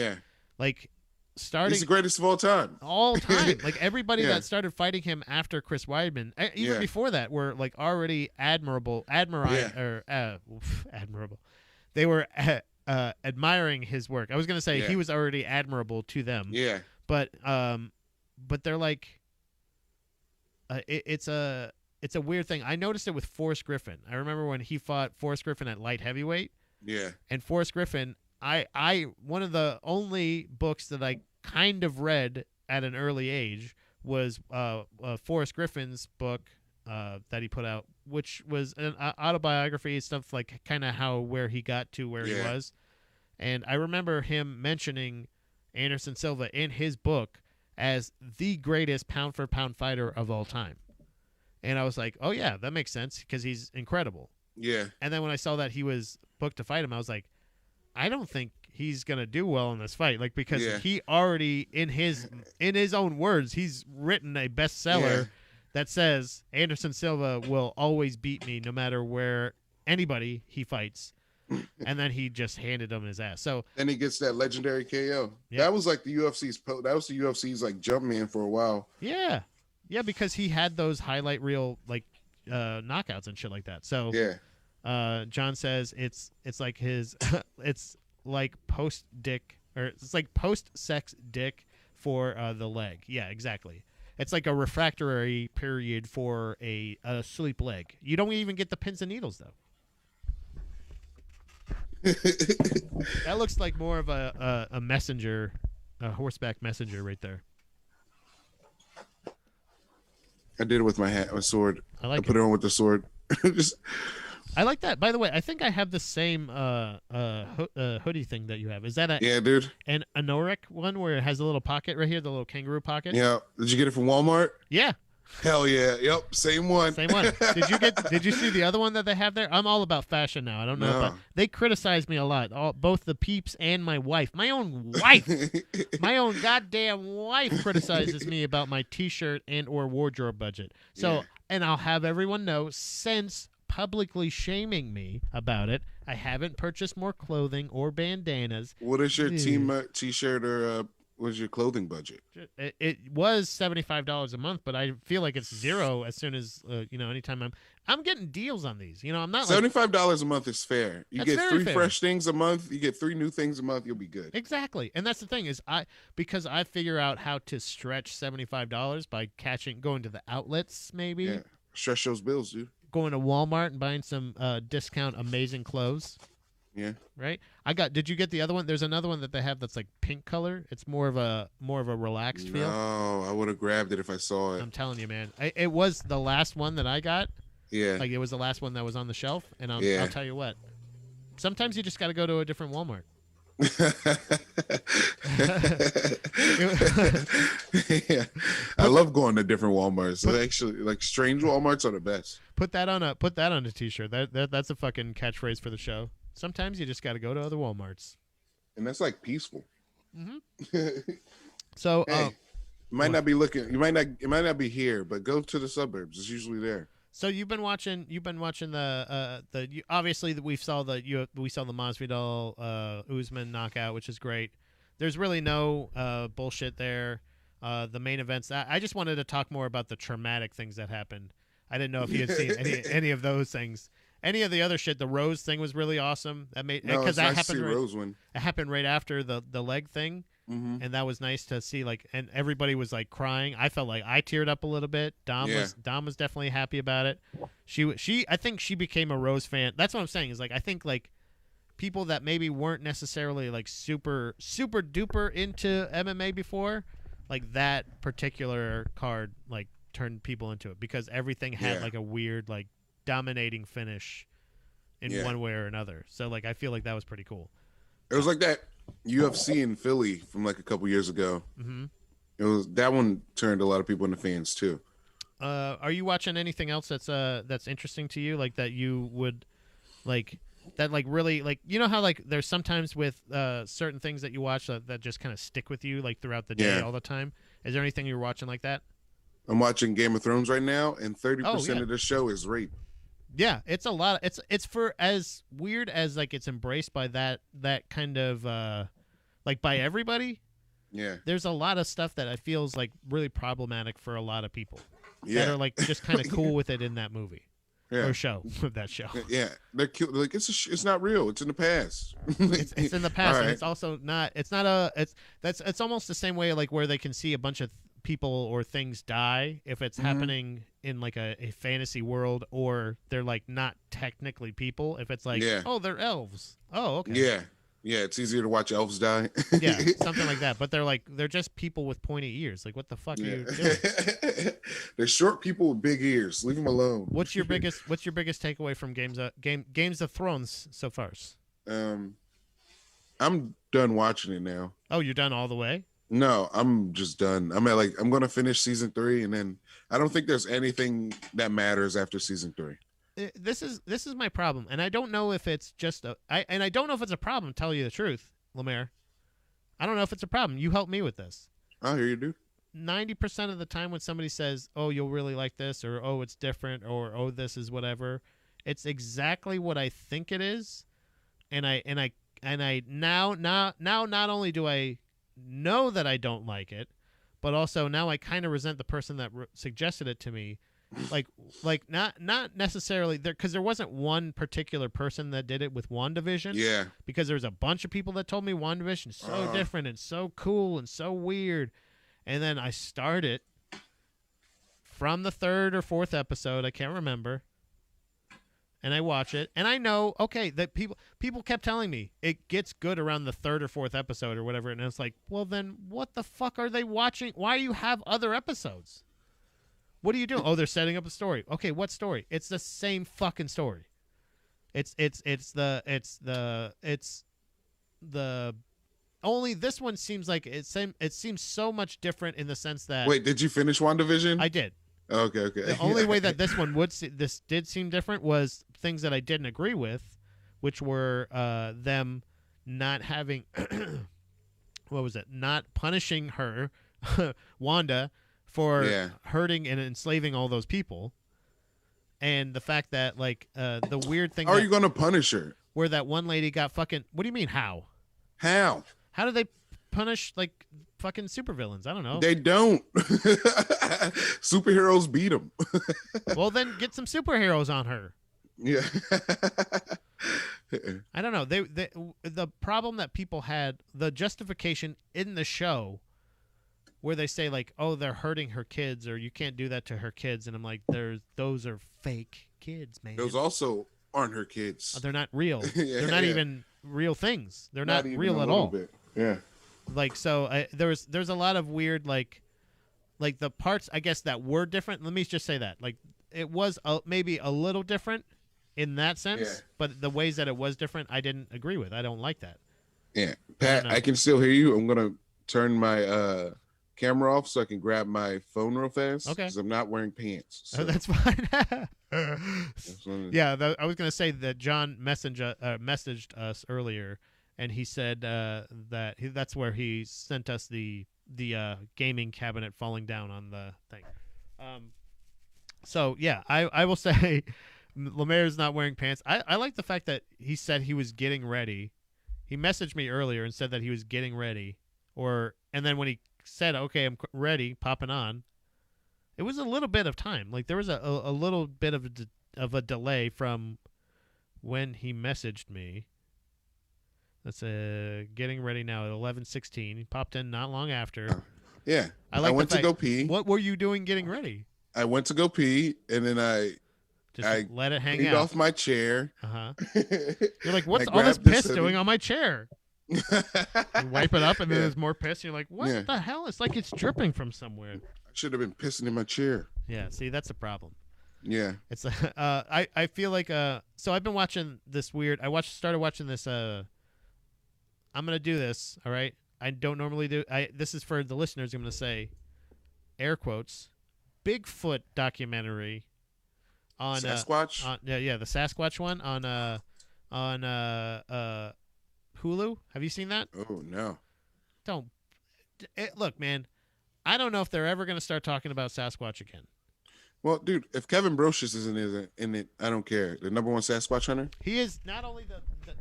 Speaker 1: like starting
Speaker 3: he's the greatest of all time.
Speaker 1: All time. Like everybody that started fighting him after Chris Weidman, even before that, were like already admirable. They were admiring his work. I was gonna say he was already admirable to them. Yeah. But they're like, it's a weird thing. I noticed it with Forrest Griffin. I remember when he fought Forrest Griffin at light heavyweight. Yeah. And Forrest Griffin, I one of the only books that I kind of read at an early age was Forrest Griffin's book that he put out, which was an autobiography, stuff like kind of where he got to where he was. And I remember him mentioning Anderson Silva in his book as the greatest pound-for-pound fighter of all time. And I was like, oh, yeah, that makes sense because he's incredible. Yeah. And then when I saw that he was booked to fight him, I was like, I don't think he's going to do well in this fight. Like, because he already, in his own words, he's written a bestseller that says Anderson Silva will always beat me no matter where anybody he fights. And then he just handed him his ass. So
Speaker 3: then he gets that legendary KO. That was like the UFC's like jump man for a while.
Speaker 1: Yeah. Yeah, because he had those highlight reel like knockouts and shit like that. So John says it's like his it's like post sex dick for the leg. Yeah, exactly. It's like a refractory period for a sleep leg. You don't even get the pins and needles though. That looks like more of a messenger, a horseback messenger right there.
Speaker 3: I did it with my sword.
Speaker 1: I
Speaker 3: put it on with the sword.
Speaker 1: I like that. By the way, I think I have the same hoodie thing that you have. Is that
Speaker 3: dude,
Speaker 1: an Anoric one where it has a little pocket right here, the little kangaroo pocket?
Speaker 3: Yeah. Did you get it from Walmart?
Speaker 1: Yeah.
Speaker 3: Hell yeah. Yep. Same one.
Speaker 1: Same one. Did you see the other one that they have there? I'm all about fashion now. I don't know, but they criticize me a lot. Both the peeps and my wife. My own wife. My own goddamn wife criticizes me about my t-shirt and or wardrobe budget. So, and I'll have everyone know, since publicly shaming me about it, I haven't purchased more clothing or bandanas.
Speaker 3: What is your team t-shirt or what's your clothing budget?
Speaker 1: It was $75 a month, but I feel like it's zero as soon as anytime I'm getting deals on these. I'm not
Speaker 3: $75 a month is fair. You get 3
Speaker 1: fair.
Speaker 3: fresh things a month. You get 3 new things a month. You'll be good.
Speaker 1: Exactly, and that's the thing is because I figure out how to stretch $75 by going to the outlets maybe.
Speaker 3: Yeah, stretch those bills, dude.
Speaker 1: Going to Walmart and buying some discount amazing clothes.
Speaker 3: Yeah.
Speaker 1: Right. Did you get the other one? There's another one that they have that's like pink color. It's more of a relaxed feel.
Speaker 3: No, I would have grabbed it if I saw it.
Speaker 1: I'm telling you, man. It was the last one that I got.
Speaker 3: Yeah.
Speaker 1: Like it was the last one that was on the shelf, and I'll tell you what. Sometimes you just got to go to a different Walmart.
Speaker 3: Yeah. I love going to different Walmarts. Actually, like strange Walmarts are the best.
Speaker 1: Put that on a t-shirt. That's a fucking catchphrase for the show. Sometimes you just got to go to other Walmarts.
Speaker 3: And that's like peaceful.
Speaker 1: Mm-hmm. So
Speaker 3: hey, it might not be here, but go to the suburbs. It's usually there.
Speaker 1: So you've been watching obviously we saw the Masvidal Usman knockout, which is great. There's really no bullshit there. The main events. I just wanted to talk more about the traumatic things that happened. I didn't know if you had seen any of those things. Any of the other shit. The Rose thing was really awesome. That made because that happened.
Speaker 3: Rose win.
Speaker 1: It happened right after the leg thing.
Speaker 3: Mm-hmm.
Speaker 1: And that was nice to see, like, and everybody was like crying. I felt like I teared up a little bit. Dom was definitely happy about it. I think she became a Rose fan. That's what I'm saying is, like, I think like people that maybe weren't necessarily like super duper into MMA before, like that particular card like turned people into it because everything had like a weird like dominating finish in one way or another. So like I feel like that was pretty cool.
Speaker 3: It was like that UFC in Philly from like a couple years ago.
Speaker 1: Mm-hmm.
Speaker 3: It was that one turned a lot of people into fans too.
Speaker 1: Are you watching anything else that's interesting to you, like that you would like that like really like you know how like there's sometimes with certain things that you watch that just kind of stick with you like throughout the day all the time? Is there anything you're watching like that?
Speaker 3: I'm watching Game of Thrones right now, and 30% of the show is rape.
Speaker 1: Yeah, it's a lot. It's for as weird as like it's embraced by that kind of like by everybody.
Speaker 3: Yeah,
Speaker 1: there's a lot of stuff that I feel is like really problematic for a lot of people that are like just kind of cool with it in that movie or show with that show.
Speaker 3: Yeah, they're cute. Like it's not real. It's in the past.
Speaker 1: it's in the past, and it's also not. It's not a. It's almost the same way like where they can see a bunch of people or things die if it's happening in like a fantasy world, or they're like not technically people if it's like oh they're elves, okay,
Speaker 3: it's easier to watch elves die.
Speaker 1: Something like that, but they're just people with pointy ears. Like what the fuck are you doing?
Speaker 3: They're short people with big ears. Leave them alone.
Speaker 1: What's your biggest takeaway from Games of Thrones so far?
Speaker 3: I'm done watching it now.
Speaker 1: Oh, you're done all the way?
Speaker 3: No, I'm just done. I'm going to finish season 3, and then I don't think there's anything that matters after season 3.
Speaker 1: This is my problem, and I don't know if it's just I don't know if it's a problem. Tell you the truth, LeMaire, I don't know if it's a problem. You help me with this.
Speaker 3: Oh, here you do.
Speaker 1: 90% of the time when somebody says, "Oh, you'll really like this," or "Oh, it's different," or "Oh, this is whatever," it's exactly what I think it is, and I now not only do I know that I don't like it, but also now I kind of resent the person that suggested it to me. like not necessarily there, because there wasn't one particular person that did it with WandaVision.
Speaker 3: Yeah.
Speaker 1: Because there's a bunch of people that told me WandaVision is so different and so cool and so weird, and then I started from the 3rd or 4th episode, I can't remember, and I watch it, and I know, okay, that people kept telling me it gets good around the 3rd or 4th episode or whatever, and it's like, well, then what the fuck are they watching? Why do you have other episodes? What are you doing? Oh, they're setting up a story. Okay, what story? It's the same fucking story. It's the only this one seems like it seems so much different in the sense that.
Speaker 3: Wait, did you finish WandaVision?
Speaker 1: I did.
Speaker 3: Okay.
Speaker 1: The only way that this one this did seem different was things that I didn't agree with, which were them not having what was it? Not punishing her, Wanda, for hurting and enslaving all those people, and the fact that like the weird thing.
Speaker 3: How are you going to punish her?
Speaker 1: Where that one lady got fucking. What do you mean how?
Speaker 3: How?
Speaker 1: How do they punish like fucking supervillains? I don't know.
Speaker 3: They don't. Superheroes beat them.
Speaker 1: Well, then get some superheroes on her.
Speaker 3: Yeah.
Speaker 1: I don't know. The problem that people had, the justification in the show where they say like, oh, they're hurting her kids, or you can't do that to her kids, and I'm like, those are fake kids, man.
Speaker 3: Those also aren't her kids.
Speaker 1: They're not real. They're not even real things. They're not real at all.
Speaker 3: Bit. Yeah.
Speaker 1: Like, so there's a lot of weird like the parts I guess that were different. Let me just say that like it was maybe a little different in that sense, but the ways that it was different, I didn't agree with. I don't like that.
Speaker 3: Yeah, Pat, I can still hear you. I'm gonna turn my camera off so I can grab my phone real fast. Okay. Because I'm not wearing pants. So.
Speaker 1: Oh, that's fine. Yeah, I was gonna say that John messaged us earlier, and he said that's where he sent us the gaming cabinet falling down on the thing. So yeah, I will say LeMaire is not wearing pants. I like the fact that he said he was getting ready. He messaged me earlier and said that he was getting ready, and then when he said, "Okay, I'm ready," popping on, it was a little bit of time. Like there was a little bit of a delay from when he messaged me. That's getting ready now at 11:16. He popped in not long after.
Speaker 3: Yeah,
Speaker 1: I
Speaker 3: went to go pee.
Speaker 1: What were you doing getting ready?
Speaker 3: I went to go pee, and then I
Speaker 1: let it hang
Speaker 3: peed
Speaker 1: out
Speaker 3: off my chair.
Speaker 1: You're like, what's all this piss doing on my chair? You wipe it up, and then there's more piss. You're like, what the hell? It's like it's dripping from somewhere.
Speaker 3: I should have been pissing in my chair.
Speaker 1: Yeah, see, that's a problem.
Speaker 3: Yeah,
Speaker 1: it's I feel like so I've been watching this weird. Started watching this. I'm gonna do this. All right. I don't normally do. This is for the listeners. I'm gonna say, air quotes, Bigfoot documentary on
Speaker 3: Sasquatch.
Speaker 1: The Sasquatch one on Hulu. Have you seen that?
Speaker 3: Oh no.
Speaker 1: Don't look, man. I don't know if they're ever gonna start talking about Sasquatch again.
Speaker 3: Well, dude, if Kevin Brocious isn't in it, I don't care. The #1 Sasquatch hunter.
Speaker 1: He is not only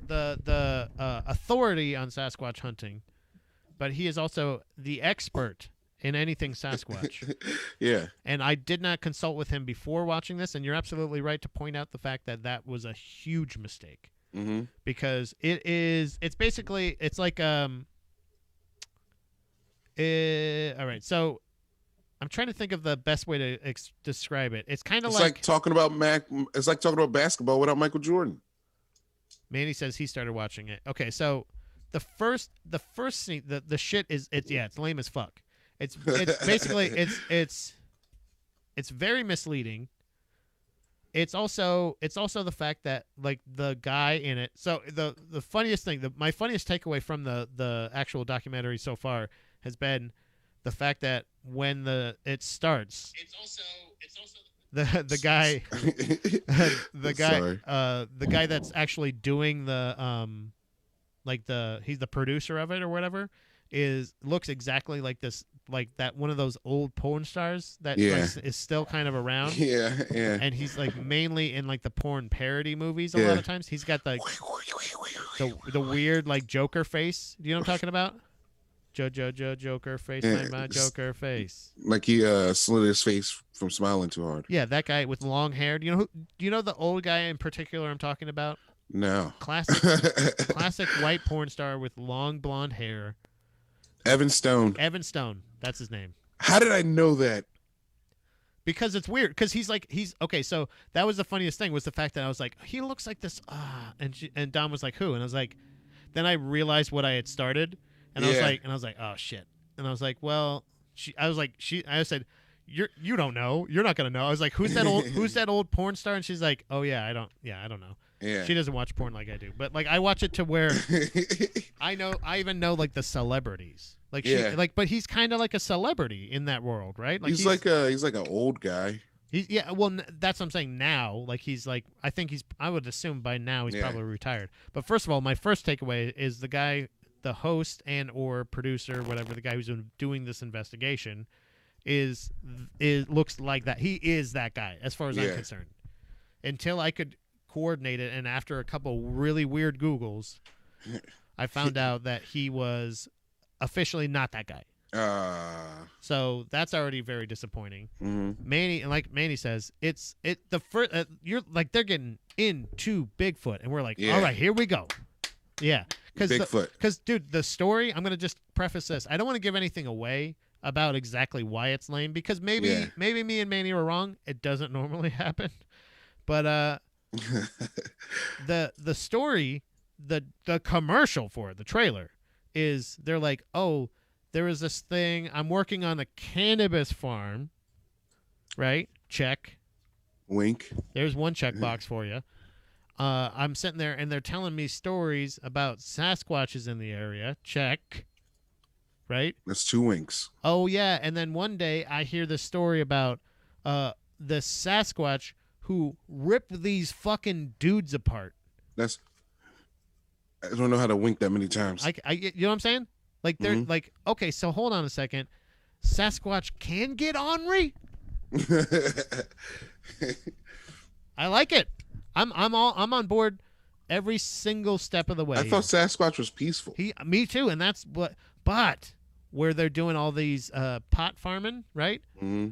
Speaker 1: the authority on Sasquatch hunting, but he is also the expert in anything Sasquatch.
Speaker 3: Yeah.
Speaker 1: And I did not consult with him before watching this, and you're absolutely right to point out the fact that was a huge mistake.
Speaker 3: Mm-hmm.
Speaker 1: Because it's basically, it's like all right, so I'm trying to think of the best way to describe it. It's kind of
Speaker 3: like talking about it's like talking about basketball without Michael Jordan. Manny
Speaker 1: says he started watching it. Okay, so the first scene, the shit is it's lame as fuck. It's basically it's very misleading. It's also the fact that like the guy in it. So the funniest thing, my funniest takeaway from the actual documentary so far has been the fact that when it starts, it's also the guy the guy that's actually doing the he's the producer of it or whatever looks exactly like this, like that one of those old porn stars that is still kind of around.
Speaker 3: Yeah.
Speaker 1: And he's like mainly in like the porn parody movies a lot of times. He's got the weird like Joker face. Do you know what I'm talking about? Joker face, my Joker face.
Speaker 3: Like he slid his face from smiling too hard.
Speaker 1: Yeah, that guy with long hair. Do you know the old guy in particular I'm talking about?
Speaker 3: No.
Speaker 1: Classic white porn star with long blonde hair.
Speaker 3: Evan Stone.
Speaker 1: That's his name.
Speaker 3: How did I know that?
Speaker 1: Because it's weird. Because he's okay. So that was the funniest thing, was the fact that I was like, he looks like this. And Dom was like, who? And I was like, then I realized what I had started. And I was like, oh shit. And I was like, well, I said, you don't know. You're not gonna know. I was like, who's that old porn star? And she's like, oh yeah, I don't know.
Speaker 3: Yeah.
Speaker 1: She doesn't watch porn like I do. But like I watch it to where I even know like the celebrities. Like but he's kind of like a celebrity in that world, right? Like he's like
Speaker 3: an old guy.
Speaker 1: Well, that's what I'm saying now. Like I would assume by now he's probably retired. But first of all, my first takeaway is the guy, the host and or producer, whatever, the guy who's doing this investigation looks like that. He is that guy as far as I'm concerned. Until I could coordinate it, and after a couple really weird Googles, I found out that he was officially not that guy. So that's already very disappointing.
Speaker 3: Mm-hmm.
Speaker 1: Manny says, you're like, they're getting into Bigfoot, and we're like, all right, here we go. Yeah. Because, dude, the story, I'm going to just preface this. I don't want to give anything away about exactly why it's lame, because maybe me and Manny were wrong. It doesn't normally happen. But the story, the commercial for it, the trailer, is they're like, oh, there is this thing. I'm working on a cannabis farm. Right? Check.
Speaker 3: Wink.
Speaker 1: There's one checkbox for you. I'm sitting there, and they're telling me stories about Sasquatches in the area. Check. Right?
Speaker 3: That's 2 winks.
Speaker 1: Oh, yeah. And then one day I hear this story about the Sasquatch who ripped these fucking dudes apart.
Speaker 3: I don't know how to wink that many times.
Speaker 1: You know what I'm saying? Like, they're like, okay, so hold on a second. Sasquatch can get ornery? I like it. I'm on board every single step of the way.
Speaker 3: I thought Sasquatch was peaceful.
Speaker 1: Me too, and that's what. But where they're doing all these pot farming, right?
Speaker 3: Mm-hmm.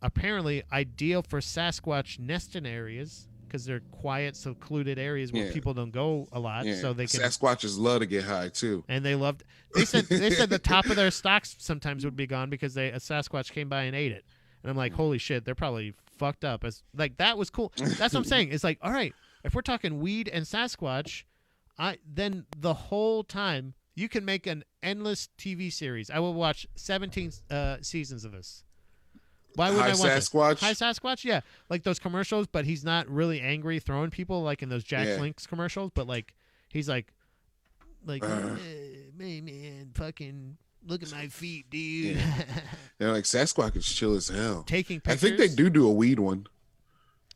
Speaker 1: Apparently, ideal for Sasquatch nesting areas because they're quiet, secluded areas where people don't go a lot, so they can.
Speaker 3: Sasquatches love to get high too,
Speaker 1: and they loved. They said the top of their stocks sometimes would be gone because a Sasquatch came by and ate it, and I'm like, holy shit, they're probably fucked up. As like that was cool. That's what I'm saying. It's like, all right, if we're talking weed and Sasquatch, then the whole time you can make an endless TV series. I will watch 17 seasons of this. Why would I want
Speaker 3: Sasquatch?
Speaker 1: High Sasquatch, yeah, like those commercials, but he's not really angry throwing people like in those Jack Link's commercials, but like he's like, hey man, fucking look at my feet, dude.
Speaker 3: Yeah. They're like Sasquatch is chill as hell.
Speaker 1: Taking pictures.
Speaker 3: I think they do a weed one.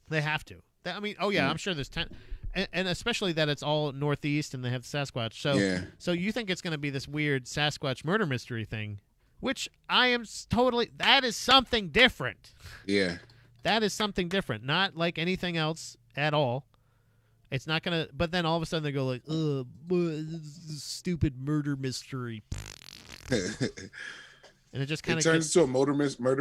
Speaker 1: They have to. I mean, oh yeah, I'm sure there's 10, and especially that it's all Northeast and they have Sasquatch. So you think it's going to be this weird Sasquatch murder mystery thing? Which I am totally. That is something different.
Speaker 3: Yeah.
Speaker 1: That is something different. Not like anything else at all. It's not gonna. But then all of a sudden they go like, stupid murder mystery, and it just kind of
Speaker 3: turns into a murder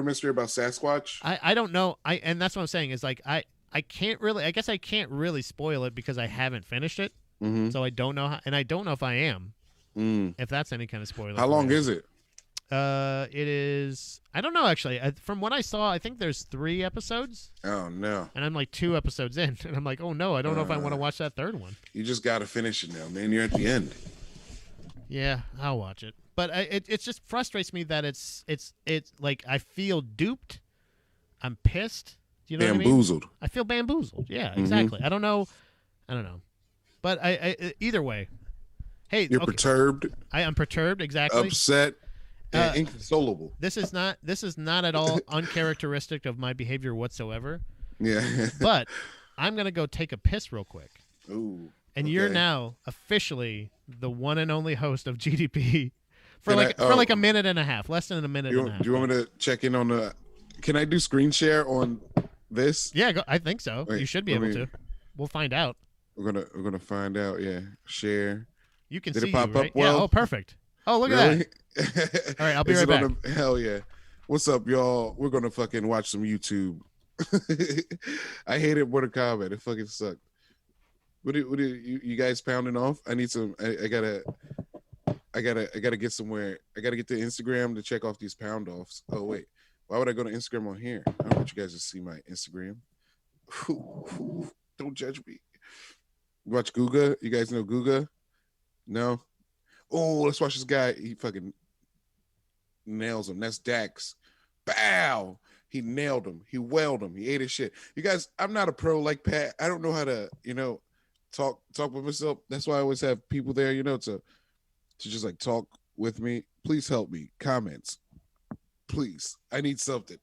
Speaker 3: mystery about Sasquatch.
Speaker 1: I don't know. And that's what I'm saying is like I can't really. I guess I can't really spoil it because I haven't finished it.
Speaker 3: Mm-hmm.
Speaker 1: So I don't know how, and I don't know if I am. If that's any kind of spoiler.
Speaker 3: How long is it?
Speaker 1: It is. I don't know actually. From what I saw, I think there's 3 episodes.
Speaker 3: Oh no!
Speaker 1: And I'm like 2 episodes in, and I'm like, oh no, I don't know if I want to watch that 3rd one.
Speaker 3: You just gotta finish it now, man. You're at the end.
Speaker 1: Yeah, I'll watch it. But it just frustrates me that it's like I feel duped. I'm pissed. Do you know
Speaker 3: bamboozled.
Speaker 1: What I mean? I feel bamboozled. Yeah, exactly. I don't know. But I either way. Hey,
Speaker 3: you're perturbed.
Speaker 1: I am perturbed. Exactly.
Speaker 3: Upset. Inconsolable.
Speaker 1: This is not at all uncharacteristic of my behavior whatsoever.
Speaker 3: Yeah.
Speaker 1: But I'm gonna go take a piss real quick.
Speaker 3: Ooh.
Speaker 1: And you're now officially the one and only host of GDP for like a minute and a half, less than a minute and a half.
Speaker 3: Do you want me to check in on the? Can I do screen share on this?
Speaker 1: Yeah, I think so.
Speaker 3: Wait,
Speaker 1: you should be able to. We'll find out.
Speaker 3: We're gonna find out. Yeah, share.
Speaker 1: You can
Speaker 3: Did
Speaker 1: see
Speaker 3: it pop
Speaker 1: you, right?
Speaker 3: up well?
Speaker 1: Yeah. Oh, perfect. Oh, look at that. All right, I'll be right back.
Speaker 3: Hell yeah. What's up, y'all? We're gonna fucking watch some YouTube. I hated Mortal Kombat. It fucking sucked. What do you guys pounding off? I need some. I gotta get somewhere. I gotta get to Instagram to check off these pound offs. Oh wait, why would I go to Instagram on here? I don't want you guys to see my Instagram. Don't judge me. Watch Guga. You guys know Guga? No. Oh, let's watch this guy. He fucking nails him. That's Dax. Bow. He nailed him. He whaled him. He ate his shit. You guys, I'm not a pro like Pat. I don't know how to, talk with myself. That's why I always have people there, to just like talk with me. Please help me. Comments. Please. I need something.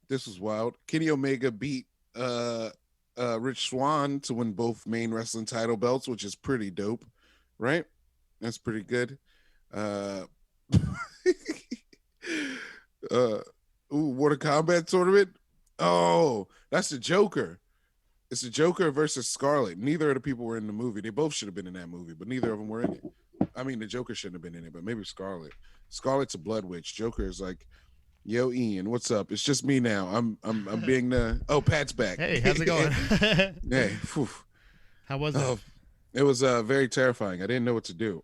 Speaker 3: This was wild. Kenny Omega beat Rich Swann to win both main wrestling title belts, which is pretty dope, right? That's pretty good. Mortal Kombat tournament. Oh, that's the Joker. It's the Joker versus Scarlet. Neither of the people were in the movie. They both should have been in that movie, but neither of them were in it. I mean, the Joker shouldn't have been in it, but maybe Scarlet. Scarlet's a blood witch. Joker is like, yo, Ian, what's up? It's just me now. I'm being the. Oh, Pat's back.
Speaker 1: Hey, how's it going?
Speaker 3: Hey,
Speaker 1: how was that?
Speaker 3: It was very terrifying. I didn't know what to do.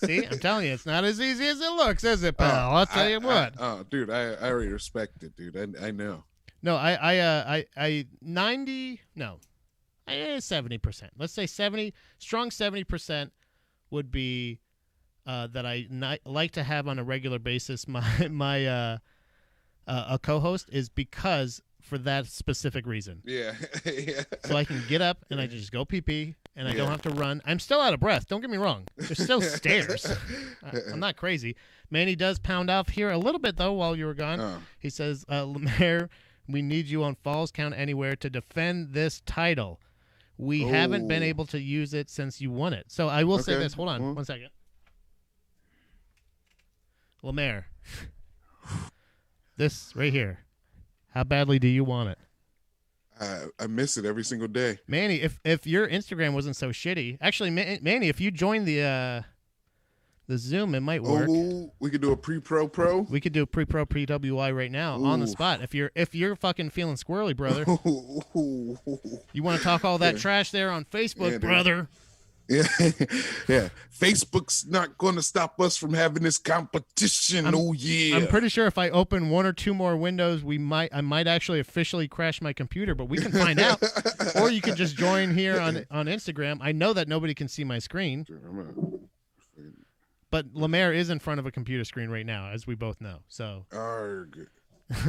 Speaker 1: See, I'm telling you, it's not as easy as it looks, is it, pal? I'll tell you what.
Speaker 3: Dude, I already respect it, dude. I know.
Speaker 1: No, I 90. No, 70%. Let's say 70. Strong 70% would be that I like to have on a regular basis. My a co-host is because for that specific reason.
Speaker 3: Yeah. Yeah.
Speaker 1: So I can get up and I just go pee and I don't have to run. I'm still out of breath. Don't get me wrong. There's still stairs. I'm not crazy. Manny does pound off here a little bit though while you were gone. He says, LeMaire, we need you on Falls Count Anywhere to defend this title. We haven't been able to use it since you won it. So I will say this. Hold on 1 second. LeMaire. This right here. How badly do you want it?
Speaker 3: I miss it every single day.
Speaker 1: Manny, if your Instagram wasn't so shitty, actually, Manny, if you join the Zoom, it might work.
Speaker 3: Oh, we could do a pre-pro.
Speaker 1: We could do a pre-pro pre-WI right now on the spot. If you're fucking feeling squirrely, brother. You want to talk all that trash there on Facebook, brother?
Speaker 3: Yeah, yeah. Facebook's not going to stop us from having this competition.
Speaker 1: I'm pretty sure if I open one or two more windows, I might actually officially crash my computer, but we can find out. Or you can just join here on Instagram. I know that nobody can see my screen, but LeMaire is in front of a computer screen right now, as we both know. So,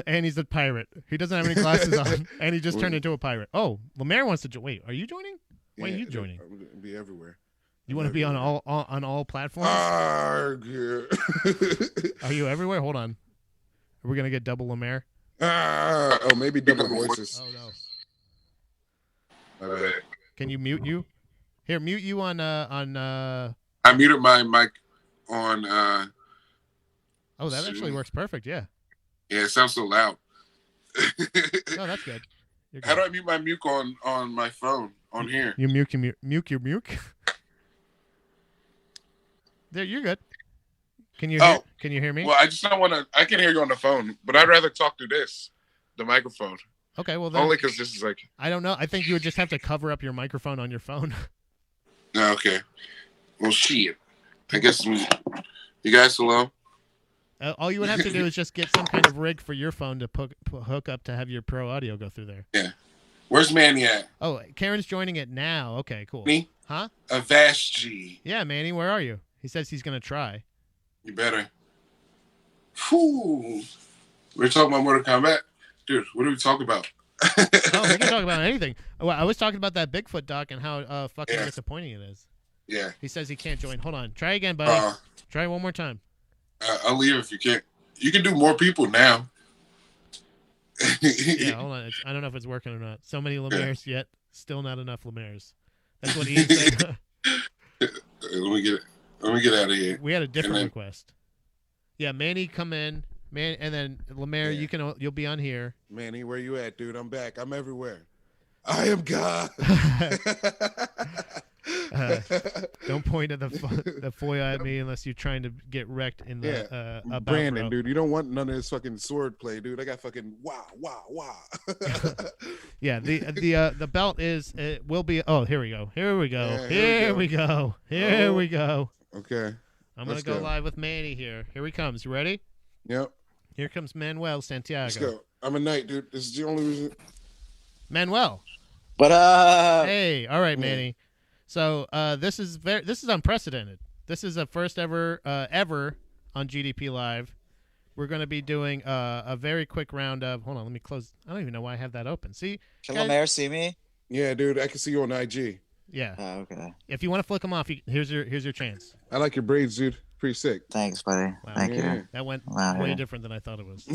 Speaker 1: and he's a pirate. He doesn't have any glasses on, and he just turned into a pirate. Oh, LeMaire wants to join. Wait, are you joining? Why are you joining?
Speaker 3: I'm going to be everywhere.
Speaker 1: You want to be on all platforms?
Speaker 3: Are
Speaker 1: you everywhere? Hold on. Are we going to get double LeMaire?
Speaker 3: Maybe double voices.
Speaker 1: Oh, no.
Speaker 3: My bad.
Speaker 1: Can you mute you? Here, mute you on.
Speaker 5: I muted my mic on.
Speaker 1: Oh, that actually works perfect, yeah.
Speaker 5: Yeah, it sounds so loud.
Speaker 1: No, that's good.
Speaker 5: How do I mute my mute on my phone on here?
Speaker 1: You mute your mute. There, you're good. Can you hear me?
Speaker 5: Well, I just don't want to. I can hear you on the phone, but I'd rather talk through the microphone.
Speaker 1: Okay, well then.
Speaker 5: Only because this is like.
Speaker 1: I don't know. I think you would just have to cover up your microphone on your phone.
Speaker 5: Okay. Well, shit. I guess you guys hello.
Speaker 1: All you would have to do is just get some kind of rig for your phone to hook up to have your pro audio go through there.
Speaker 5: Yeah. Where's Manny at?
Speaker 1: Oh, Karen's joining it now. Okay, cool.
Speaker 5: Me?
Speaker 1: Huh?
Speaker 5: Avast G.
Speaker 1: Yeah, Manny, where are you? He says he's going to try.
Speaker 5: You better. Whew. We're talking about Mortal Kombat? Dude, what do we talk about?
Speaker 1: Oh, we can talk about anything. Well, I was talking about that Bigfoot doc and how fucking disappointing it is.
Speaker 5: Yeah.
Speaker 1: He says he can't join. Hold on. Try again, buddy. Try one more time.
Speaker 5: I'll leave if you can't. You can do more people now.
Speaker 1: Yeah, hold on. I don't know if it's working or not. So many LeMaires yet, still not enough LeMaires. That's what Ian said.
Speaker 5: Let me get out of here.
Speaker 1: We had a different request. Yeah, Manny, come in. And then LeMaire, you'll be on here.
Speaker 3: Manny, where you at, dude? I'm back. I'm everywhere. I am God.
Speaker 1: Don't point at the foil at me unless you're trying to get wrecked in the
Speaker 3: Brandon,
Speaker 1: bro.
Speaker 3: dude, you don't want none of this fucking sword play, dude. I got fucking wow.
Speaker 1: Yeah, the belt is it will be. Oh, here we go. Here we go.
Speaker 3: Okay.
Speaker 1: I'm gonna go live with Manny here. Here he comes. You ready?
Speaker 3: Yep.
Speaker 1: Here comes Manuel Santiago.
Speaker 3: Let's go. I'm a knight, dude. This is the only reason.
Speaker 1: Manuel.
Speaker 6: What up?
Speaker 1: Hey, all right, Manny. So this is unprecedented. This is the first ever on GDPLive. We're going to be doing a very quick round of. Hold on, let me close. I don't even know why I have that open. See,
Speaker 6: can LeMaire see me?
Speaker 3: Yeah, dude, I can see you on IG.
Speaker 1: Yeah.
Speaker 6: Oh, okay.
Speaker 1: If you want to flick them off, here's your chance.
Speaker 3: I like your braids, dude. Pretty sick.
Speaker 6: Thanks, buddy.
Speaker 1: Wow.
Speaker 6: Thank you.
Speaker 1: That went way different than I thought it was.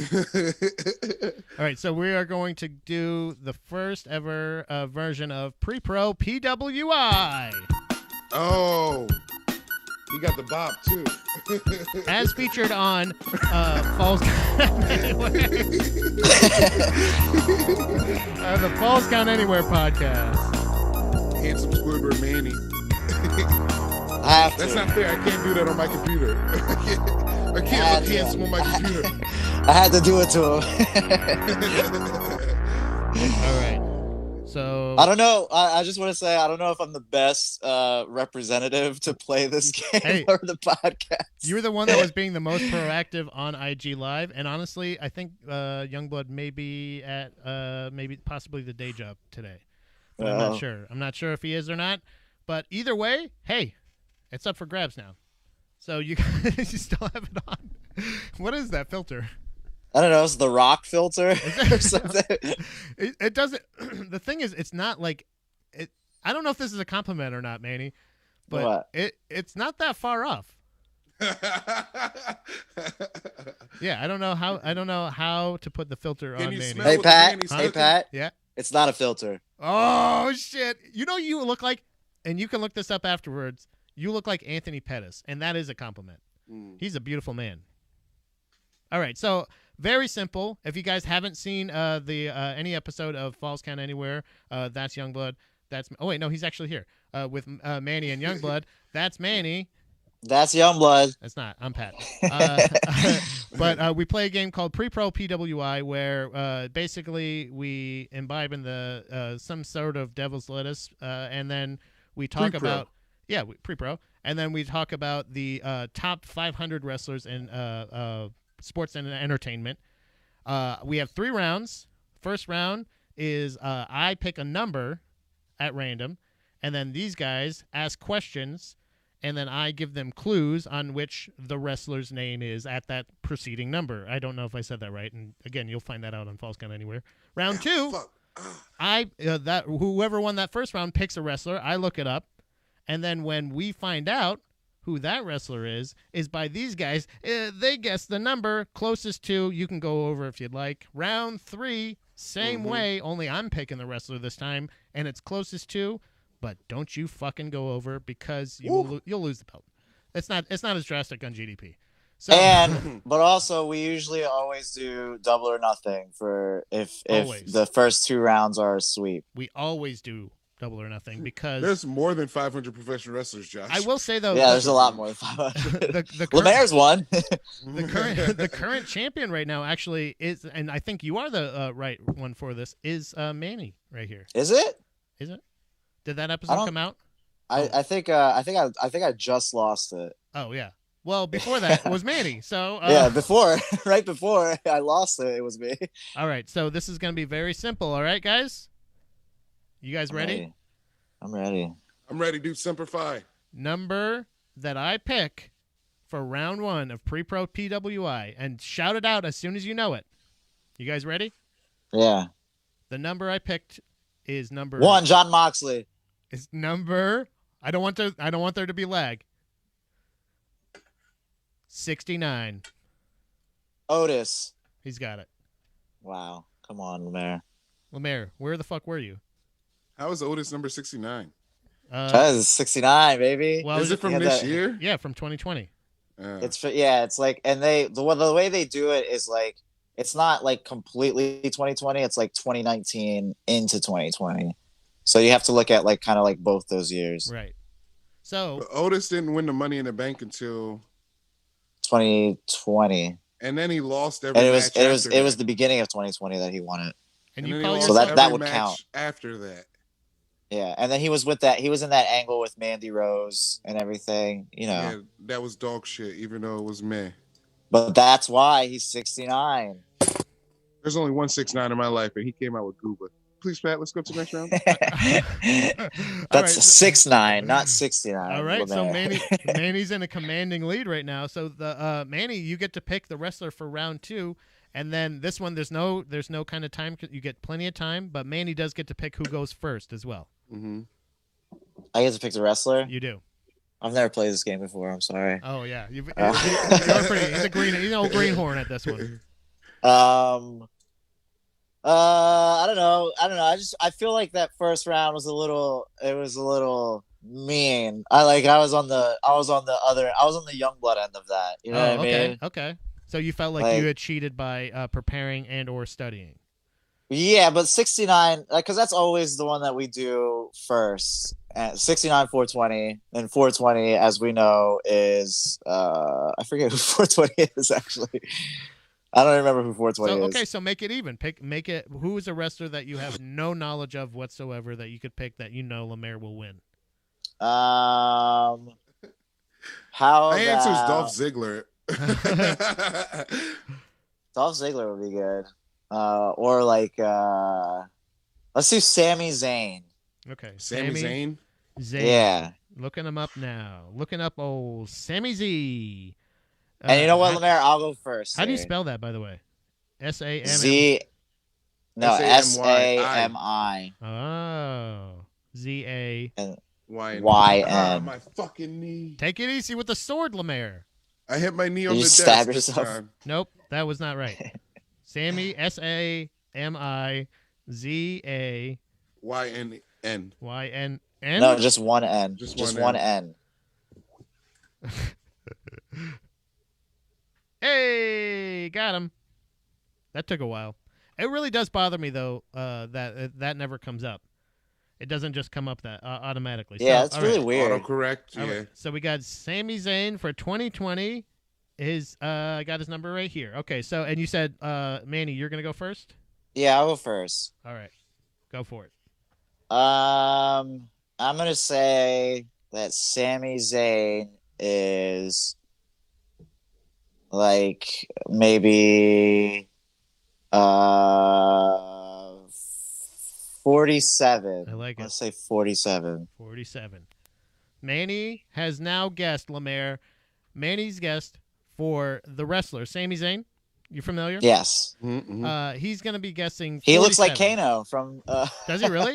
Speaker 1: All right, so we are going to do the first ever version of Pre-Pro PWI.
Speaker 3: Oh, he got the bop too.
Speaker 1: As featured on Falls Count Anywhere. The Falls Count Anywhere podcast.
Speaker 3: Handsome Squidward Manny. That's not fair. I can't do that on my computer. I can't look handsome on my computer.
Speaker 6: I had to do it to him.
Speaker 1: All right. So
Speaker 6: I don't know. I just want to say I don't know if I'm the best representative to play this game or the podcast.
Speaker 1: You were the one that was being the most proactive on IG Live, and honestly, I think Youngblood may be at possibly the day job today. But I'm not sure. I'm not sure if he is or not. But either way, hey, it's up for grabs now. So you guys, you still have it on. What is that filter?
Speaker 6: I don't know. It's the rock filter or something.
Speaker 1: It doesn't. The thing is, it's not like it. I don't know if this is a compliment or not, Manny, but it's not that far off. Yeah, I don't know how to put the filter on Manny.
Speaker 6: Hey Pat. Hey Pat.
Speaker 1: Yeah.
Speaker 6: It's not a filter.
Speaker 1: Oh shit! You know you look like, and you can look this up afterwards. You look like Anthony Pettis, and that is a compliment. He's a beautiful man. All right, so very simple. If you guys haven't seen any episode of Falls Count Anywhere, that's Youngblood. Oh wait, no, he's actually here with Manny and Youngblood. That's Manny.
Speaker 6: That's Youngblood.
Speaker 1: That's not. I'm Pat. But we play a game called Pre-Pro PWI, where basically we imbibe in the some sort of devil's lettuce, and then we talk
Speaker 3: Pre-pro.
Speaker 1: about pre-pro, and then we talk about the top 500 wrestlers in sports and entertainment. We have 3 rounds. First round is I pick a number at random, and then these guys ask questions, and then I give them clues on which the wrestler's name is at that preceding number. I don't know if I said that right, and again, you'll find that out on Falls Count Anywhere. Round 2, whoever won that first round picks a wrestler. I look it up, and then when we find out who that wrestler is by these guys. They guess the number closest to. You can go over if you'd like. Round 3, same way, only I'm picking the wrestler this time, and it's closest to. But don't you fucking go over, because you'll lose the belt. It's not as drastic on GDP. So,
Speaker 6: but also we usually always do double or nothing for if the first 2 rounds are a sweep.
Speaker 1: We always do double or nothing, because
Speaker 3: there's more than 500 professional wrestlers, Josh.
Speaker 1: I will say though,
Speaker 6: there's a lot more than 500.
Speaker 1: LeMaire's
Speaker 6: one.
Speaker 1: the current champion right now actually is, and I think you are the right one for this, is Manny right here.
Speaker 6: Is it?
Speaker 1: Is it? Did that episode come out?
Speaker 6: I think I just lost it.
Speaker 1: Oh yeah. Well, before that was Manny. So
Speaker 6: yeah, right before I lost it, it was me.
Speaker 1: All right, so this is going to be very simple. All right, guys. You guys ready?
Speaker 6: I'm ready.
Speaker 3: I'm ready, dude. Semper Fi.
Speaker 1: Number that I pick for round 1 of Pre-Pro PWI, and shout it out as soon as you know it. You guys ready?
Speaker 6: Yeah.
Speaker 1: The number I picked is number
Speaker 6: 1. John Moxley.
Speaker 1: Is number. I don't want there to be lag. 69.
Speaker 6: Otis.
Speaker 1: He's got it.
Speaker 6: Wow. Come on, LeMaire.
Speaker 1: LeMaire, where the fuck were you?
Speaker 3: How is Otis number 69?
Speaker 6: That is 69, baby.
Speaker 1: Well,
Speaker 3: is it from this year?
Speaker 1: Yeah, from 2020.
Speaker 6: It's like, and the way they do it is like, it's not like completely 2020. It's like 2019 into 2020. So you have to look at like kind of like both those years.
Speaker 1: Right. So
Speaker 3: but Otis didn't win the Money in the Bank until
Speaker 6: 2020,
Speaker 3: and then he lost every.
Speaker 6: And
Speaker 3: match
Speaker 6: it was the beginning of 2020 that he won it.
Speaker 1: And
Speaker 3: you
Speaker 1: call
Speaker 6: so that would
Speaker 3: match
Speaker 6: count
Speaker 3: after that.
Speaker 6: Yeah, and then he was in that angle with Mandy Rose and everything, you know.
Speaker 3: Yeah, that was dog shit, even though it was meh.
Speaker 6: But that's why he's 69.
Speaker 3: There's only 169 in my life, and he came out with Gooba. Please, Pat, let's go to the next round.
Speaker 6: That's 6'9", not 69.
Speaker 1: All right, so Manny's in a commanding lead right now. So the Manny, you get to pick the wrestler for round 2. And then this one, there's no kind of time. You get plenty of time, but Manny does get to pick who goes first as well.
Speaker 3: Mm-hmm.
Speaker 6: I get to pick the wrestler?
Speaker 1: You do.
Speaker 6: I've never played this game before. I'm sorry.
Speaker 1: Oh, yeah. You're pretty. He's an old greenhorn at this one.
Speaker 6: I don't know. I feel like that first round was a little mean. I was on the Youngblood end of that. You know what I mean?
Speaker 1: Okay. So you felt like you had cheated by preparing and or studying.
Speaker 6: Yeah, but 69, because that's always the one that we do first. 69, 420, and 420, as we know, is I forget who 420 is actually. I don't remember who 420 is.
Speaker 1: Okay, so make it even. Make it. Who is a wrestler that you have no knowledge of whatsoever that you could pick that you know LeMaire will win?
Speaker 6: How
Speaker 3: my answer is Dolph Ziggler.
Speaker 6: Dolph Ziggler would be good. Or like let's do Sami Zayn.
Speaker 1: Okay.
Speaker 3: Sami Zayn?
Speaker 6: Yeah.
Speaker 1: Looking him up now. Looking up old Sami Z.
Speaker 6: And you know what, LeMaire? I'll go first.
Speaker 1: How do you spell that, by the way? S-A-M-I?
Speaker 6: Z. No, S-A-M-I.
Speaker 1: Oh. Z-A.
Speaker 6: Y-N.
Speaker 3: Ah, my fucking knee.
Speaker 1: Take it easy with the sword, LeMaire.
Speaker 3: I hit my knee on the desk.
Speaker 6: Stab yourself?
Speaker 3: Time.
Speaker 1: Nope, that was not right. Sammy, S-A-M-I-Z-A.
Speaker 3: Y-N-N.
Speaker 1: Y-N-N?
Speaker 6: No, just one N. Just one N.
Speaker 1: Hey, got him. That took a while. It really does bother me though that never comes up. It doesn't just come up that automatically.
Speaker 6: Yeah,
Speaker 1: so,
Speaker 6: it's really weird.
Speaker 3: Autocorrect.
Speaker 1: All
Speaker 3: Yeah.
Speaker 1: right. So we got Sami Zayn for 2020. I got his number right here. Okay, so and you said Manny, you're gonna go first?
Speaker 6: Yeah, I'll go first.
Speaker 1: All right. Go for it.
Speaker 6: I'm gonna say that Sami Zayn is like maybe 47.
Speaker 1: I like it.
Speaker 6: Let's say 47.
Speaker 1: 47. Manny has now guessed, LeMaire. Manny's guessed for the wrestler, Sami Zayn. You familiar?
Speaker 6: Yes.
Speaker 3: Mm-hmm.
Speaker 1: He's going to be guessing 47.
Speaker 6: He looks like Kano from
Speaker 1: Does he really?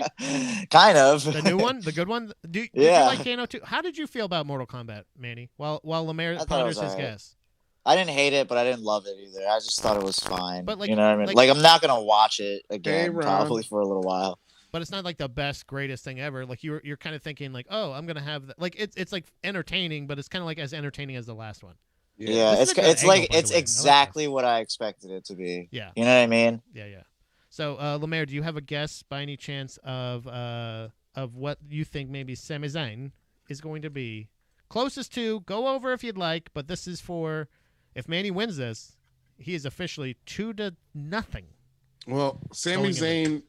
Speaker 6: kind of.
Speaker 1: The new one? The good one? Did you like Kano too? How did you feel about Mortal Kombat, Manny? While LeMaire ponders his guess.
Speaker 6: I didn't hate it, but I didn't love it either. I just thought it was fine.
Speaker 1: But
Speaker 6: you know what I mean? Like I'm not going to watch it again
Speaker 3: Ron.
Speaker 6: probably for a little while.
Speaker 1: But it's not like the best, greatest thing ever. Like you're kind of thinking like, oh, I'm gonna have that. Like it's like entertaining, but it's kind of like as entertaining as the last one.
Speaker 6: Yeah,
Speaker 1: This is a good
Speaker 6: it's
Speaker 1: angle,
Speaker 6: like
Speaker 1: by the
Speaker 6: it's
Speaker 1: way. I like
Speaker 6: exactly what I expected it to be.
Speaker 1: Yeah,
Speaker 6: You know what I mean?
Speaker 1: yeah. So LeMaire, do you have a guess by any chance of what you think maybe Sami Zayn is going to be closest to? Go over if you'd like, but this is for if Manny wins this, he is officially 2-0.
Speaker 3: Well, Sami Zayn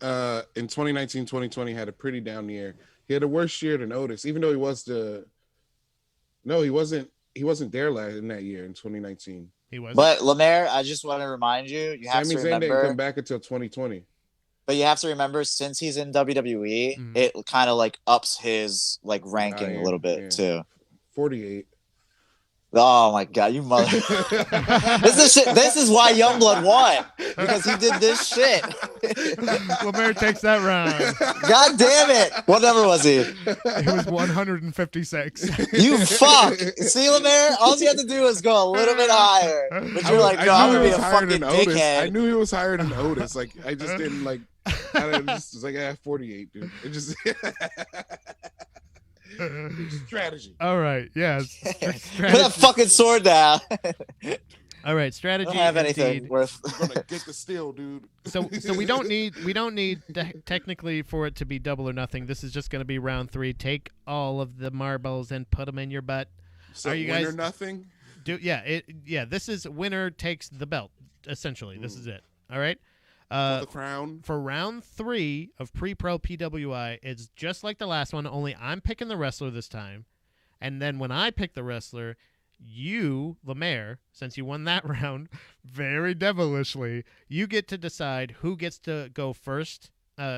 Speaker 3: in 2019, 2020 had a pretty down year. He had a worse year than Otis, even though he wasn't there in that year in 2019.
Speaker 1: He was.
Speaker 6: But LeMaire, I just want to remind you, you have
Speaker 3: Sami
Speaker 6: to
Speaker 3: Zayn didn't
Speaker 6: remember.
Speaker 3: come back until 2020.
Speaker 6: But you have to remember, since he's in WWE, it kind of like ups his like ranking a little bit too.
Speaker 3: 48.
Speaker 6: Oh my god, you mother! This is why Youngblood won, because he did this shit.
Speaker 1: LeMaire takes that round.
Speaker 6: God damn it! What number was he?
Speaker 1: He was 156.
Speaker 6: You fuck! See, LeMaire, all you have to do is go a little bit higher. But you're like, no, I'm gonna be a fucking dickhead.
Speaker 3: I knew he was higher than Otis. Like I just didn't like. I just was like, 48, dude. It just. Strategy.
Speaker 1: All right. Yes.
Speaker 6: Put that fucking sword down.
Speaker 1: All right. Strategy.
Speaker 6: I don't have anything
Speaker 1: indeed.
Speaker 6: worth.
Speaker 3: I'm gonna get the steal, dude.
Speaker 1: So we don't need technically for it to be double or nothing. This is just going to be round 3. Take all of the marbles and put them in your butt.
Speaker 3: So
Speaker 1: Are you
Speaker 3: win
Speaker 1: guys
Speaker 3: or nothing?
Speaker 1: This is winner takes the belt. Essentially, this is it. All right.
Speaker 3: For the crown.
Speaker 1: For round 3 of pre-pro PWI, it's just like the last one, only I'm picking the wrestler this time. And then when I pick the wrestler, you, LeMaire, since you won that round very devilishly, you get to decide who gets to go first,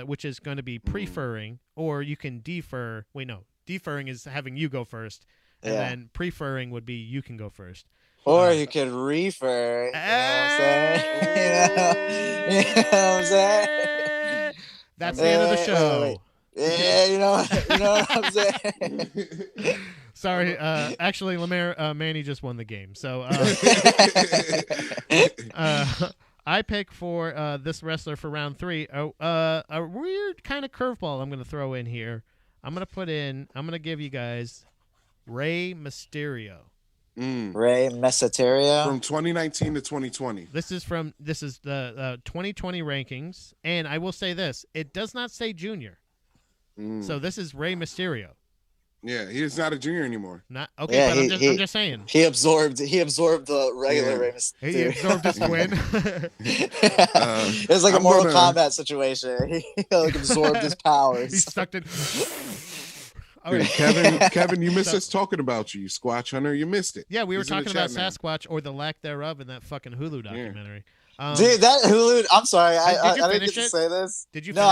Speaker 1: which is going to be preferring, or you can defer. Wait, no. Deferring is having you go first, and then preferring would be you can go first.
Speaker 6: Or you could refer. You know what I'm saying? You know what I'm saying?
Speaker 1: That's the end of the show.
Speaker 6: Yeah, you know what I'm saying?
Speaker 1: Sorry, actually, LeMaire, Manny just won the game. So I pick for this wrestler for round 3 a weird kind of curveball I'm going to throw in here. I'm going to give you guys Rey Mysterio.
Speaker 6: Rey Mysterio
Speaker 3: from 2019 to 2020.
Speaker 1: This is the 2020 rankings, and I will say this: it does not say junior. So this is Rey Mysterio.
Speaker 3: Yeah, he is not a junior anymore.
Speaker 1: Not okay, yeah, but I'm just saying.
Speaker 6: He absorbed the regular Rey Mysterio.
Speaker 1: He absorbed his twin.
Speaker 6: It's like a Mortal Kombat situation. He like absorbed his powers.
Speaker 1: He sucked it.
Speaker 3: All right. Kevin, you missed us talking about you, Squatch Hunter. You missed it.
Speaker 1: Yeah, we were talking about Sasquatch or the lack thereof in that fucking Hulu documentary.
Speaker 6: Dude, that Hulu. I'm sorry, I didn't get
Speaker 1: to
Speaker 6: say this.
Speaker 1: Did you?
Speaker 6: No,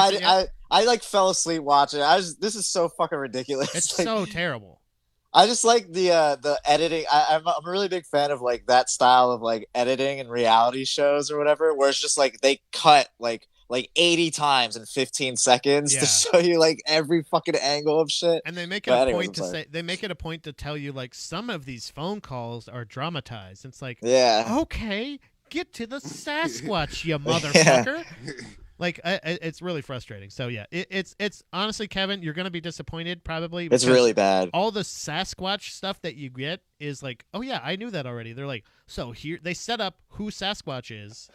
Speaker 6: I like fell asleep watching it. This is so fucking ridiculous.
Speaker 1: It's
Speaker 6: like,
Speaker 1: so terrible.
Speaker 6: I just like the editing. I'm a really big fan of like that style of like editing and reality shows or whatever, where it's just like they cut like 80 times in 15 seconds to show you like every fucking angle of shit.
Speaker 1: And they make it a point to say, they make it a point to tell you like some of these phone calls are dramatized. It's like, okay, get to the Sasquatch, you motherfucker. Like it's really frustrating. So yeah, it's honestly, Kevin, you're gonna be disappointed probably.
Speaker 6: It's really bad.
Speaker 1: All the Sasquatch stuff that you get is like, oh yeah, I knew that already. They're like, so here they set up who Sasquatch is.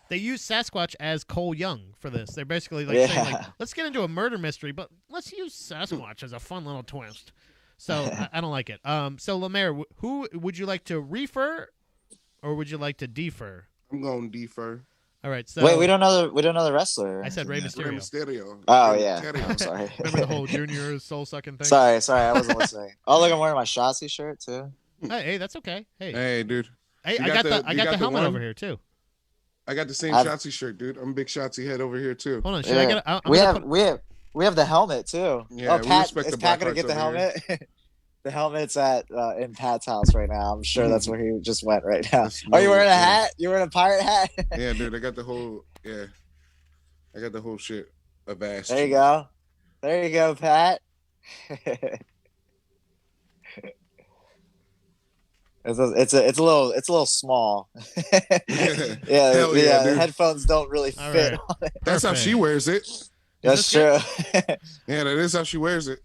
Speaker 1: They use Sasquatch as Cole Young for this. They're basically like saying like, let's get into a murder mystery, but let's use Sasquatch as a fun little twist. So I don't like it. So LeMaire, who would you like to refer, or would you like to defer?
Speaker 3: I'm going defer.
Speaker 1: All right. So
Speaker 6: wait, we don't know the wrestler.
Speaker 1: I said Rey Mysterio.
Speaker 3: Rey Mysterio.
Speaker 6: Oh
Speaker 3: Rey
Speaker 6: yeah.
Speaker 3: Mysterio.
Speaker 6: I'm sorry.
Speaker 1: Remember the whole Junior soul sucking thing?
Speaker 6: Sorry, I wasn't listening. Oh look, I'm wearing my Shotzi shirt too.
Speaker 1: Hey, that's okay. Hey,
Speaker 3: Hey, dude.
Speaker 1: hey,
Speaker 3: You
Speaker 1: I got the helmet
Speaker 3: one?
Speaker 1: over here too.
Speaker 3: I got the same
Speaker 6: I've-
Speaker 3: Shotzi shirt, dude. I'm a big Shotzi head over here too.
Speaker 1: Hold on, should I
Speaker 6: Yeah.
Speaker 1: get? I'm
Speaker 6: we
Speaker 1: gonna
Speaker 6: have
Speaker 1: put-
Speaker 6: we have the helmet too.
Speaker 3: Yeah,
Speaker 6: oh,
Speaker 3: we
Speaker 6: Pat,
Speaker 3: respect
Speaker 6: is
Speaker 3: the
Speaker 6: Pat gonna get the
Speaker 3: Blackhearts over
Speaker 6: helmet? The helmet's at in Pat's house right now. I'm sure that's where he just went right now.
Speaker 3: That's
Speaker 6: Are you wearing a
Speaker 3: yeah.
Speaker 6: hat? You wearing a pirate hat?
Speaker 3: Yeah, dude. I got the whole shit of ass.
Speaker 6: There you go. There you go, Pat. It's a little small. yeah,
Speaker 3: Hell yeah,
Speaker 6: the
Speaker 3: dude.
Speaker 6: headphones don't really
Speaker 1: All
Speaker 6: fit
Speaker 1: right.
Speaker 6: on it.
Speaker 3: That's how she wears it.
Speaker 6: That's
Speaker 1: this
Speaker 6: true.
Speaker 3: Yeah, that is how she wears it.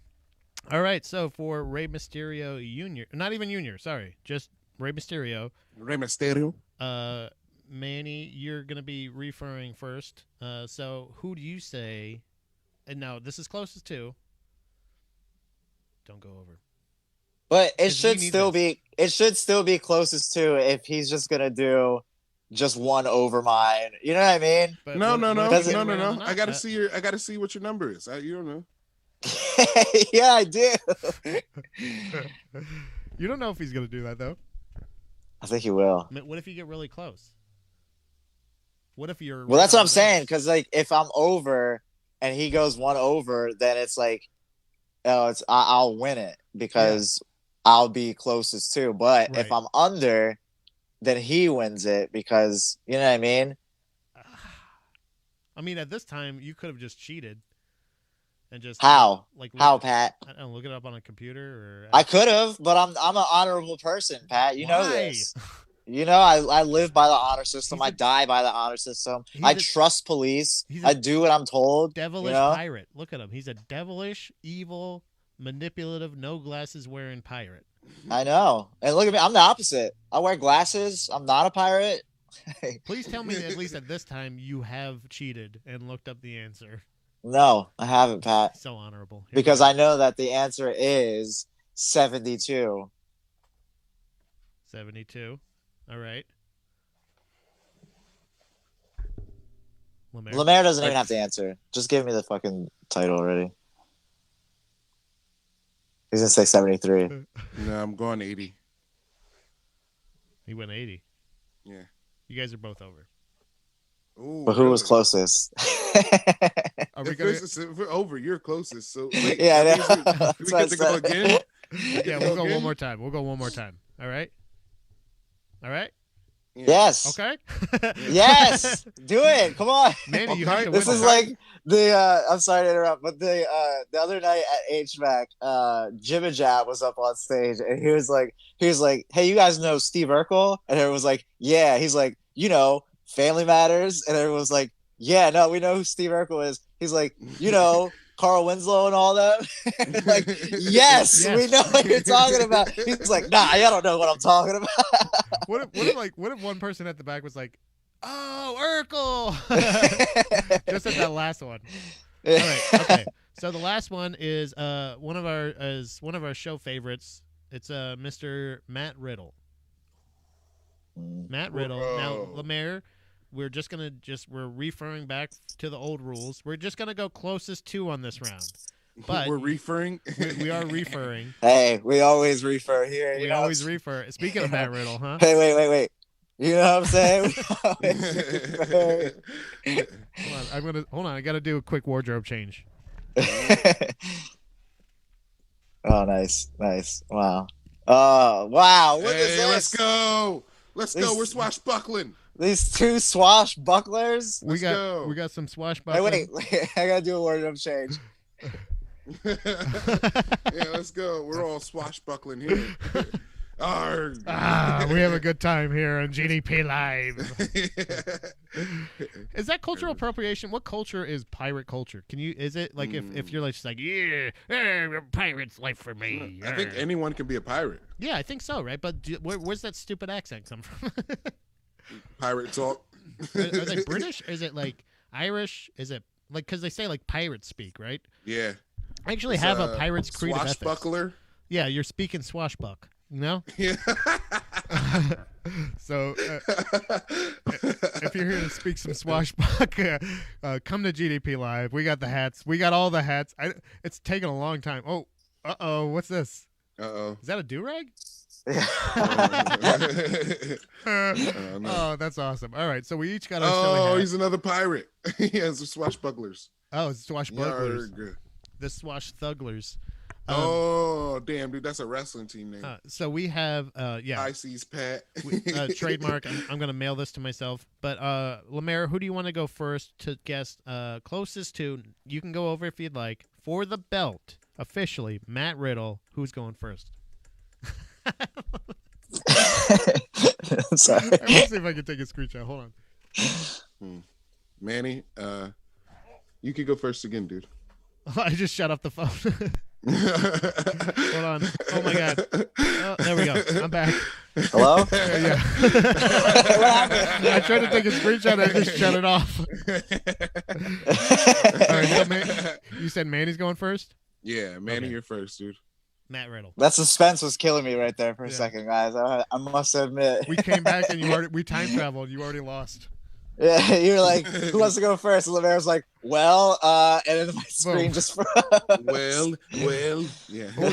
Speaker 1: All right. So for Rey Mysterio Jr., not even Junior, sorry, just Rey Mysterio.
Speaker 3: Rey Mysterio.
Speaker 1: Manny, you're gonna be referring first. So who do you say? And now this is closest to. Don't go over.
Speaker 6: But it
Speaker 1: 'Cause we
Speaker 6: should
Speaker 1: need
Speaker 6: still
Speaker 1: this.
Speaker 6: be closest to if he's just gonna do just one over mine. You know what I mean?
Speaker 1: But
Speaker 3: No.
Speaker 1: what if you get
Speaker 6: Doesn't-
Speaker 1: around
Speaker 3: I
Speaker 1: the knot?
Speaker 3: gotta see what your number is. You don't know.
Speaker 6: Yeah, I do.
Speaker 1: You don't know if he's gonna do that though.
Speaker 6: I think he will.
Speaker 1: I mean, what if you get really close? What if you're?
Speaker 6: Well, that's
Speaker 1: right
Speaker 6: what
Speaker 1: on
Speaker 6: I'm
Speaker 1: the
Speaker 6: saying.
Speaker 1: edge?
Speaker 6: Because like, if I'm over and he goes one over, then it's like, oh, I'll win it because I'll be closest too. But if
Speaker 1: Right.
Speaker 6: I'm under, then he wins it because you know what I mean.
Speaker 1: I mean, at this time, you could have just cheated and just
Speaker 6: How?
Speaker 1: Like
Speaker 6: How, Pat?
Speaker 1: I don't know, look it up on a computer or.
Speaker 6: I could have, but I'm an honorable person, Pat. You know
Speaker 1: Why?
Speaker 6: this. You know, I live by the honor system.
Speaker 1: He's
Speaker 6: I die by the honor system.
Speaker 1: He's
Speaker 6: I
Speaker 1: a-
Speaker 6: trust police.
Speaker 1: he's a
Speaker 6: I do what I'm told.
Speaker 1: Devilish
Speaker 6: you know?
Speaker 1: pirate. Look at him. He's a devilish, evil, manipulative, no glasses wearing pirate.
Speaker 6: I know. And look at me. I'm the opposite. I wear glasses. I'm not a pirate.
Speaker 1: Please tell me that at least at this time you have cheated and looked up the answer.
Speaker 6: No, I haven't, Pat.
Speaker 1: So honorable. Here
Speaker 6: Because
Speaker 1: we go.
Speaker 6: I know that the answer is 72.
Speaker 1: 72. All right. LeMaire.
Speaker 6: LeMaire doesn't even have to answer. Just give me the fucking title already. He's going to say 73.
Speaker 3: No, I'm going 80.
Speaker 1: He went 80.
Speaker 3: Yeah.
Speaker 1: You guys are both over.
Speaker 3: Ooh,
Speaker 6: But who was
Speaker 3: really?
Speaker 6: closest?
Speaker 1: Are we
Speaker 3: If,
Speaker 1: gonna?
Speaker 3: if we're over, you're closest. So wait,
Speaker 6: Yeah, I
Speaker 3: that
Speaker 6: know.
Speaker 3: means we
Speaker 6: That's
Speaker 3: get
Speaker 6: what
Speaker 3: to
Speaker 6: I
Speaker 3: go
Speaker 6: said.
Speaker 3: again.
Speaker 1: Yeah, we'll go one more time. We'll go one more time. All right. All right.
Speaker 3: Yeah.
Speaker 6: Yes.
Speaker 1: Okay.
Speaker 6: Yes. Do it. Come on.
Speaker 1: Manny, you have to
Speaker 6: This
Speaker 1: win
Speaker 6: is
Speaker 1: that.
Speaker 6: like the I'm sorry to interrupt, but the other night at HVAC, Jim and Jab was up on stage and he was like, hey, you guys know Steve Urkel? And everyone was like, yeah. He's like, you know, Family Matters, and everyone was like, yeah, no, we know who Steve Urkel is. He's like, you know, Carl Winslow and all that. Like, yes, we know what you're talking about. He's like, nah, I don't know what I'm talking about.
Speaker 1: What if one person at the back was like, "Oh, Urkel," just at that last one. All right, okay. So the last one is one of our show favorites. It's Mr. Matt Riddle. Matt Riddle. Now,
Speaker 3: Whoa.
Speaker 1: LeMaire, we're referring back to the old rules. We're just gonna go closest to on this round. But
Speaker 3: we're referring.
Speaker 1: we are referring.
Speaker 6: Hey, we always refer here.
Speaker 1: We always refer. Speaking of Matt Riddle, huh?
Speaker 6: Hey, wait. You know what I'm saying? We always refer.
Speaker 1: Hold on. I gotta do a quick wardrobe change.
Speaker 6: Oh, nice. Wow. Oh, wow. What is
Speaker 3: Hey,
Speaker 6: this?
Speaker 3: let's go. Let's go.
Speaker 6: This-
Speaker 3: We're swashbuckling.
Speaker 6: These two swashbucklers.
Speaker 1: We
Speaker 3: go.
Speaker 1: got some
Speaker 6: Hey,
Speaker 1: swashbuckling.
Speaker 6: wait. I gotta do a wardrobe change.
Speaker 3: Yeah, let's go. We're all swashbuckling here. Arg.
Speaker 1: We have a good time here on GDPLive. Is that cultural appropriation? What culture is pirate culture? Is it like if you're like just like pirate's life for me?
Speaker 3: I think anyone can be a pirate.
Speaker 1: Yeah, I think so, right? But where's that stupid accent come from?
Speaker 3: Pirate talk.
Speaker 1: Are they British? Is it like Irish? Is it like because they say like pirates speak, right?
Speaker 3: Yeah.
Speaker 1: I actually have a pirate's creed of ethics.
Speaker 3: Swashbuckler.
Speaker 1: Yeah, you're speaking swashbuck. You know?
Speaker 3: Yeah.
Speaker 1: So, if you're here to speak some swashbuck, come to GDPLive. We got the hats. We got all the hats. It's taken a long time. Oh, what's this?
Speaker 3: Uh-oh.
Speaker 1: Is that a do-rag?
Speaker 3: No.
Speaker 1: Oh, that's awesome. All right, so we each got our
Speaker 3: Oh,
Speaker 1: silly hat.
Speaker 3: he's another pirate. He has the swashbucklers.
Speaker 1: Oh, it's swashbucklers.
Speaker 3: Yarg.
Speaker 1: The swashthugglers.
Speaker 3: Oh, damn, dude, that's a wrestling team name.
Speaker 1: So we have,
Speaker 3: Icy's Pat.
Speaker 1: trademark. I'm going to mail this to myself. But LeMaire, who do you want to go first to guess closest to? You can go over if you'd like. For the belt, officially, Matt Riddle. Who's going first?
Speaker 6: Sorry.
Speaker 1: I want to see if I can take a screenshot. Hold
Speaker 3: on. Manny, you could go first again, dude.
Speaker 1: I just shut off the phone. Hold on. Oh my god. Oh, there we go. I'm back.
Speaker 6: Hello?
Speaker 1: Yeah. I tried to take a screenshot and I just shut it off. All right, so you said Manny's going first?
Speaker 3: Yeah, Manny, you're first, dude.
Speaker 1: Matt Riddle.
Speaker 6: That suspense was killing me right there for a second, guys. I must admit.
Speaker 1: We came back and we time traveled. You already lost.
Speaker 6: Yeah, you were like, who wants to go first? And LeMaire was like, well, and then my screen just froze.
Speaker 3: Well, yeah.
Speaker 1: Oh,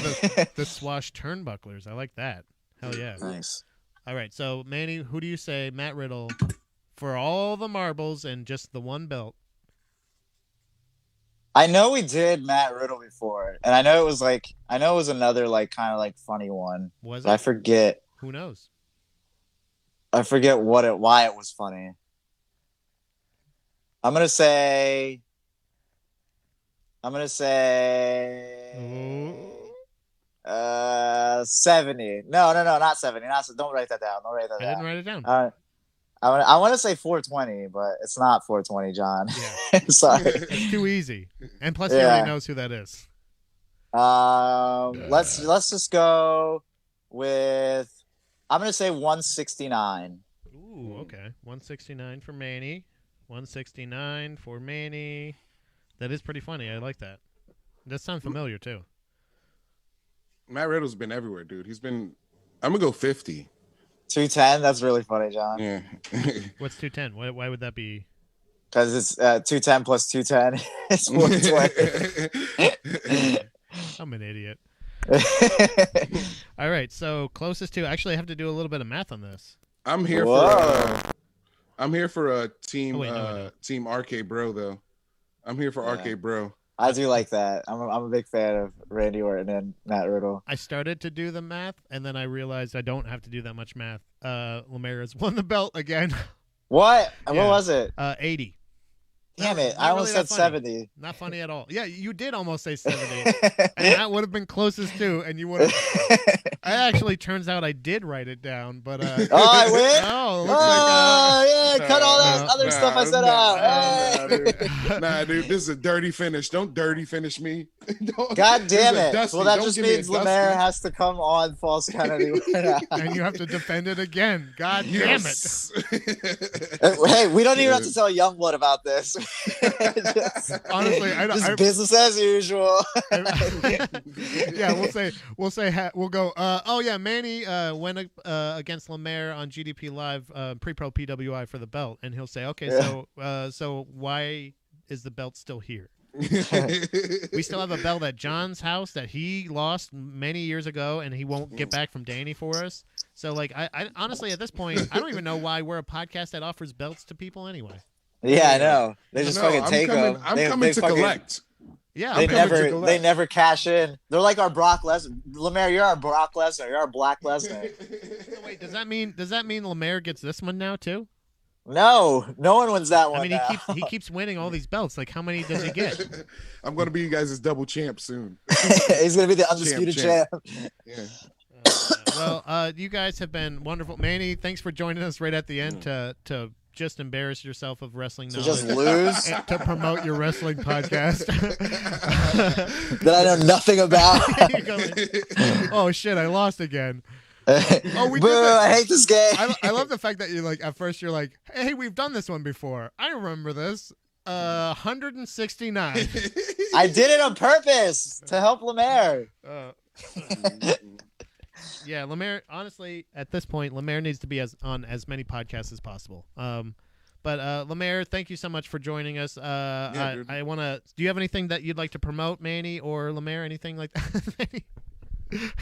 Speaker 1: the swash turnbucklers. I like that. Hell yeah.
Speaker 6: Nice.
Speaker 1: All right, so Manny, who do you say, Matt Riddle, for all the marbles and just the one belt?
Speaker 6: I know we did Matt Riddle before, and I know it was another like kind of like funny one.
Speaker 1: Was
Speaker 6: it?
Speaker 1: I
Speaker 6: forget.
Speaker 1: Who knows?
Speaker 6: I forget why it was funny. I'm gonna say 70. No, not 70. Don't write that down.
Speaker 1: I didn't write it down.
Speaker 6: I want to say 420, but it's not 420, John.
Speaker 1: Yeah.
Speaker 6: Sorry.
Speaker 1: It's too easy. And plus, he already knows who that is.
Speaker 6: Let's just go with. I'm gonna say 169.
Speaker 1: Ooh, okay. 169 for Manny. 169 for Manny. That is pretty funny. I like that. That sounds familiar too.
Speaker 3: Matt Riddle's been everywhere, dude. I'm gonna go 50.
Speaker 6: 210. That's really funny, John.
Speaker 3: Yeah.
Speaker 1: What's 210? Why would that be?
Speaker 6: Because it's 210 plus 210. It's 420.
Speaker 1: I'm an idiot. All right, so closest to. Actually, I have to do a little bit of math on this.
Speaker 3: I'm here for a team team RK Bro though. I'm here for RK Bro.
Speaker 6: I do like that. I'm a big fan of Randy Orton and Matt Riddle.
Speaker 1: I started to do the math, and then I realized I don't have to do that much math. LeMaire has won the belt again.
Speaker 6: What?
Speaker 1: Yeah.
Speaker 6: What was it?
Speaker 1: 80.
Speaker 6: Damn it. I almost said 70.
Speaker 1: Not funny at all. Yeah, you did almost say 70. And that would have been closest to, and you would have. Actually, turns out I did write it down, but.
Speaker 6: Oh, I win?
Speaker 1: No.
Speaker 6: Yeah. Cut all that other stuff I said out.
Speaker 3: Nah, dude. This is a dirty finish. Don't dirty finish me.
Speaker 6: God damn it.
Speaker 3: Dusty.
Speaker 6: Well, that
Speaker 3: Don't
Speaker 6: just
Speaker 3: give me
Speaker 6: means
Speaker 3: a dusty.
Speaker 6: LeMaire has to come on false count anyway.
Speaker 1: And you have to defend it again. God damn it.
Speaker 6: Hey, we don't even have to tell Youngblood about this.
Speaker 1: Honestly,
Speaker 6: business as usual.
Speaker 1: Yeah, we'll go. Oh yeah, Manny went against LeMaire on GDPLive pre-pro PWI for the belt, and he'll say, okay, so why is the belt still here? We still have a belt at John's house that he lost many years ago, and he won't get back from Danny for us. So, like, I honestly, at this point, I don't even know why we're a podcast that offers belts to people anyway.
Speaker 6: Yeah, I know. They just fucking take them.
Speaker 3: I'm coming to collect.
Speaker 1: Yeah,
Speaker 6: they never cash in. They're like our Brock Lesnar. LeMaire, you're our Brock Lesnar. You're our Black Lesnar.
Speaker 1: Wait, does that mean LeMaire gets this one now too?
Speaker 6: No one wins that one.
Speaker 1: I mean, he keeps winning all these belts. Like, how many does he get?
Speaker 3: I'm gonna be you guys' double champ soon.
Speaker 6: He's gonna be the undisputed champ.
Speaker 3: Yeah.
Speaker 1: Well, you guys have been wonderful. Manny, thanks for joining us right at the end to just embarrass yourself of wrestling knowledge.
Speaker 6: just lose?
Speaker 1: And to promote your wrestling podcast.
Speaker 6: That I know nothing about.
Speaker 1: Oh, shit, I lost again.
Speaker 6: Oh, we did that. I hate this game.
Speaker 1: I love the fact that you're like, at first you're like, hey, we've done this one before. I remember this. 169.
Speaker 6: I did it on purpose to help LeMaire.
Speaker 1: Yeah, LeMaire, honestly, at this point, LeMaire needs to be on as many podcasts as possible. But LeMaire, thank you so much for joining us. I want to. Do you have anything that you'd like to promote, Manny or LeMaire? Anything like that?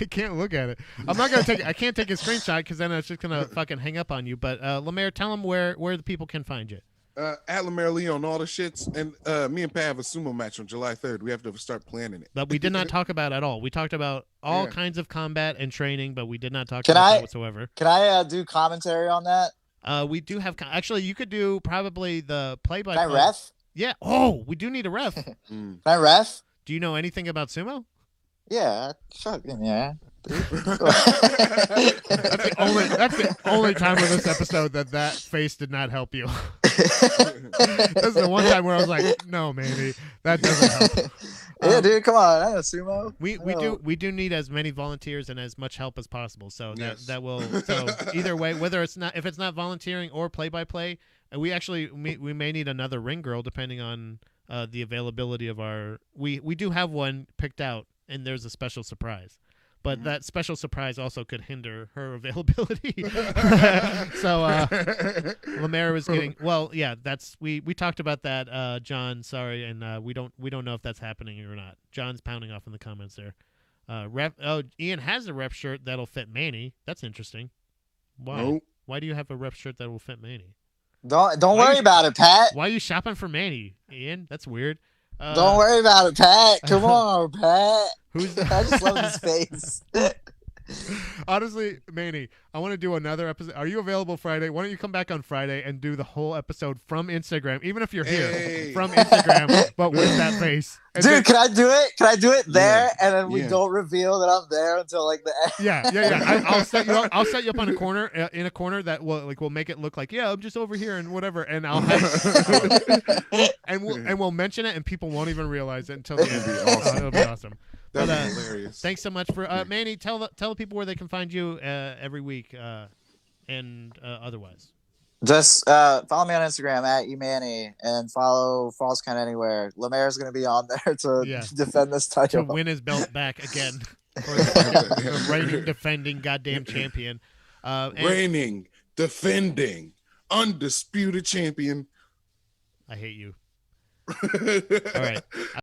Speaker 1: I can't look at it. I'm not gonna take. I can't take a screenshot because then it's just gonna fucking hang up on you. But LeMaire, tell them where the people can find you.
Speaker 3: At LeMaire Lee on all the shits, and me and Pat have a sumo match on July 3rd. We have to start planning it.
Speaker 1: That we did not talk about at all. We talked about all kinds of combat and training, but we did not talk about that whatsoever.
Speaker 6: Can I do commentary on that?
Speaker 1: We do have. Actually, you could do probably the play-by-play.
Speaker 6: Can I ref?
Speaker 1: Yeah. Oh, we do need a ref.
Speaker 6: Can I ref?
Speaker 1: Do you know anything about sumo?
Speaker 6: Yeah. Fucking yeah.
Speaker 1: That's the only time in this episode that face did not help you. This is the one time where I was like, no, Manny, that doesn't help.
Speaker 6: Yeah, dude, come on. I know sumo.
Speaker 1: We do need as many volunteers and as much help as possible. So that will either way, whether if it's not volunteering or play by play, we may need another ring girl depending on the availability of our. We do have one picked out, and there's a special surprise. But that special surprise also could hinder her availability. So LeMaire was getting we talked about that, John. Sorry, and we don't know if that's happening or not. John's pounding off in the comments there. Ian has a rep shirt that'll fit Manny. That's interesting. Why?
Speaker 3: Nope.
Speaker 1: Why do you have a rep shirt that will fit Manny?
Speaker 6: Don't worry about it, Pat.
Speaker 1: Why are you shopping for Manny, Ian? That's weird.
Speaker 6: Don't worry about it, Pat. Come on, Pat.
Speaker 1: I
Speaker 6: just love his face.
Speaker 1: Honestly, Manny, I want to do another episode. Are you available Friday? Why don't you come back on Friday and do the whole episode from Instagram, even if you're here from Instagram, but with that face. And
Speaker 6: dude, can I do it? Can I do it there? And then we
Speaker 3: Yeah.
Speaker 6: don't reveal that I'm there until like the end.
Speaker 1: Yeah. I'll set you up. I'll set you up on a corner in a corner that will make it look like I'm just over here and whatever. And I'll have and we'll mention it and people won't even realize it until the end. It'll be awesome.
Speaker 3: That's hilarious.
Speaker 1: Thanks so much for Manny. Tell the people where they can find you every week and otherwise.
Speaker 6: Just follow me on Instagram at eManny and follow Falls Count Anywhere. LeMaire's going to be on there to defend this title.
Speaker 1: To win his belt back again. For the reigning, defending, goddamn champion.
Speaker 3: Reigning, defending, undisputed champion.
Speaker 1: I hate you. All right.